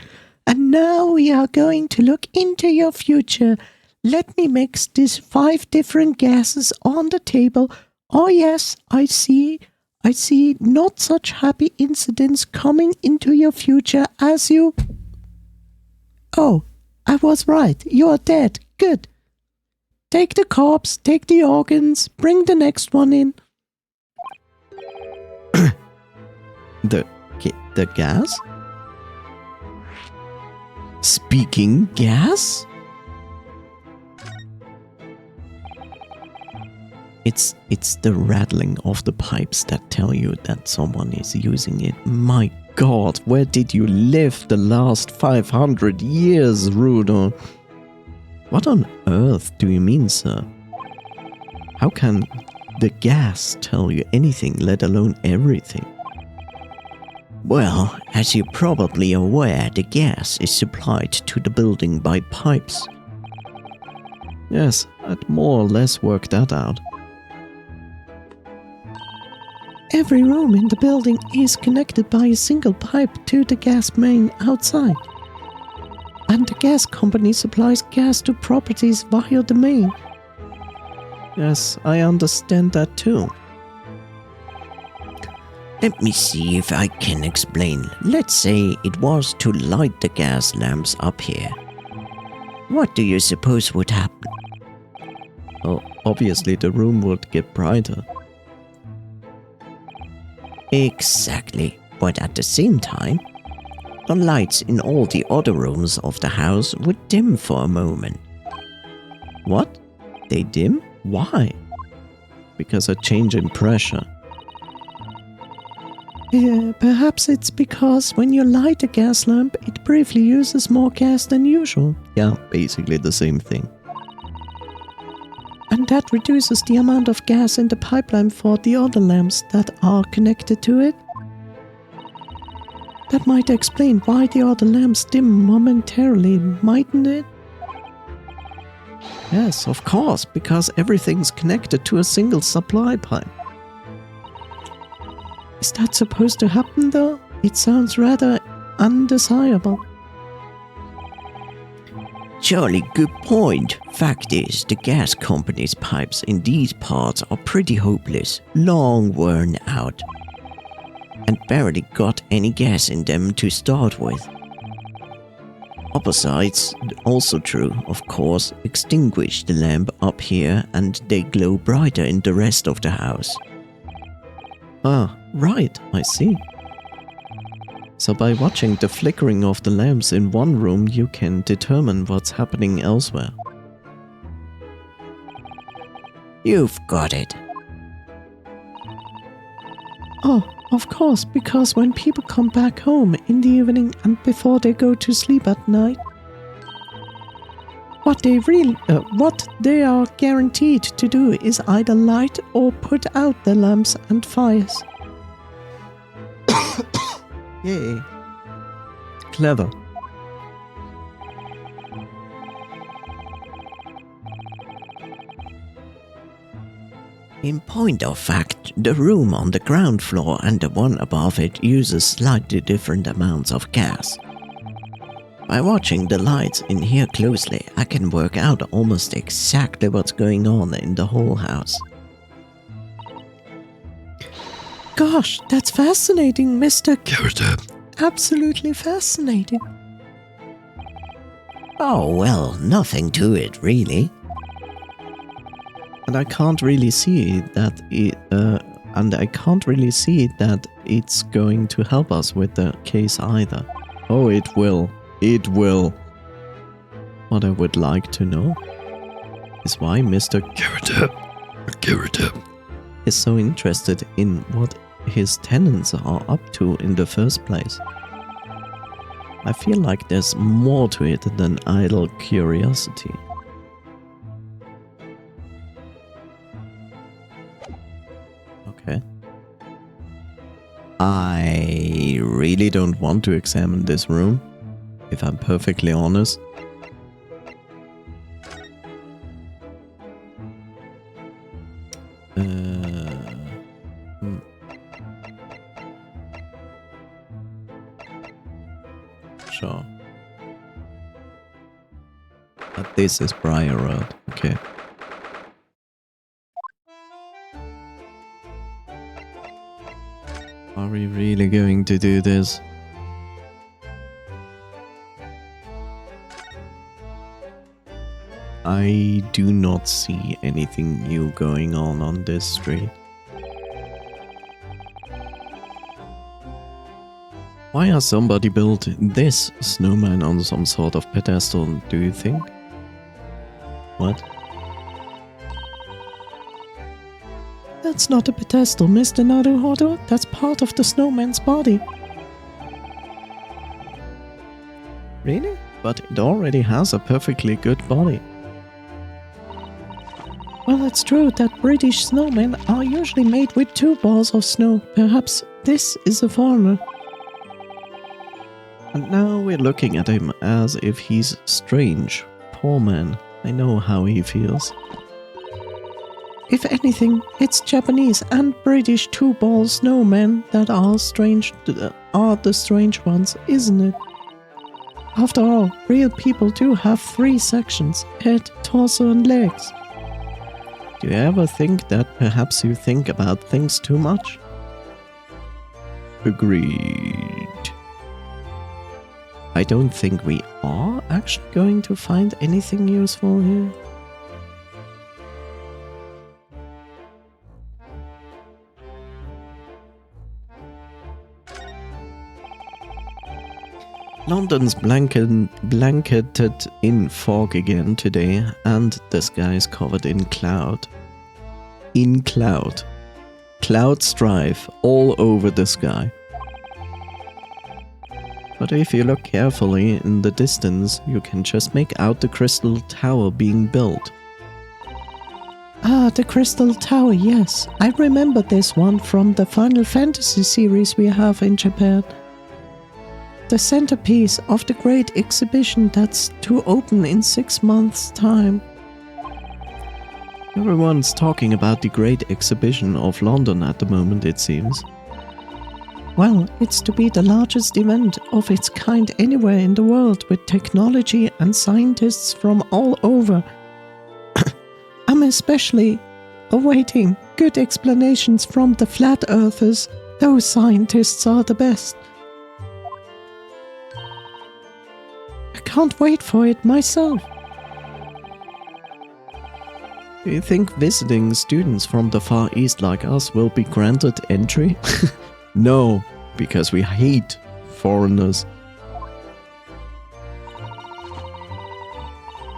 Speaker 5: And now we are going to look into your future. Let me mix these 5 different gases on the table. Oh yes, I see not such happy incidents coming into your future as you... Oh, I was right. You are dead. Good. Take the corpse, take the organs, bring the next one in.
Speaker 1: The gas? Speaking gas? It's the rattling of the pipes that tell you that someone is using it. My God, where did you live the last 500 years, Rudo? What on earth do you mean, sir? How can the gas tell you anything, let alone everything?
Speaker 3: Well, as you're probably aware, the gas is supplied to the building by pipes.
Speaker 1: Yes, I'd more or less worked that out.
Speaker 5: Every room in the building is connected by a single pipe to the gas main outside. And the gas company supplies gas to properties via the main.
Speaker 1: Yes, I understand that too.
Speaker 3: Let me see if I can explain. Let's say it was to light the gas lamps up here. What do you suppose would happen?
Speaker 1: Well, obviously the room would get brighter.
Speaker 3: Exactly, but at the same time, the lights in all the other rooms of the house would dim for a moment.
Speaker 1: What? They dim? Why? Because a change in pressure.
Speaker 5: Perhaps it's because when you light a gas lamp, it briefly uses more gas than usual.
Speaker 1: Yeah, basically the same thing.
Speaker 5: And that reduces the amount of gas in the pipeline for the other lamps that are connected to it. That might explain why the other lamps dim momentarily, mightn't it?
Speaker 1: Yes, of course, because everything's connected to a single supply pipe.
Speaker 5: Is that supposed to happen though? It sounds rather undesirable.
Speaker 3: Jolly good point. Fact is, the gas company's pipes in these parts are pretty hopeless, long worn out, and barely got any gas in them to start with. Opposites, also true, of course, extinguish the lamp up here and they glow brighter in the rest of the house.
Speaker 1: Ah, right, I see. So by watching the flickering of the lamps in one room, you can determine what's happening elsewhere.
Speaker 3: You've got it.
Speaker 5: Oh, of course, because when people come back home in the evening and before they go to sleep at night, what they are guaranteed to do is either light or put out the lamps and fires.
Speaker 1: Yay. Clever.
Speaker 3: In point of fact, the room on the ground floor and the one above it uses slightly different amounts of gas. By watching the lights in here closely, I can work out almost exactly what's going on in the whole house.
Speaker 5: Gosh, that's fascinating, Mr. Character. Absolutely fascinating.
Speaker 3: Oh well, nothing to it really.
Speaker 1: And I can't really see that it's going to help us with the case either. Oh, it will. It will. What I would like to know is why Mr. Character is so interested in what his tenants are up to in the first place. I feel like there's more to it than idle curiosity. Okay. I really don't want to examine this room, if I'm perfectly honest. Sure. But this is Briar Road, okay. Are we really going to do this? I do not see anything new going on this street. Why has somebody built this snowman on some sort of pedestal, do you think? What?
Speaker 5: That's not a pedestal, Mr. Naruhodo. That's part of the snowman's body.
Speaker 1: Really? But it already has a perfectly good body.
Speaker 5: Well, it's true that British snowmen are usually made with 2 balls of snow. Perhaps this is a foreigner.
Speaker 1: And now we're looking at him as if he's strange. Poor man. I know how he feels.
Speaker 5: If anything, it's Japanese and British 2-ball snowmen that are the strange ones, isn't it? After all, real people do have 3 sections: head, torso and legs.
Speaker 1: Do you ever think that perhaps you think about things too much? Agreed. I don't think we are actually going to find anything useful here. London's blanketed in fog again today, and the sky is covered in cloud. In cloud. Cloud strife all over the sky. But if you look carefully in the distance, you can just make out the crystal tower being built.
Speaker 5: Ah, the Crystal Tower, yes. I remember this one from the Final Fantasy series we have in Japan. The centerpiece of the great exhibition that's to open in 6 months' time.
Speaker 1: Everyone's talking about the great exhibition of London at the moment, it seems.
Speaker 5: Well, it's to be the largest event of its kind anywhere in the world, with technology and scientists from all over. I'm especially awaiting good explanations from the flat earthers. Those scientists are the best. I can't wait for it myself.
Speaker 1: Do you think visiting students from the Far East like us will be granted entry? No, because we hate
Speaker 4: foreigners.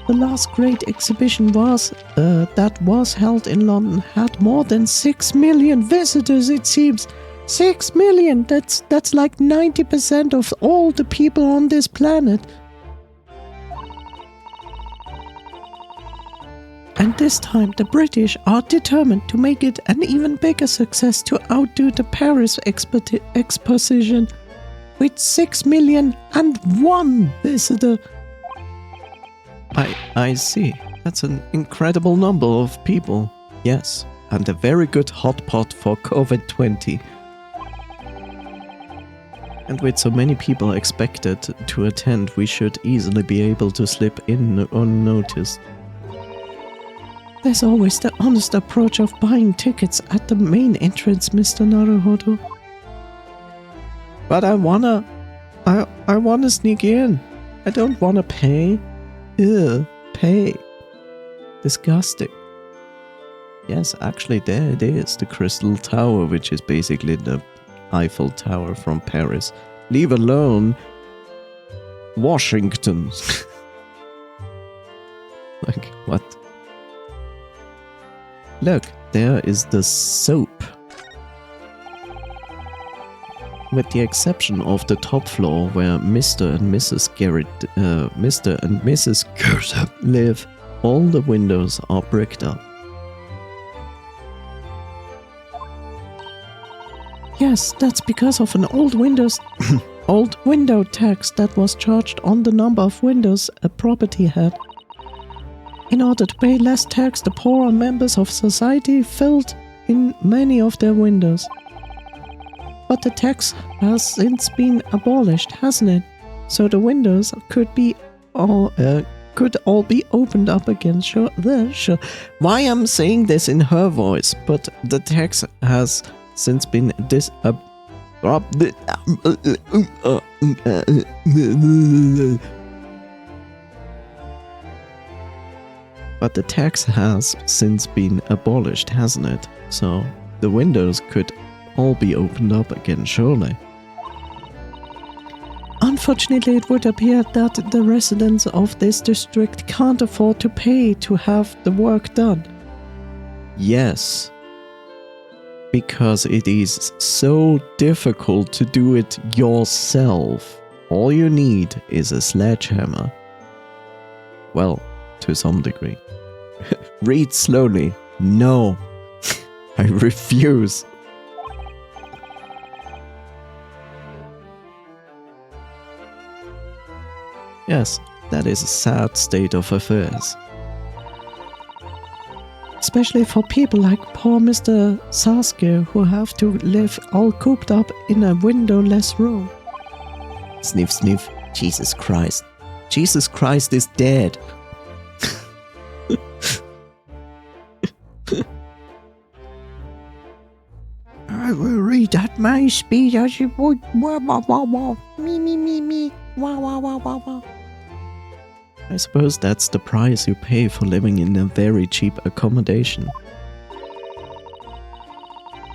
Speaker 5: The last great exhibition that was held in London had more than 6 million visitors, it seems. 6 million! That's like 90% of all the people on this planet. And this time the British are determined to make it an even bigger success to outdo the Paris exposition with 6,000,001 visitor.
Speaker 1: I see. That's an incredible number of people. Yes, and a very good hotpot for COVID-20. And with so many people expected to attend, we should easily be able to slip in unnoticed.
Speaker 5: There's always the honest approach of buying tickets at the main entrance, Mr. Naruhodo.
Speaker 1: But I wanna sneak in. I don't wanna pay. Ew, pay. Disgusting. Yes, actually there it is, the Crystal Tower, which is basically the Eiffel Tower from Paris. Leave alone Washington. Like, what? Look, there is the soap. With the exception of the top floor where Mr. and Mrs. Garrett live, all the windows are bricked up.
Speaker 5: Yes, that's because of an old window tax that was charged on the number of windows a property had. In order to pay less tax, the poorer members of society filled in many of their windows. But the tax has since been abolished, hasn't it? So the windows could all be opened up again. Sure.
Speaker 1: Why I'm saying this in her voice, but the tax has since been But the tax has since been abolished, hasn't it? So the windows could all be opened up again, surely.
Speaker 5: Unfortunately, it would appear that the residents of this district can't afford to pay to have the work done.
Speaker 1: Yes. Because it is so difficult to do it yourself. All you need is a sledgehammer. Well, to some degree. Read slowly. No. I refuse. Yes, that is a sad state of affairs.
Speaker 5: Especially for people like poor Mr. Sasuke, who have to live all cooped up in a windowless room.
Speaker 1: Sniff, sniff. Jesus Christ. Jesus Christ is dead.
Speaker 5: I will read at my speed as you would. Wah, wah, wah, wah. Me. Wah, wah, wah, wah, wah.
Speaker 1: I suppose that's the price you pay for living in a very cheap accommodation.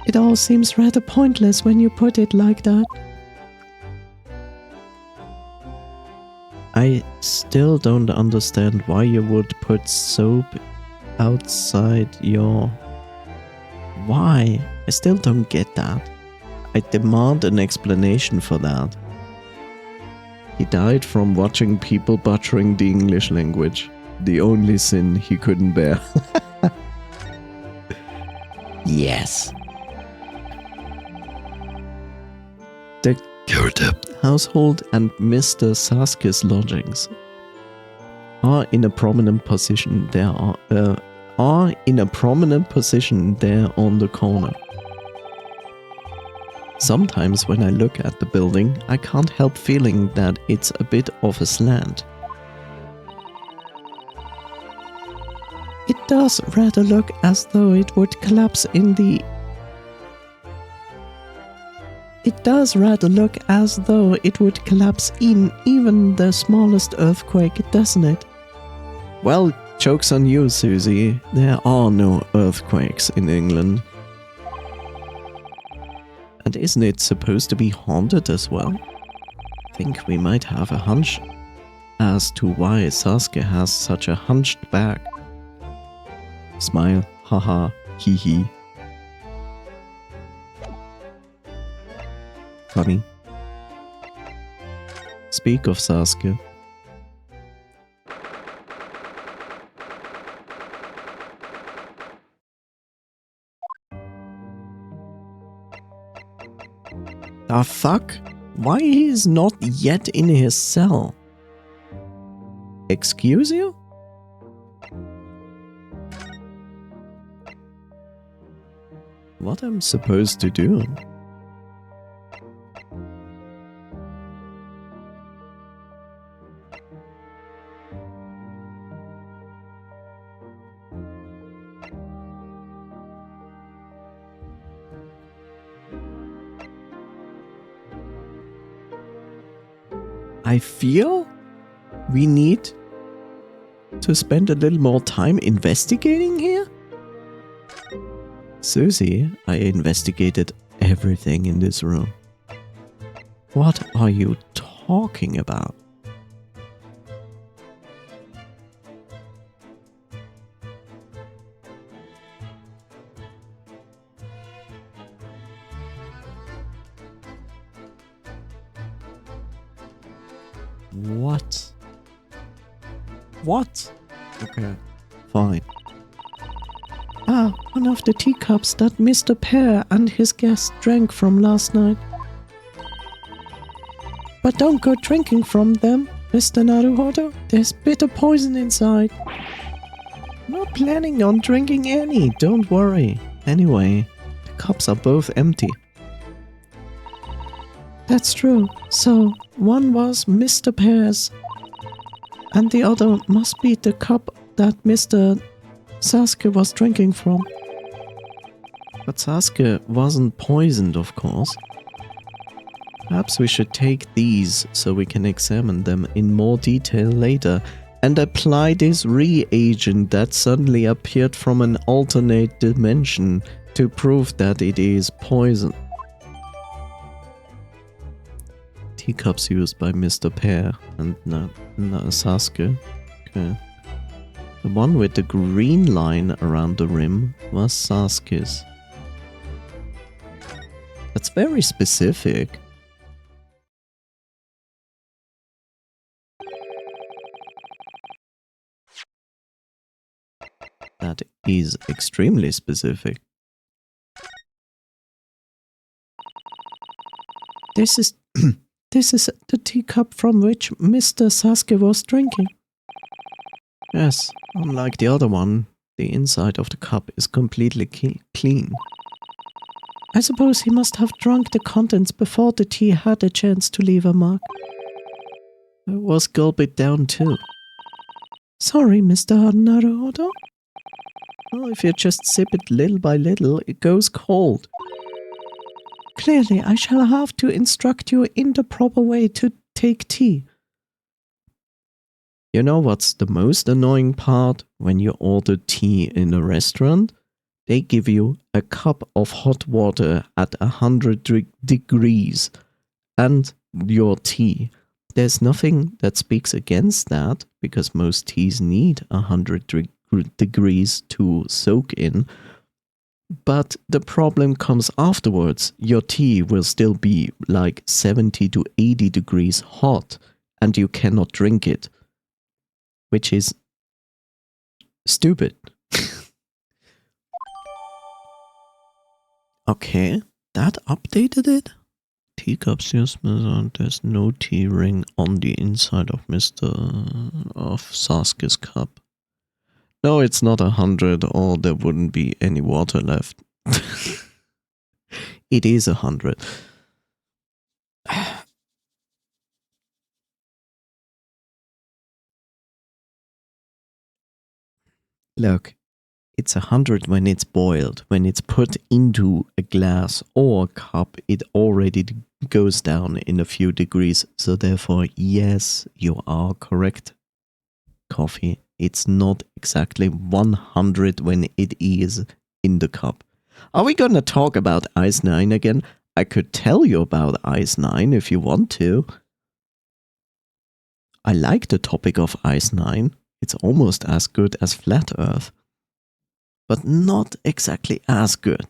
Speaker 5: It all seems rather pointless when you put it like that.
Speaker 1: I still don't understand why you would put soap outside your... Why? I still don't get that. I demand an explanation for that. He died from watching people butchering the English language. The only sin he couldn't bear. Yes. The household and Mr. Sasuke's lodgings are in a prominent position. Are in a prominent position there on the corner. Sometimes when I look at the building, I can't help feeling that it's a bit of a slant.
Speaker 5: It does rather look as though it would collapse in the... It does rather look as though it would collapse in even the smallest earthquake, doesn't it?
Speaker 1: Well, joke's on you, Susie. There are no earthquakes in England. And isn't it supposed to be haunted as well? think we might have a hunch as to why Sasuke has such a hunched back. Smile, haha, hee hee. Funny. Speak of Sasuke. The fuck? Why he is not yet in his cell? Excuse you? What I'm supposed to do? I feel we need to spend a little more time investigating here. Susie, I investigated everything in this room. What are you talking about? What? What? Okay, fine.
Speaker 5: Ah, one of the teacups that Mr. Pear and his guest drank from last night. But don't go drinking from them, Mr. Naruhodo. There's bitter poison inside.
Speaker 1: Not planning on drinking any, don't worry. Anyway, the cups are both empty.
Speaker 5: That's true. So, one was Mr. Pear's, and the other must be the cup that Mr. Sasuke was drinking from.
Speaker 1: But Sasuke wasn't poisoned, of course. Perhaps we should take these so we can examine them in more detail later and apply this reagent that suddenly appeared from an alternate dimension to prove that it is poison. Teacups used by Mr. Pear and Sasuke. Okay. The one with the green line around the rim was Sasuke's. That's very specific. That is extremely specific.
Speaker 5: This is this is the teacup from which Mr. Sasuke was drinking.
Speaker 1: Yes, unlike the other one, the inside of the cup is completely clean.
Speaker 5: I suppose he must have drunk the contents before the tea had a chance to leave a mark.
Speaker 1: I was gulp it down too.
Speaker 5: Sorry, Mr. Naruhodo.
Speaker 1: Well, if you just sip it little by little, it goes cold.
Speaker 5: Clearly, I shall have to instruct you in the proper way to take tea.
Speaker 1: You know what's the most annoying part when you order tea in a restaurant? They give you a cup of hot water at 100 degrees and your tea. There's nothing that speaks against that because most teas need 100 degrees to soak in. But the problem comes afterwards. Your tea will still be like 70 to 80 degrees hot and you cannot drink it. Which is stupid. Okay, that updated it. Teacups, yes, there's no tea ring on the inside of Sasuke's cup. No, it's not 100 or there wouldn't be any water left. It is 100. Look, it's 100 when it's boiled. When it's put into a glass or a cup, it already goes down in a few degrees. So therefore, yes, you are correct. Coffee, it's not exactly 100 when it is in the cup. Are we gonna talk about Ice 9 again? I could tell you about Ice 9 if you want to. I like the topic of Ice 9. It's almost as good as Flat Earth. But not exactly as good.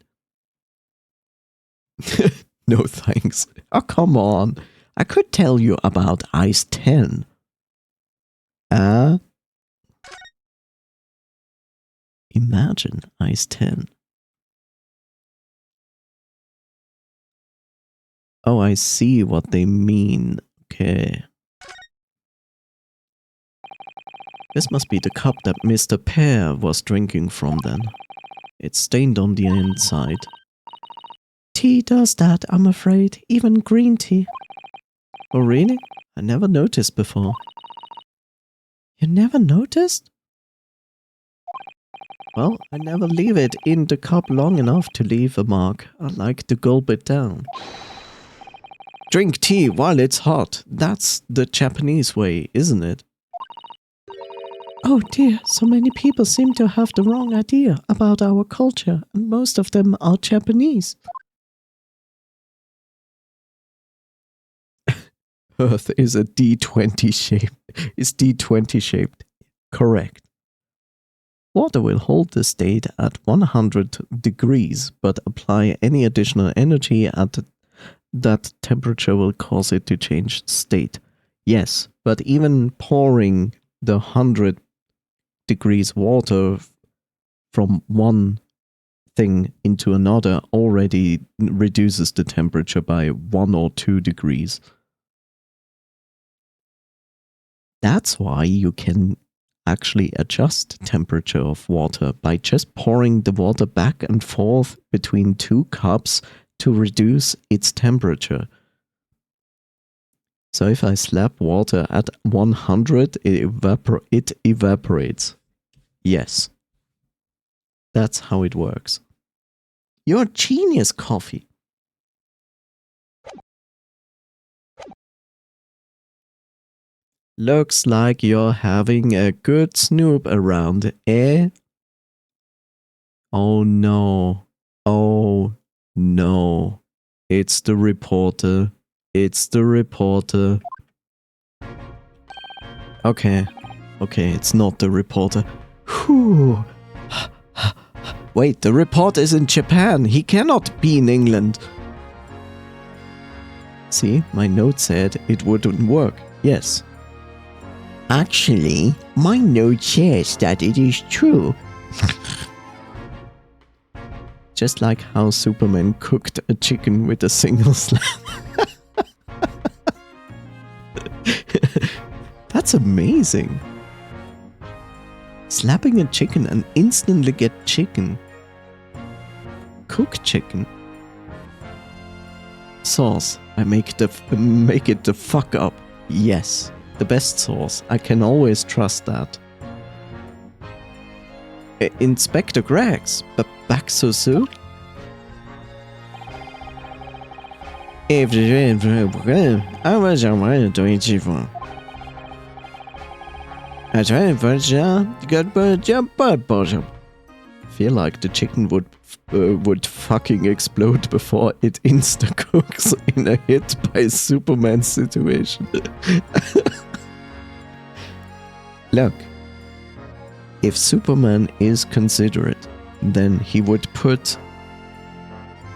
Speaker 1: No thanks. Oh, come on. I could tell you about Ice 10. Imagine Ice 10. Oh, I see what they mean. Okay. This must be the cup that Mr. Pear was drinking from then. It's stained on the inside.
Speaker 5: Tea does that, I'm afraid. Even green tea.
Speaker 1: Oh, really? I never noticed before.
Speaker 5: You never noticed?
Speaker 1: Well, I never leave it in the cup long enough to leave a mark. I like to gulp it down. Drink tea while it's hot. That's the Japanese way, isn't it?
Speaker 5: Oh dear, so many people seem to have the wrong idea about our culture, and most of them are Japanese.
Speaker 1: Earth is a D20 shape. Is D20 shaped. Correct. Water will hold the state at 100 degrees, but apply any additional energy at that temperature will cause it to change state. Yes, but even pouring the 100 degrees water from one thing into another already reduces the temperature by 1 or 2 degrees. That's why you can actually adjust temperature of water by just pouring the water back and forth between two cups to reduce its temperature. So if I slap water at 100, it evaporates. Yes. That's how it works. You're a genius, Coffee. Looks like you're having a good snoop around, eh? Oh no. Oh no. It's the reporter. It's the reporter. Okay. Okay, it's not the reporter. Whew. Wait, the reporter is in Japan. He cannot be in England. See, my note said it wouldn't work. Yes.
Speaker 5: Actually, my note says that it is true.
Speaker 1: Just like how Superman cooked a chicken with a single slap. That's amazing. Slapping a chicken and instantly get chicken. Cook chicken. Sauce. I make it the fuck up. Yes. The best sauce. I can always trust that. Inspector Greg's, but back so soon? Feel like the chicken would fucking explode before it insta cooks in a hit by Superman situation. Look, if Superman is considerate, then he would put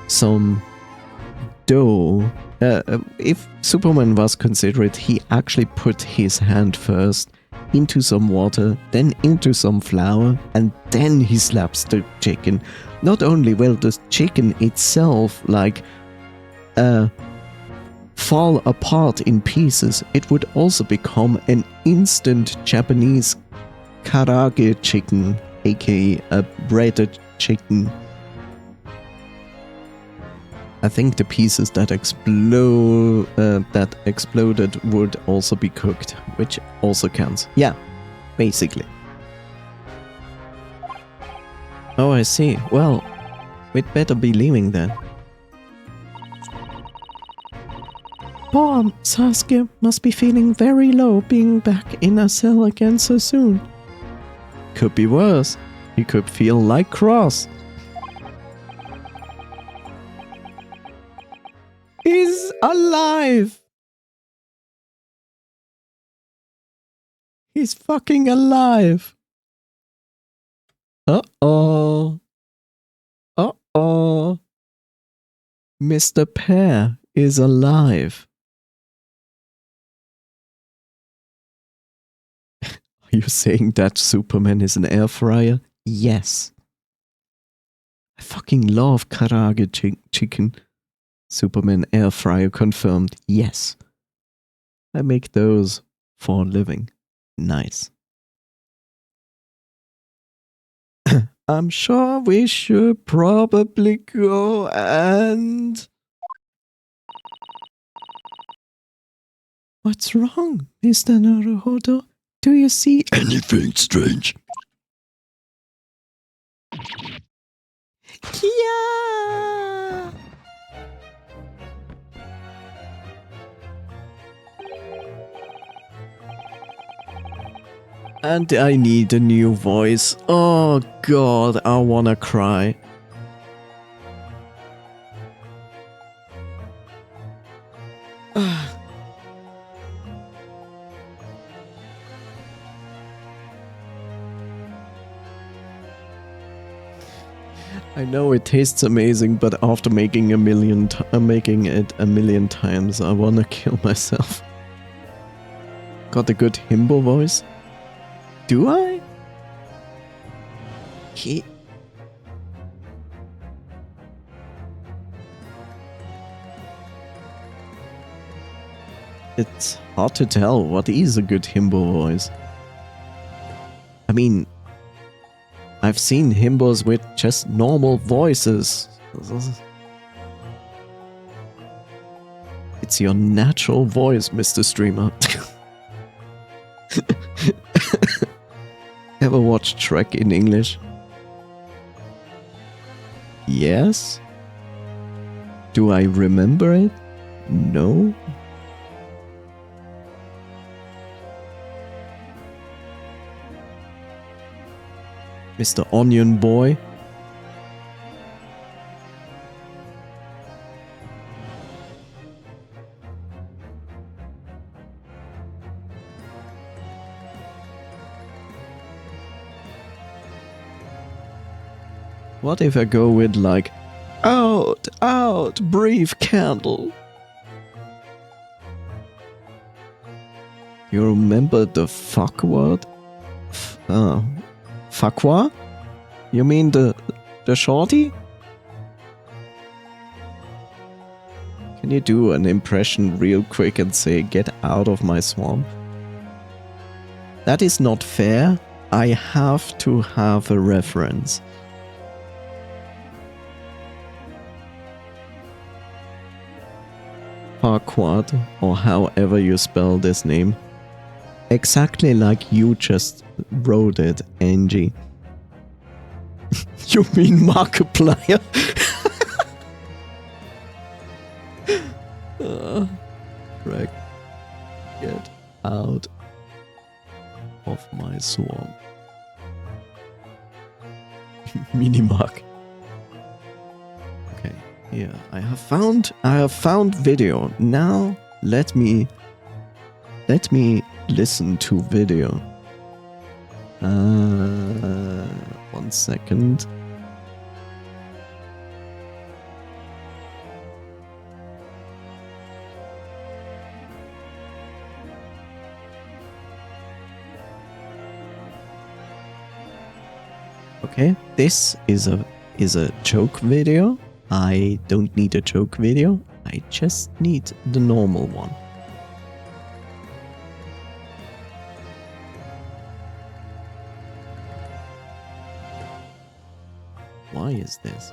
Speaker 1: some dough. If Superman was considerate, he actually put his hand first into some water, then into some flour, and then he slaps the chicken. Not only will the chicken itself fall apart in pieces, it would also become an instant Japanese karaage chicken, aka a breaded chicken. I think the pieces that exploded would also be cooked, which also counts. Yeah, basically. Oh, I see. Well, we'd better be leaving then.
Speaker 5: Poor Sasuke must be feeling very low being back in a cell again so soon.
Speaker 1: Could be worse. He could feel like Cross. He's alive!
Speaker 4: He's fucking alive. Uh-oh. Uh-oh. Mr. Pear is alive. Are you saying that Superman is an air fryer? Yes. I fucking love karaage chicken. Superman air fryer confirmed. Yes. I make those for a living. Nice. I'm sure we should probably go and... What's wrong, Mr. Naruhodo? Do you see anything strange? Yeah! And I need a new voice. Oh god, I wanna cry. I know it tastes amazing, but after making making it a million times, I wanna kill myself. Got a good himbo voice? Do I? It's hard to tell what is a good himbo voice. I mean, I've seen himbos with just normal voices. It's your natural voice, Mr. Streamer. Ever watched Shrek in English? Yes. Do I remember it? No. Mr. Onion Boy. What if I go with like, out, out, breathe candle? You remember the fuck word? Fuckwa? You mean the shorty? Can you do an impression real quick and say, get out of my swamp? That is not fair. I have to have a reference. Farquaad, or however you spell this name. Exactly like you just wrote it, Angie. You mean Markiplier? Greg, get out of my swamp. Minimark. Okay, here I have found video. Now let me listen to video. 1 second. Okay, this is a joke video. I don't need a joke video. I just need the normal one. Why is this?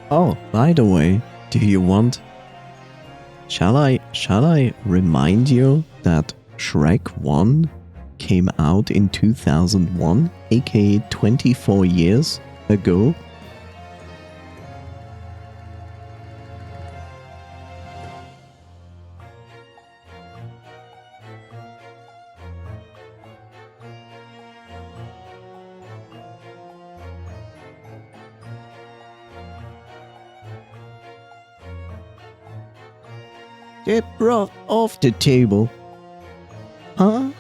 Speaker 4: Oh, by the way, do you want... Shall I remind you that Shrek 1
Speaker 1: came out in 2001, aka 24 years ago.
Speaker 5: They brought off the table. Huh?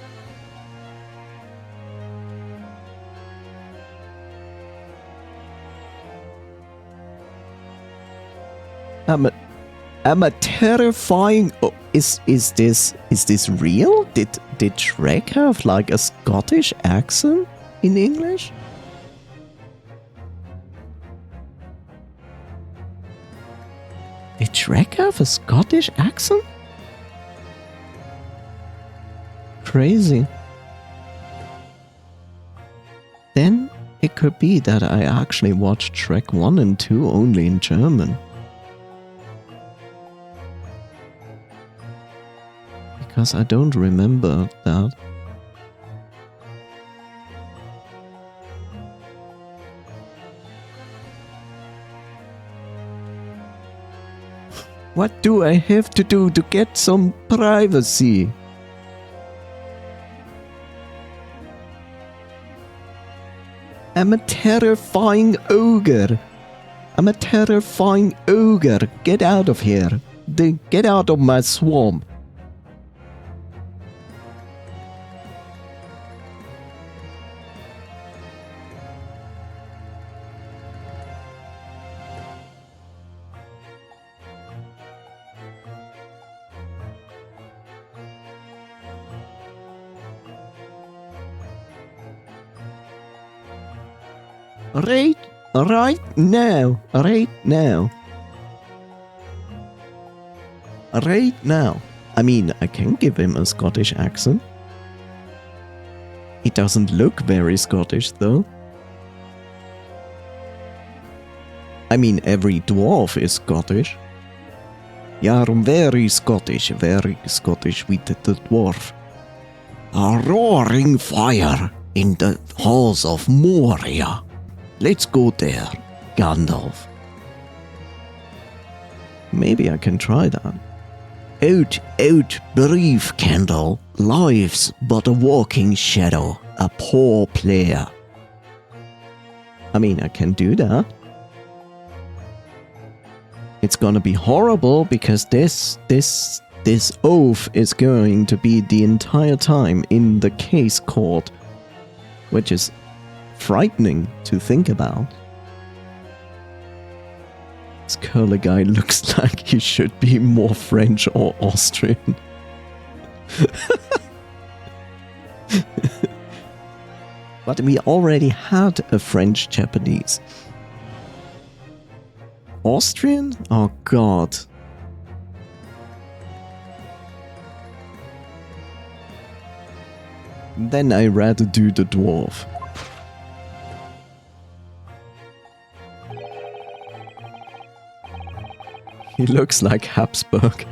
Speaker 5: I'm a terrifying. Oh, is this real? Did Shrek have like a Scottish accent in English? Did Shrek have a Scottish accent? Crazy. Then it could be that I actually watched Shrek 1 and 2 only in German. Because I don't remember that. What do I have to do to get some privacy? I'm a terrifying ogre. I'm a terrifying ogre. Get out of here. Get out of my swamp. Right now. I mean, I can give him a Scottish accent. He doesn't look very Scottish, though. I mean, every dwarf is Scottish. You're very Scottish with the dwarf. A roaring fire in the halls of Moria. Let's go there, Gandalf. Maybe I can try that. Out, brief candle. Life's but a walking shadow, a poor player. I mean, I can do that. It's gonna be horrible because this oath is going to be the entire time in the case court, which is frightening to think about. This curly guy looks like he should be more French or Austrian. But we already had a French Japanese. Austrian? Oh god. Then I rather do the dwarf. He looks like Habsburg.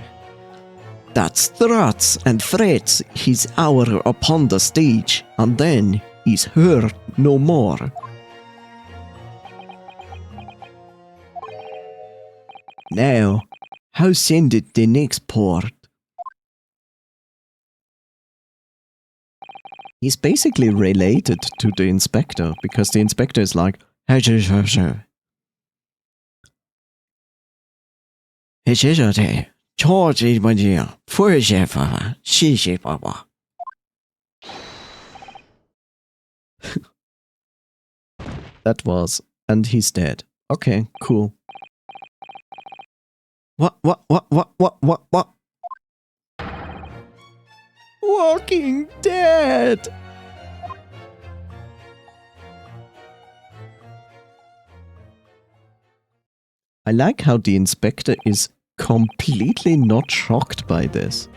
Speaker 5: That's threats and threats his hour upon the stage, and then he's heard no more. Now, how send it the next port? He's basically related to the inspector, because the inspector is like, that was, and he's dead. Okay, cool. What? Walking Dead! I like how the inspector is completely not shocked by this.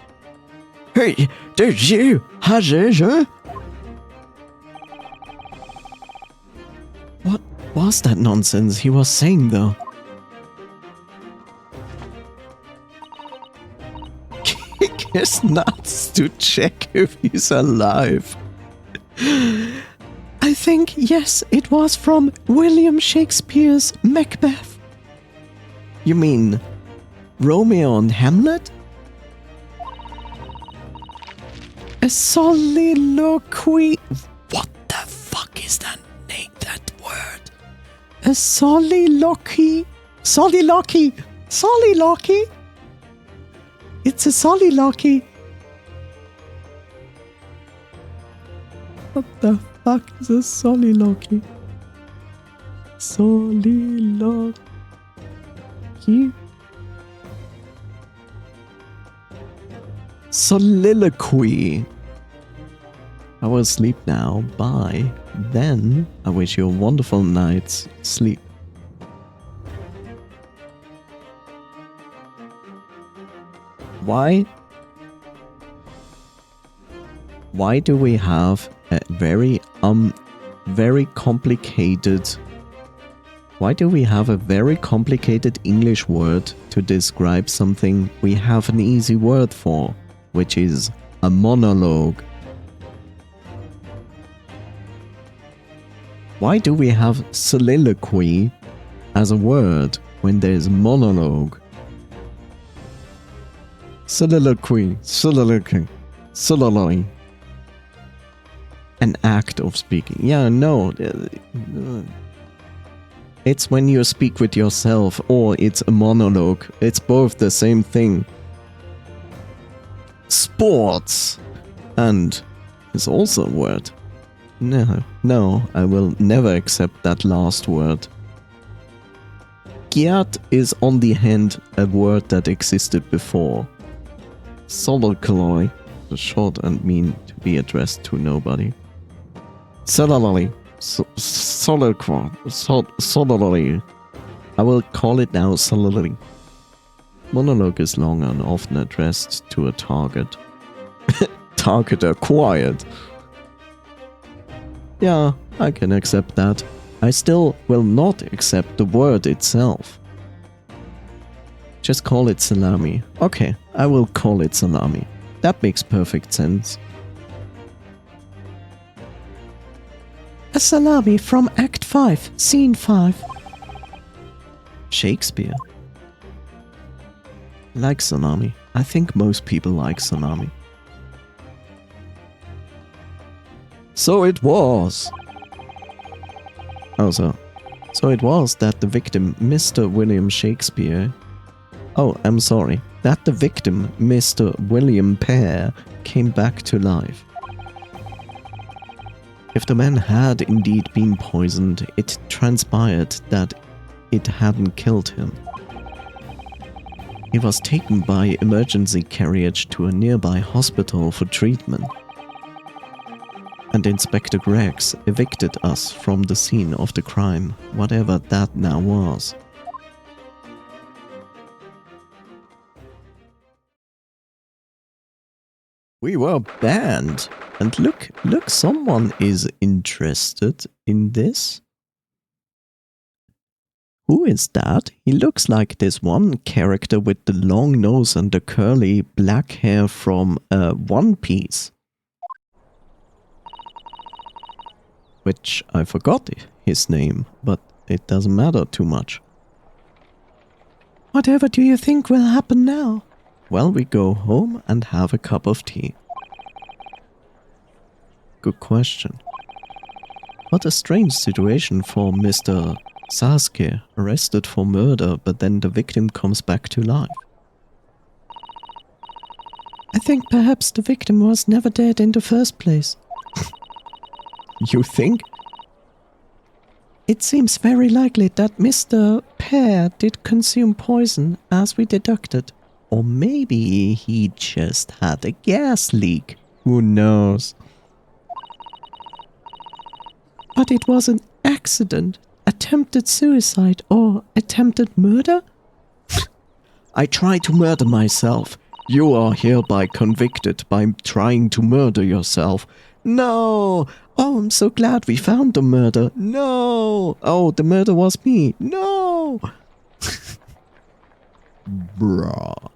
Speaker 5: Hey, there's you! What was that nonsense he was saying though? Kick his nuts to check if he's alive. I think, yes, it was from William Shakespeare's Macbeth.
Speaker 1: You mean Romeo and Hamlet?
Speaker 5: A soliloquy.
Speaker 3: What the fuck is that name, that word?
Speaker 5: A soliloquy. Soliloquy. Soliloquy. It's a soliloquy. What the fuck is a soliloquy? Soliloquy.
Speaker 1: Soliloquy. I will sleep now. Bye. Then I wish you a wonderful night's sleep. Why do we have a very complicated... Why do we have a very complicated English word to describe something we have an easy word for, which is a monologue? Why do we have soliloquy as a word when there's monologue? Soliloquy, soliloquy, soliloquy. An act of speaking. Yeah, no. It's when you speak with yourself, or it's a monologue. It's both the same thing. Sports. And is also a word. No, I will never accept that last word. Gerd is on the hand a word that existed before. Soliloquy, the short and mean to be addressed to nobody. Soliloquy. Soliloquy. I will call it now soliloquy. Monologue is long and often addressed to a target. Target acquired. Yeah, I can accept that. I still will not accept the word itself. Just call it salami. Okay, I will call it salami. That makes perfect sense.
Speaker 5: A salami from Act 5, Scene 5.
Speaker 1: Shakespeare. Like salami. I think most people like salami. So it was. Oh, so it was that the victim, Mr. William Shakespeare... Oh, I'm sorry. That the victim, Mr. William Pear, came back to life. If the man had indeed been poisoned, it transpired that it hadn't killed him. He was taken by emergency carriage to a nearby hospital for treatment. And Inspector Greggs evicted us from the scene of the crime, whatever that now was. We were banned. And look, someone is interested in this. Who is that? He looks like this one character with the long nose and the curly black hair from One Piece. Which I forgot his name, but it doesn't matter too much.
Speaker 5: Whatever do you think will happen now?
Speaker 1: Well, we go home and have a cup of tea. Good question. What a strange situation for Mr. Sasuke, arrested for murder, but then the victim comes back to life.
Speaker 5: I think perhaps the victim was never dead in the first place.
Speaker 1: You think?
Speaker 5: It seems very likely that Mr. Pear did consume poison, as we deducted.
Speaker 1: Or maybe he just had a gas leak. Who knows?
Speaker 5: But it was an accident, attempted suicide, or attempted murder?
Speaker 1: I tried to murder myself. You are hereby convicted by trying to murder yourself. No!
Speaker 5: Oh, I'm so glad we found the murder.
Speaker 1: No! Oh, the murder was me. No!
Speaker 4: Bruh.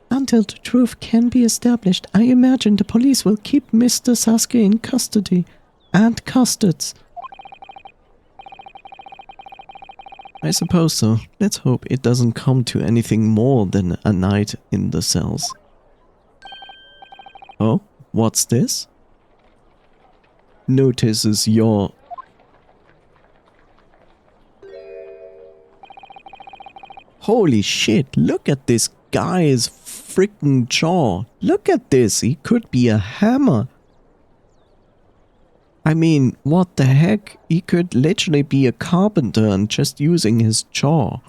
Speaker 5: Until until the truth can be established, I imagine the police will keep Mr. Sasuke in custody and custeds.
Speaker 1: I suppose so. Let's hope it doesn't come to anything more than a night in the cells. Oh, what's this? Notices your... Holy shit, look at this guy's freaking jaw. Look at this, he could be a hammer. I mean, what the heck? He could literally be a carpenter and just using his jaw.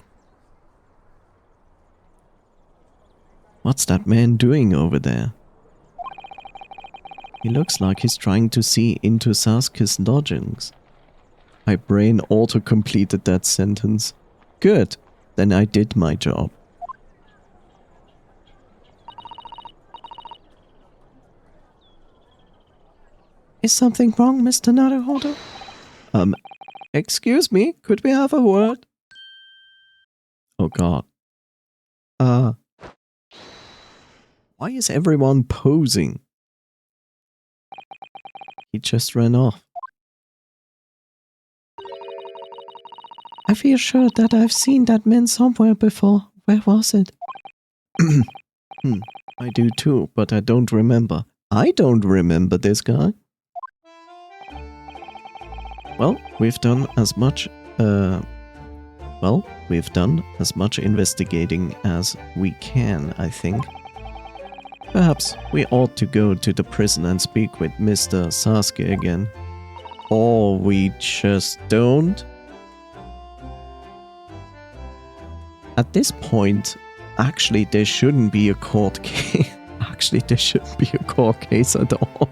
Speaker 1: What's that man doing over there? He looks like he's trying to see into Sasuke's lodgings. My brain auto-completed that sentence. Good, then I did my job.
Speaker 5: Is something wrong, Mr. Naruhodo?
Speaker 1: Excuse me, could we have a word? Oh god. Why is everyone posing? He just ran off.
Speaker 5: I feel sure that I've seen that man somewhere before. Where was it?
Speaker 1: I do too, but I don't remember. I don't remember this guy. Well, we've done as much, investigating as we can, I think. Perhaps we ought to go to the prison and speak with Mr. Sasuke again. Or we just don't. At this point, actually there shouldn't be a court case. Actually, there shouldn't be a court case at all.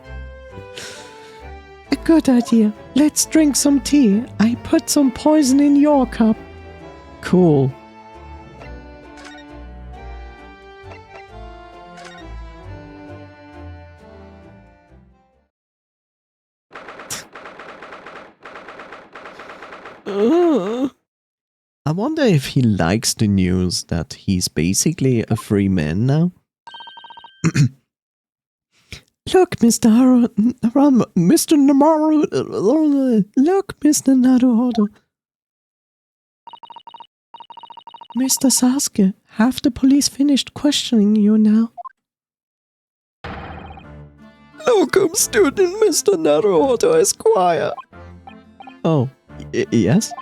Speaker 5: A good idea. Let's drink some tea. I put some poison in your cup.
Speaker 1: Cool. I wonder if he likes the news that he's basically a free man now.
Speaker 5: Look, Mr. Mr. Namaru. Look, Mr. Naruhodo. Mr. Sasuke, have the police finished questioning you now?
Speaker 1: Welcome, student Mr. Naruhodo Esquire. Oh, yes?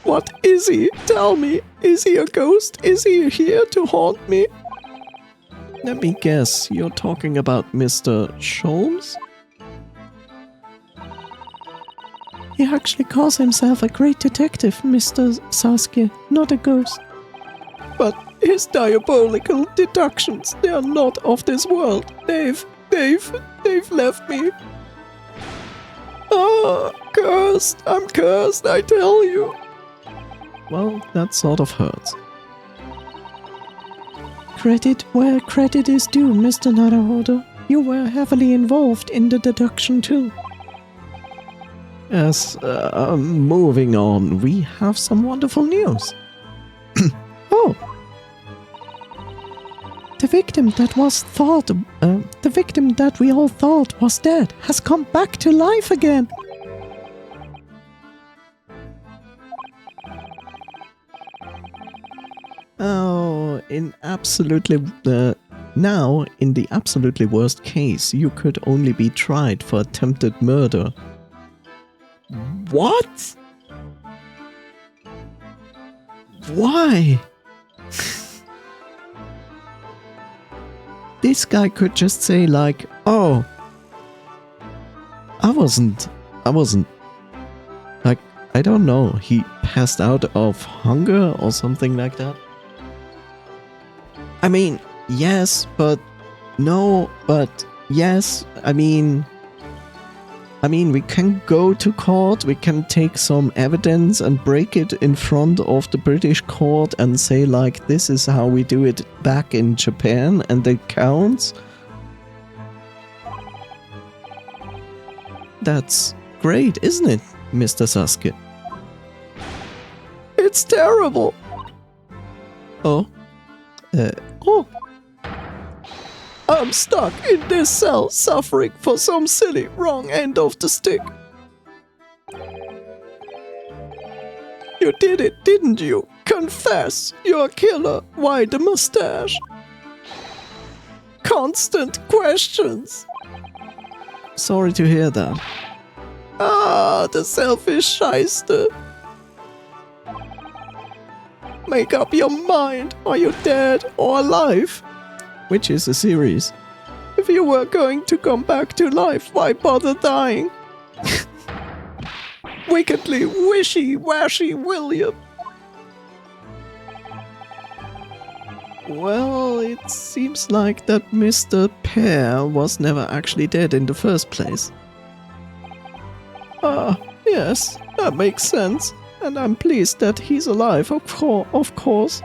Speaker 1: What is he? Tell me. Is he a ghost? Is he here to haunt me? Let me guess, you're talking about Mr. Sholmes?
Speaker 5: He actually calls himself a great detective, Mr. Sasuke, not a ghost.
Speaker 1: But his diabolical deductions, they are not of this world. They've left me. Ah, cursed. I'm cursed, I tell you. Well, that sort of hurts.
Speaker 5: Credit where credit is due, Mr. Naruhodo. You were heavily involved in the deduction too.
Speaker 1: Yes, moving on, we have some wonderful news.
Speaker 5: Oh! The victim that we all thought was dead has come back to life again.
Speaker 1: Oh, in the absolutely worst case, you could only be tried for attempted murder. What? Why? This guy could just say like, oh, I wasn't, like, I don't know, he passed out of hunger or something like that. I mean, yes, but no, but yes, I mean, we can go to court, we can take some evidence and break it in front of the British court and say like, this is how we do it back in Japan and it counts. That's great, isn't it, Mr. Sasuke? It's terrible. Oh,
Speaker 4: Oh! I'm stuck in this cell, suffering for some silly wrong end of the stick. You did it, didn't you? Confess, you're a killer. Why the mustache? Constant questions.
Speaker 1: Sorry to hear that.
Speaker 4: Ah, the selfish shyster. Make up your mind. Are you dead or alive?
Speaker 1: Which is a series.
Speaker 4: If you were going to come back to life, why bother dying? Wickedly wishy-washy William.
Speaker 1: Well, it seems like that Mr. Pear was never actually dead in the first place.
Speaker 4: Ah, yes, that makes sense. And I'm pleased that he's alive, of course.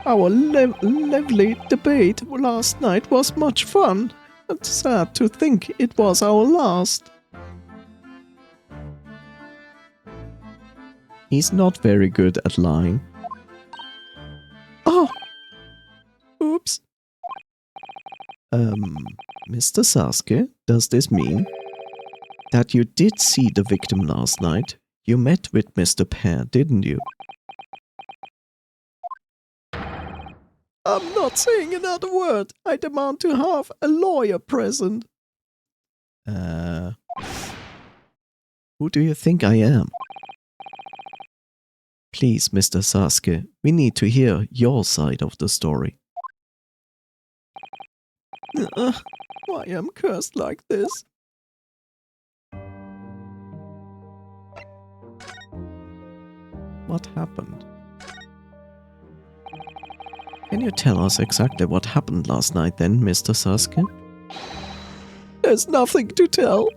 Speaker 4: Our lively debate last night was much fun, and sad to think it was our last.
Speaker 1: He's not very good at lying.
Speaker 4: Oh! Oops.
Speaker 1: Mr. Sasuke, does this mean that you did see the victim last night? You met with Mr. Pear, didn't you?
Speaker 4: I'm not saying another word. I demand to have a lawyer present.
Speaker 1: Who do you think I am? Please, Mr. Sasuke, we need to hear your side of the story.
Speaker 4: Why am cursed like this?
Speaker 1: What happened? Can you tell us exactly what happened last night then, Mr. Sasuke?
Speaker 4: There's nothing to tell.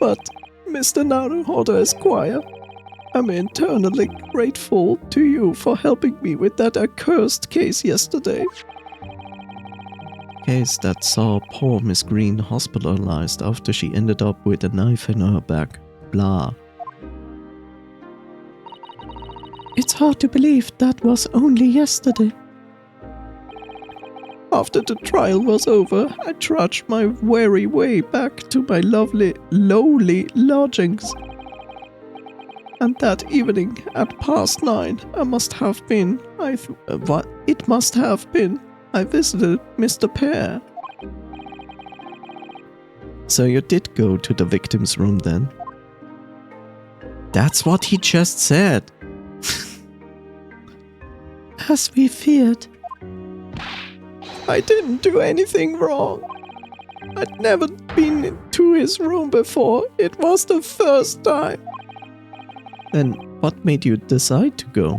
Speaker 4: But, Mr. Naruhodo Esquire, I'm eternally grateful to you for helping me with that accursed case yesterday.
Speaker 1: Case that saw poor Miss Green hospitalized after she ended up with a knife in her back. Blah.
Speaker 5: It's hard to believe that was only yesterday.
Speaker 4: After the trial was over, I trudged my weary way back to my lowly lodgings. And that evening, at 9:30, I visited Mr. Pear.
Speaker 1: So you did go to the victim's room then? That's what he just said.
Speaker 5: As we feared.
Speaker 4: I didn't do anything wrong. I'd never been to his room before. It was the first time.
Speaker 1: Then what made you decide to go?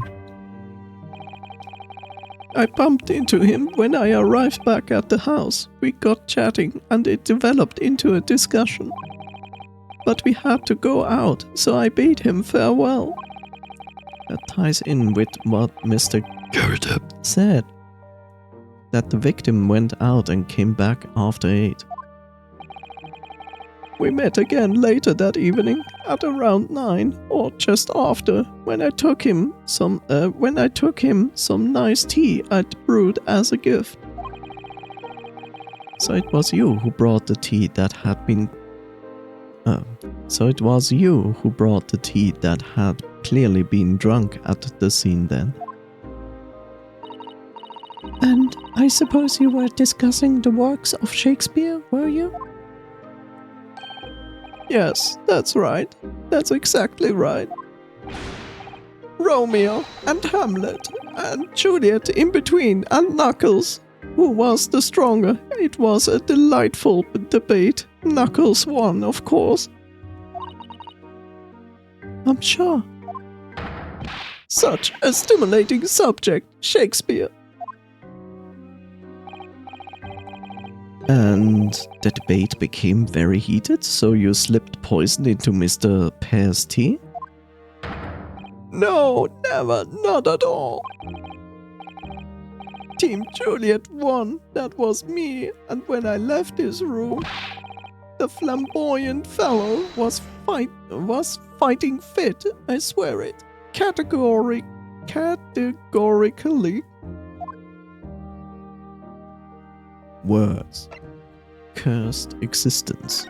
Speaker 4: I bumped into him when I arrived back at the house. We got chatting and it developed into a discussion. But we had to go out, so I bade him farewell.
Speaker 1: That ties in with what Mr. Gerda said. That the victim went out and came back after 8.
Speaker 4: We met again later that evening at around 9 or just after, when I took him some nice tea I'd brewed as a gift.
Speaker 1: So it was you who brought the tea that had been clearly been drunk at the scene then.
Speaker 5: And I suppose you were discussing the works of Shakespeare, were you?
Speaker 4: Yes, that's right. That's exactly right. Romeo and Hamlet and Juliet in between and Knuckles. Who was the stronger? It was a delightful debate. Knuckles won, of course.
Speaker 5: I'm sure.
Speaker 4: Such a stimulating subject, Shakespeare.
Speaker 1: And the debate became very heated, so you slipped poison into Mr. Pear's tea?
Speaker 4: No, never, not at all. Team Juliet won, that was me, and when I left his room, the flamboyant fellow was fighting fit, I swear it. categorically.
Speaker 1: Words. Cursed existence.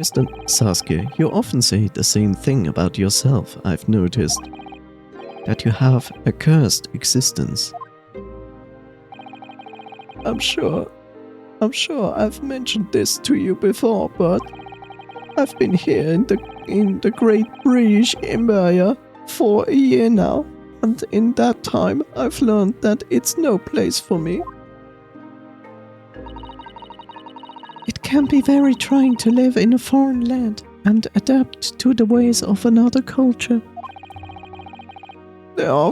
Speaker 1: Mr. Sasuke, you often say the same thing about yourself, I've noticed. That you have a cursed existence.
Speaker 4: I'm sure I've mentioned this to you before, but I've been here in the Great British Empire for a year now, and in that time I've learned that it's no place for me.
Speaker 5: It can be very trying to live in a foreign land and adapt to the ways of another culture.
Speaker 4: There are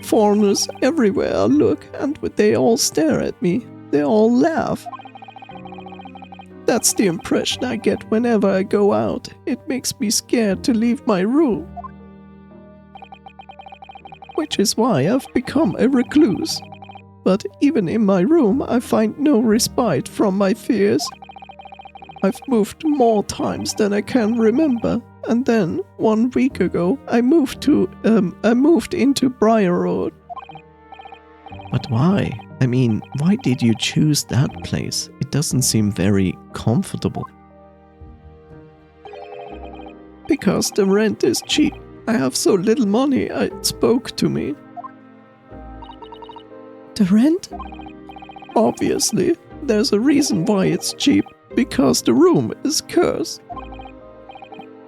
Speaker 4: foreigners everywhere I look, and they all stare at me. They all laugh. That's the impression I get whenever I go out. It makes me scared to leave my room. Which is why I've become a recluse. But even in my room, I find no respite from my fears. I've moved more times than I can remember, and then 1 week ago, I moved into Briar Road.
Speaker 1: But why? I mean, why did you choose that place? It doesn't seem very comfortable.
Speaker 4: Because the rent is cheap. I have so little money, it spoke to me.
Speaker 5: The rent?
Speaker 4: Obviously, there's a reason why it's cheap. Because the room is cursed.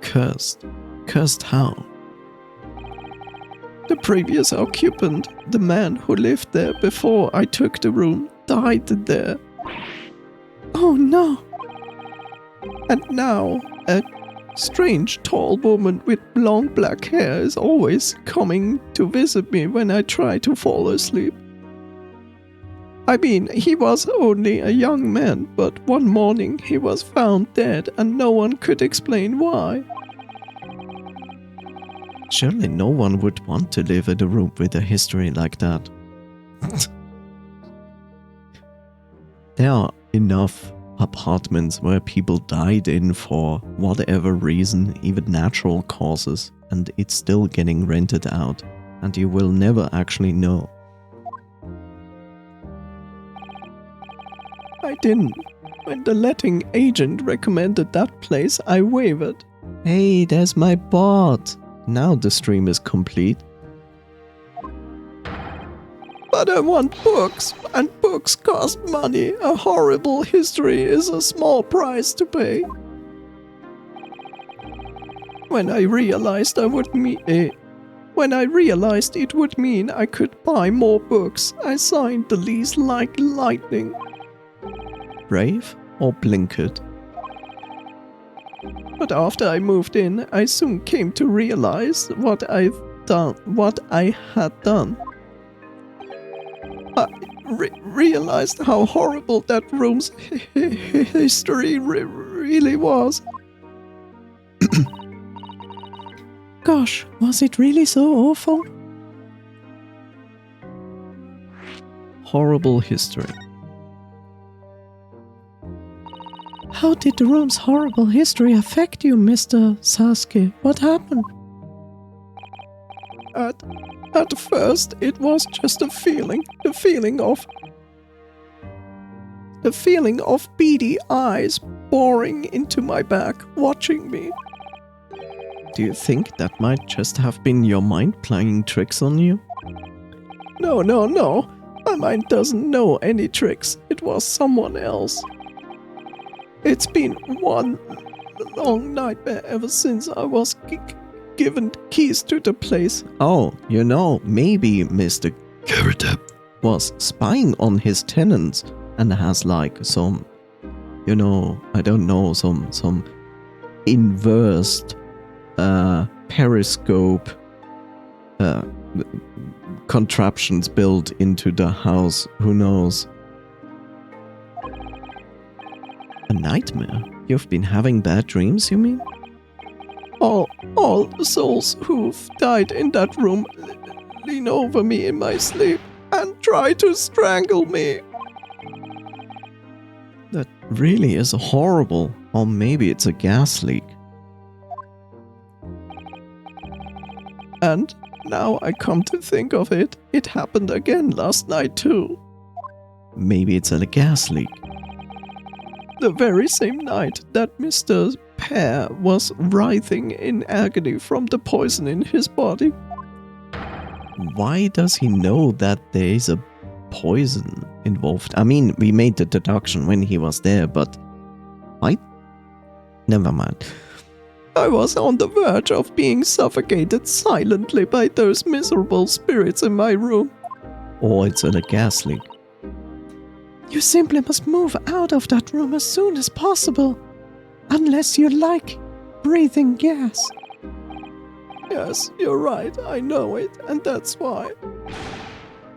Speaker 1: Cursed? Cursed how?
Speaker 4: The previous occupant, the man who lived there before I took the room, died there.
Speaker 5: Oh no!
Speaker 4: And now, a strange tall woman with long black hair is always coming to visit me when I try to fall asleep. I mean, he was only a young man, but one morning he was found dead and no one could explain why.
Speaker 1: Surely no one would want to live in a room with a history like that. There are enough apartments where people died in for whatever reason, even natural causes, and it's still getting rented out, and you will never actually know.
Speaker 4: I didn't. When the letting agent recommended that place, I wavered.
Speaker 1: Hey, there's my bot! Now the stream is complete.
Speaker 4: But I want books, and books cost money. A horrible history is a small price to pay. When I realized it would mean I could buy more books, I signed the lease like lightning.
Speaker 1: Brave or blinkered?
Speaker 4: But after I moved in, I soon came to realize what I had done. I realized how horrible that room's history really was.
Speaker 5: Gosh, was it really so awful?
Speaker 1: Horrible history.
Speaker 5: How did the room's horrible history affect you, Mr. Sasuke? What happened?
Speaker 4: At first, it was just a feeling. The feeling of beady eyes boring into my back, watching me.
Speaker 1: Do you think that might just have been your mind playing tricks on you?
Speaker 4: No. My mind doesn't know any tricks. It was someone else. It's been one long nightmare ever since I was given keys to the place.
Speaker 1: Oh, you know, maybe Mr. Garrett was spying on his tenants and has like some, you know, I don't know, some inversed periscope contraptions built into the house. Who knows? A nightmare? You've been having bad dreams, you mean?
Speaker 4: All the souls who've died in that room lean over me in my sleep and try to strangle me.
Speaker 1: That really is horrible. Or maybe it's a gas leak.
Speaker 4: And now I come to think of it, it happened again last night too.
Speaker 1: Maybe it's a gas leak.
Speaker 4: The very same night that Mr. Pear was writhing in agony from the poison in his body.
Speaker 1: Why does he know that there is a poison involved? I mean, we made the deduction when he was there, but why? Never mind.
Speaker 4: I was on the verge of being suffocated silently by those miserable spirits in my room.
Speaker 1: Or it's a gas leak.
Speaker 5: You simply must move out of that room as soon as possible. Unless you like breathing gas.
Speaker 4: Yes, you're right, I know it, and that's why.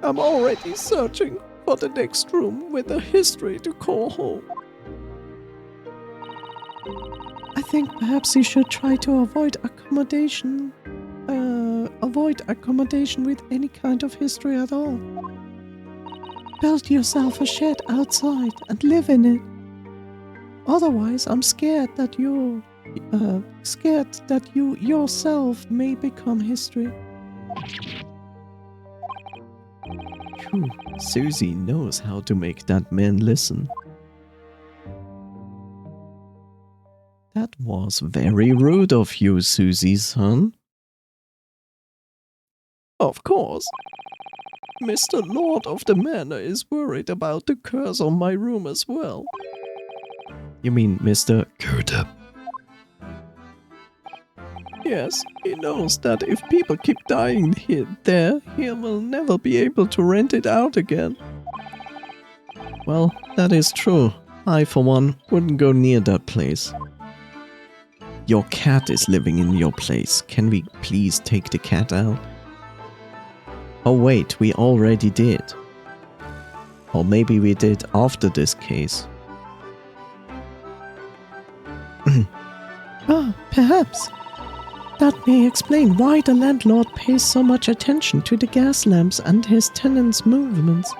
Speaker 4: I'm already searching for the next room with a history to call home.
Speaker 5: I think perhaps you should try to avoid accommodation with any kind of history at all. Build yourself a shed outside and live in it. Otherwise, I'm scared that you yourself may become history.
Speaker 1: Phew, Susie knows how to make that man listen. That was very rude of you, Susie's son.
Speaker 4: Of course. Mr. Lord of the Manor is worried about the curse on my room as well.
Speaker 1: You mean Mr. Goethe?
Speaker 4: Yes, he knows that if people keep dying there, he will never be able to rent it out again.
Speaker 1: Well, that is true. I, for one, wouldn't go near that place. Your cat is living in your place. Can we please take the cat out? Oh wait, we already did. Or maybe we did after this case.
Speaker 5: Perhaps. That may explain why the landlord pays so much attention to the gas lamps and his tenants' movements.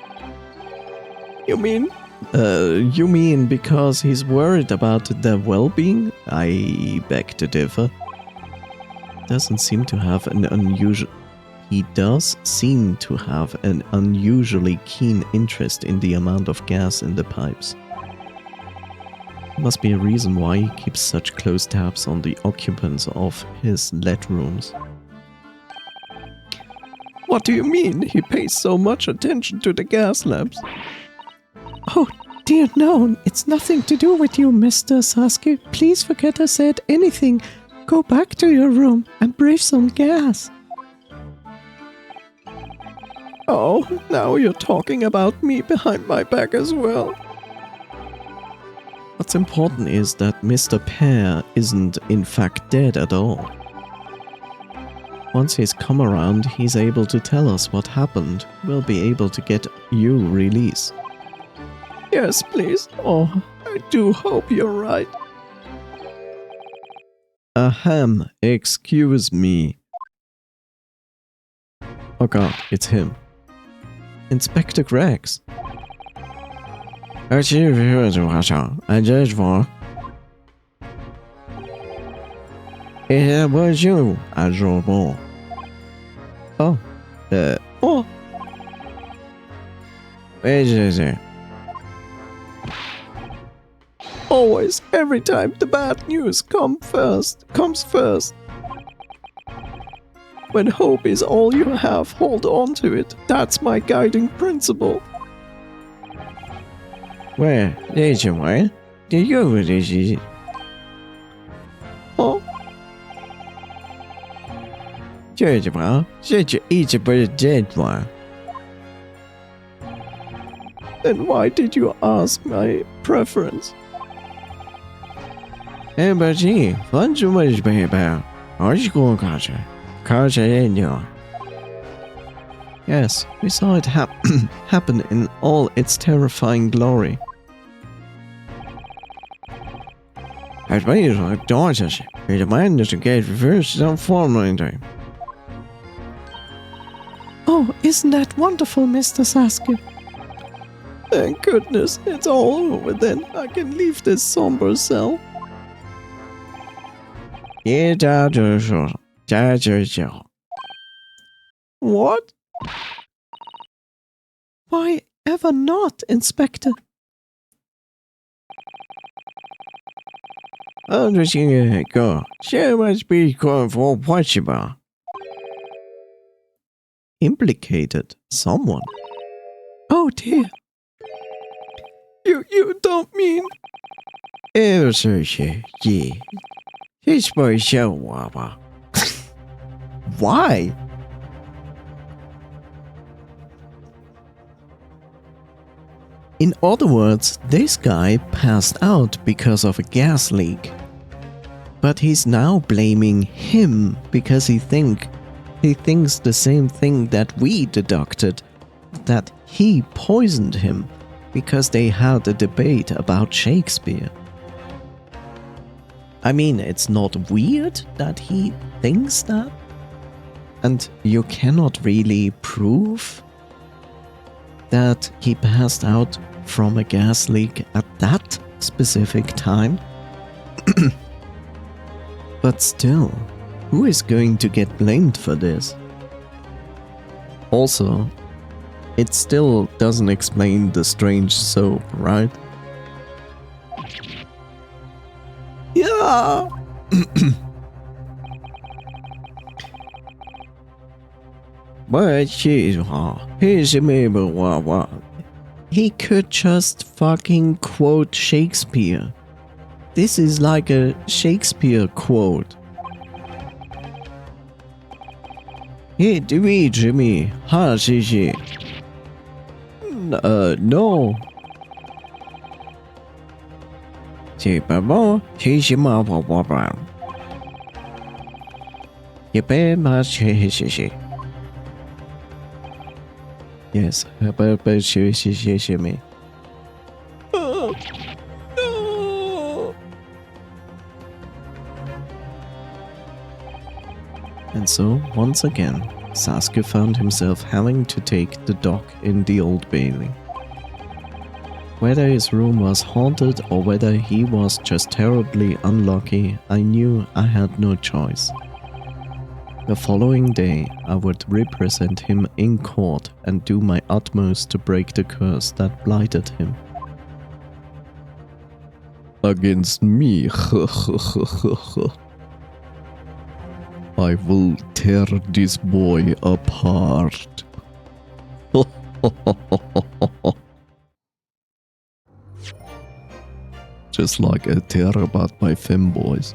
Speaker 4: You mean?
Speaker 1: You mean because he's worried about their well-being? I beg to differ. Doesn't seem to have an unusual... He does seem to have an unusually keen interest in the amount of gas in the pipes. Must be a reason why he keeps such close tabs on the occupants of his let rooms.
Speaker 4: What do you mean he pays so much attention to the gas lamps?
Speaker 5: Oh, dear no, it's nothing to do with you, Mr. Sasuke. Please forget I said anything. Go back to your room and breathe some gas.
Speaker 4: Oh, now you're talking about me behind my back as well.
Speaker 1: What's important is that Mr. Pear isn't in fact dead at all. Once he's come around, he's able to tell us what happened. We'll be able to get you released.
Speaker 4: Yes, please. Oh, I do hope you're right.
Speaker 1: Ahem, excuse me. Oh god, it's him. Inspector Grex.
Speaker 3: It was you, Ajobo.
Speaker 1: Oh,
Speaker 4: Oh,
Speaker 3: Where is it?
Speaker 4: always, every time the bad news comes first. When hope is all you have, hold on to it. That's my guiding principle.
Speaker 3: Where did you wait? Did you really?
Speaker 4: Oh,
Speaker 3: Did you eat a bit dead one?
Speaker 4: then why did you ask my preference?
Speaker 3: Hey, buddy, fun too much, baby. Are you going to catch it? Catch it in you.
Speaker 1: yes, we saw it happen in all its terrifying glory.
Speaker 3: It means like daughters. We demanded to get reversed some formally.
Speaker 5: Oh, isn't that wonderful, Mr. Sasuke?
Speaker 4: Thank goodness, it's all over then. I can leave this somber cell.
Speaker 3: Yeah, that's
Speaker 1: What? Why ever not, Inspector? Implicated someone. Oh dear. You don't mean... Why? In other words, this guy passed out because of a gas leak. But he's now blaming him because he thinks the same thing that we deducted, that he poisoned him because they had a debate about Shakespeare. I mean, it's not weird that he thinks that? And you cannot really prove that he passed out from a gas leak at that specific time? But still, who is going to get blamed for this? Also, it still doesn't explain the strange soap, right? Yeah! He could just fucking quote Shakespeare. This is like a Shakespeare quote. Hey, do we, Jimmy? Ha, Shishi. No. Yes, me. No. And so, once again, Sasuke found himself having to take the dock in the Old Bailey. Whether his room was haunted or whether he was just terribly unlucky, I knew I had no choice. The following day, I would represent him in court and do my utmost to break the curse that blighted him.
Speaker 4: Against me. I will tear this boy apart. Just like I tear apart my femboys.